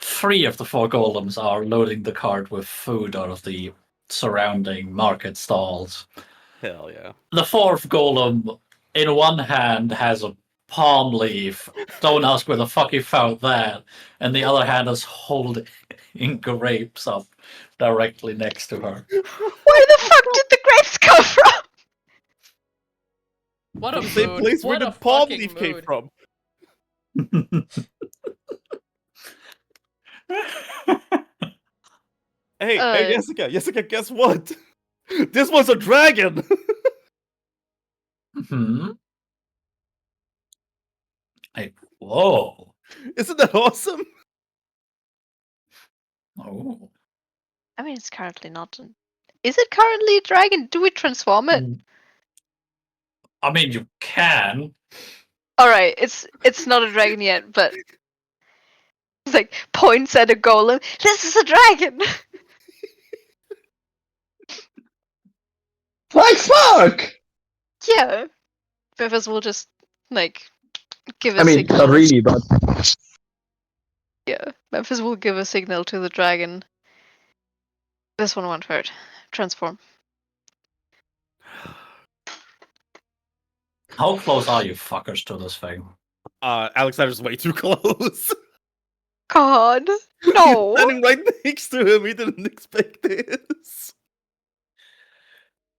3 of the 4 golems are loading the cart with food out of the surrounding market stalls. Hell yeah. The 4th golem, in one hand, has a palm leaf. Don't ask where the fuck he found that. And the other hand is holding grapes up directly next to her. Where the fuck did the grapes come from? What a From the same mood. place where What the a palm fucking leaf came mood. from. Hey, Jessica, guess what? This was a dragon! Hmm. Whoa. Isn't that awesome? Oh. I mean, it's currently not. Is it currently a dragon? Do we transform it? I mean, you can. All right, it's not a dragon yet, but it's like points at a golem. This is a dragon. Like fuck! Yeah, Bevis will just like give a I mean, signal. not really, but Yeah, Memphis will give a signal to the dragon. This one won't hurt. Transform. How close are you fuckers to this thing? Alexander's way too close. God, He's no. standing right next to him. He didn't expect this.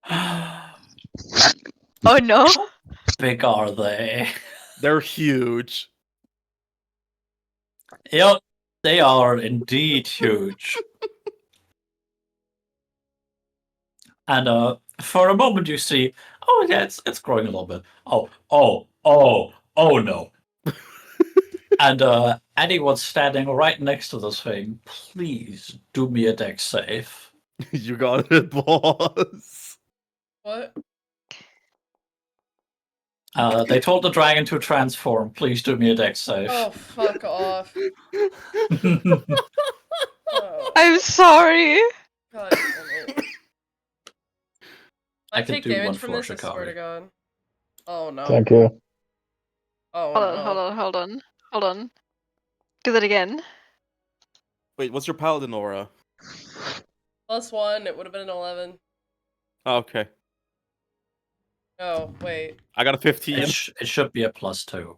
How Oh no. big are they? They're huge. Yep, they are indeed huge. And for a moment you see, oh yeah, it's growing a little bit. Oh no. And anyone standing right next to this thing, please do me a dex save. You got it, boss. What? They told the dragon to transform. Please do me a dex save. Oh, fuck off. Oh, I'm sorry. God damn it. I I could take do damage one from for this, I swear to Shikari. God. Oh no. thank you. Oh Hold on, no. hold on. Do that again. Wait, what's your paladin aura? +1, it would have been an 11. Oh, okay. Oh, wait. I got a 15. It should be a +2.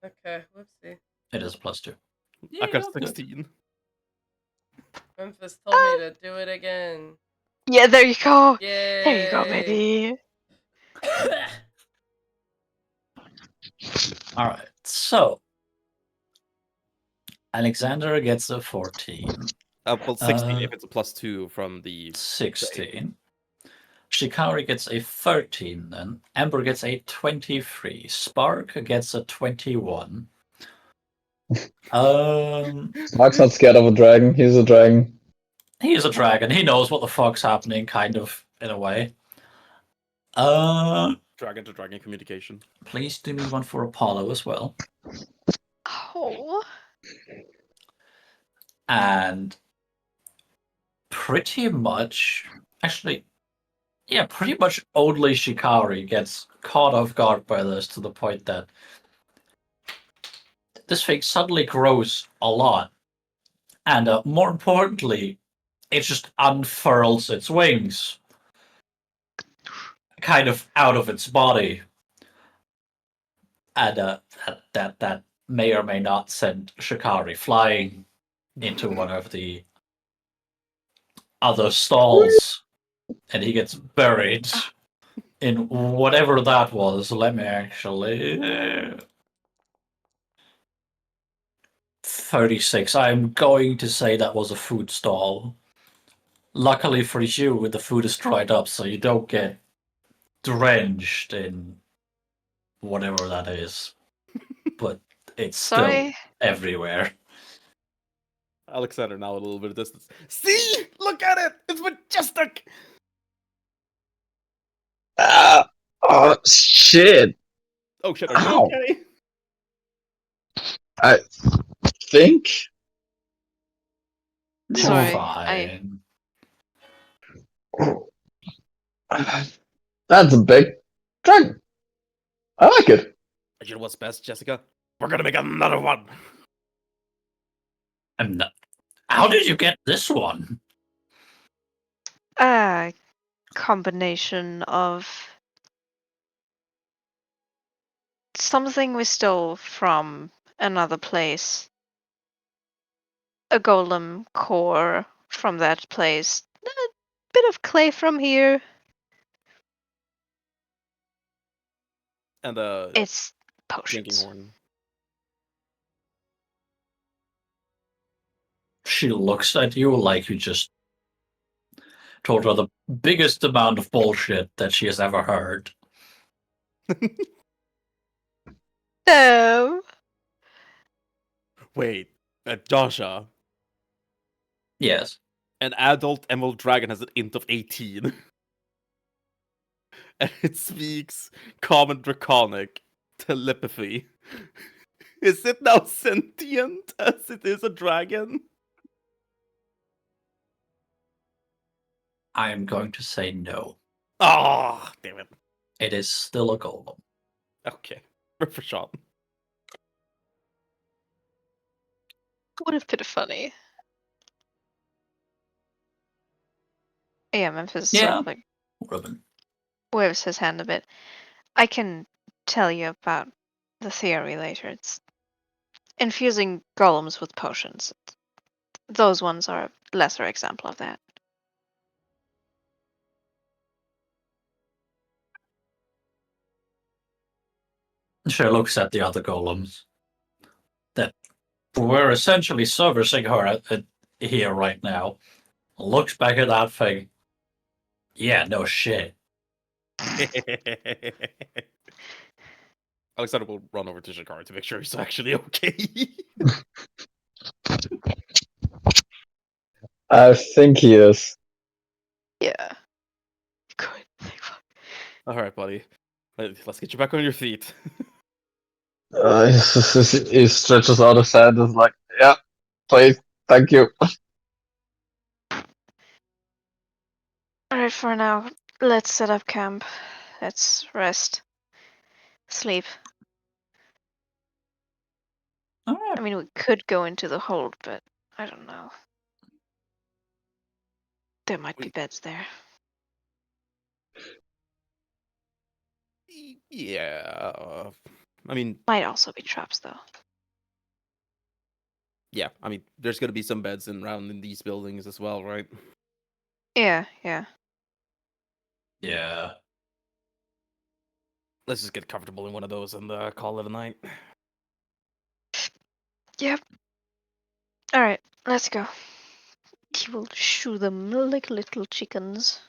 Okay, whoopsie. It is a +2. I got you're good. 16. Memphis told me to do it again. Yeah, there you go. Yay! There you go, baby. Alright, so Alexander gets a 14. Well, 16 if it's a +2 from the 16. Shikari gets a 13 then. Amber gets a 23. Spark gets a 21. Mark's not scared of a dragon. He's a dragon. He's a dragon. He knows what the fuck's happening, kind of, in a way. dragon to dragon communication. Please do me one for Apollo as well. Oh. And pretty much, actually, yeah, pretty much only Shikari gets caught off guard by this to the point that this thing suddenly grows a lot. And more importantly, it just unfurls its wings, kind of out of its body. And that may or may not send Shikari flying into one of the other stalls, and he gets buried in whatever that was. Let me actually... 36. I'm going to say that was a food stall. Luckily for you, the food is dried up, so you don't get drenched in whatever that is. But it's still Sorry. everywhere. Alexander now at a little bit of distance. See? Look at it! It's majestic! Oh, shit. Oh shit, are you Ow. okay? I think. You're Sorry, fine. That's a big dragon. I like it. You know what's best, Jessica? We're gonna make another one! How did you get this one? A combination of something we stole from another place, a golem core from that place, a bit of clay from here. And a It's drinking potions. horn. She looks at you like you just told her the biggest amount of bullshit that she has ever heard. No. Wait, Dasha, Yes. an adult emerald dragon has an int of 18. And it speaks common draconic telepathy. Is it now sentient as it is a dragon? I am going to say no. Ah, damn it. It is still a golem. Okay, rip for shot. Would have been funny. Yeah, Memphis sort Yeah. of like Ruben. waves his hand a bit. I can tell you about the theory later. It's infusing golems with potions. Those ones are a lesser example of that. She looks at the other golems that were essentially servicing her here right now. Looks back at that thing. Yeah, no shit. Alexander will run over to Shakar to make sure he's actually okay. I think he is. Yeah. Good. Thank fuck. Alright, buddy. Let's get you back on your feet. He stretches out his hand and is like, yeah, please, thank you. Alright, for now, let's set up camp. Let's rest. Sleep. Alright. I mean, we could go into the hold, but I don't know. There might be beds there. Yeah. I mean, Might also be traps, though. yeah. I mean, there's gonna be some beds around in these buildings as well, right? Yeah, yeah. Yeah. Let's just get comfortable in one of those and call it a night. Yep. Alright, let's go. He will shoo them like little chickens.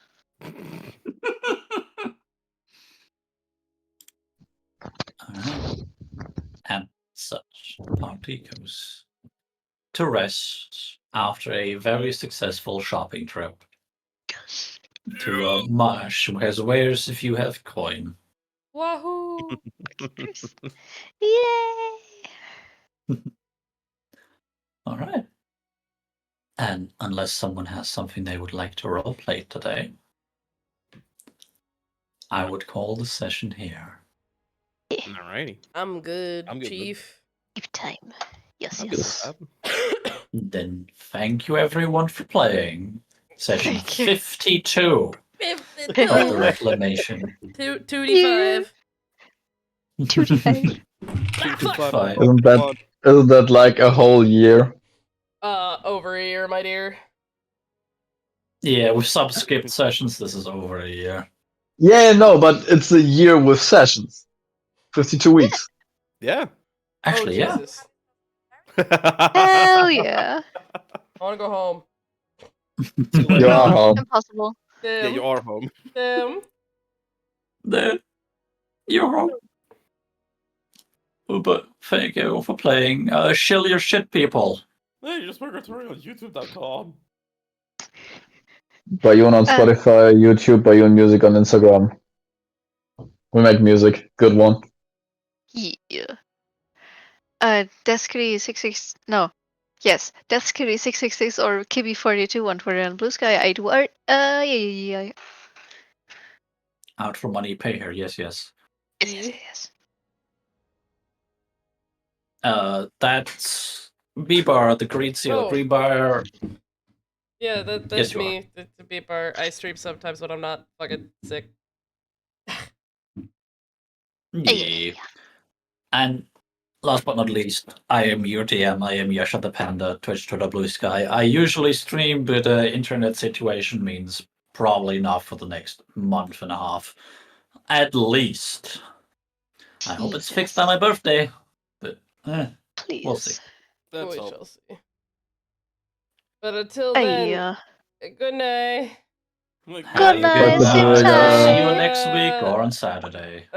Alright. And such, the party goes to rest after a very successful shopping trip to Marsh, where's wares if you have coin. Wahoo! Yay! Alright. And unless someone has something they would like to roleplay today, I would call the session here. Alrighty. I'm good, I'm good, Chief. Give time. Yes, I'm good yes. with that. Then thank you everyone for playing session Thank you. 52 of the Reclamation. 2d5. 2d5. Fine. Isn't that like a whole year? Over a year, my dear. Yeah, with some skipped sessions, this is over a year. Yeah, no, but it's a year with sessions. 52 weeks. Yeah. Actually, oh, yeah. Jesus. Hell yeah. I want to go home. Too late. You are home. Impossible. Yeah, Damn. you are home. Damn. There, you're wrong. But thank you for playing. Shill your shit, people. Hey, just purgatory on YouTube.com. Bayun on Spotify, YouTube, Bayun Music on Instagram. We make music. Good one. Yeah. Deskitty66. No. Yes. Deskitty666 or Kibby42 on Twitter and Blue Sky. I do art. Yeah. Out for money, pay her. Yes. Yes. That's B-Bar, the Great Seal. Oh. B-Bar. Yeah, that's Yes, you are. me. The beat bar. I stream sometimes when I'm not fucking sick. Yeah. And last but not least, I am your DM. I am Yasha the Panda, Twitch, Twitter, Blue Sky. I usually stream, but the internet situation means probably not for the next month and a half. At least. I hope it's fixed by my birthday. But, Please. we'll see. That's We all. shall see. But until then, Yeah. good night. Like, Have Good a night, good sit night. tight. See you next week or on Saturday.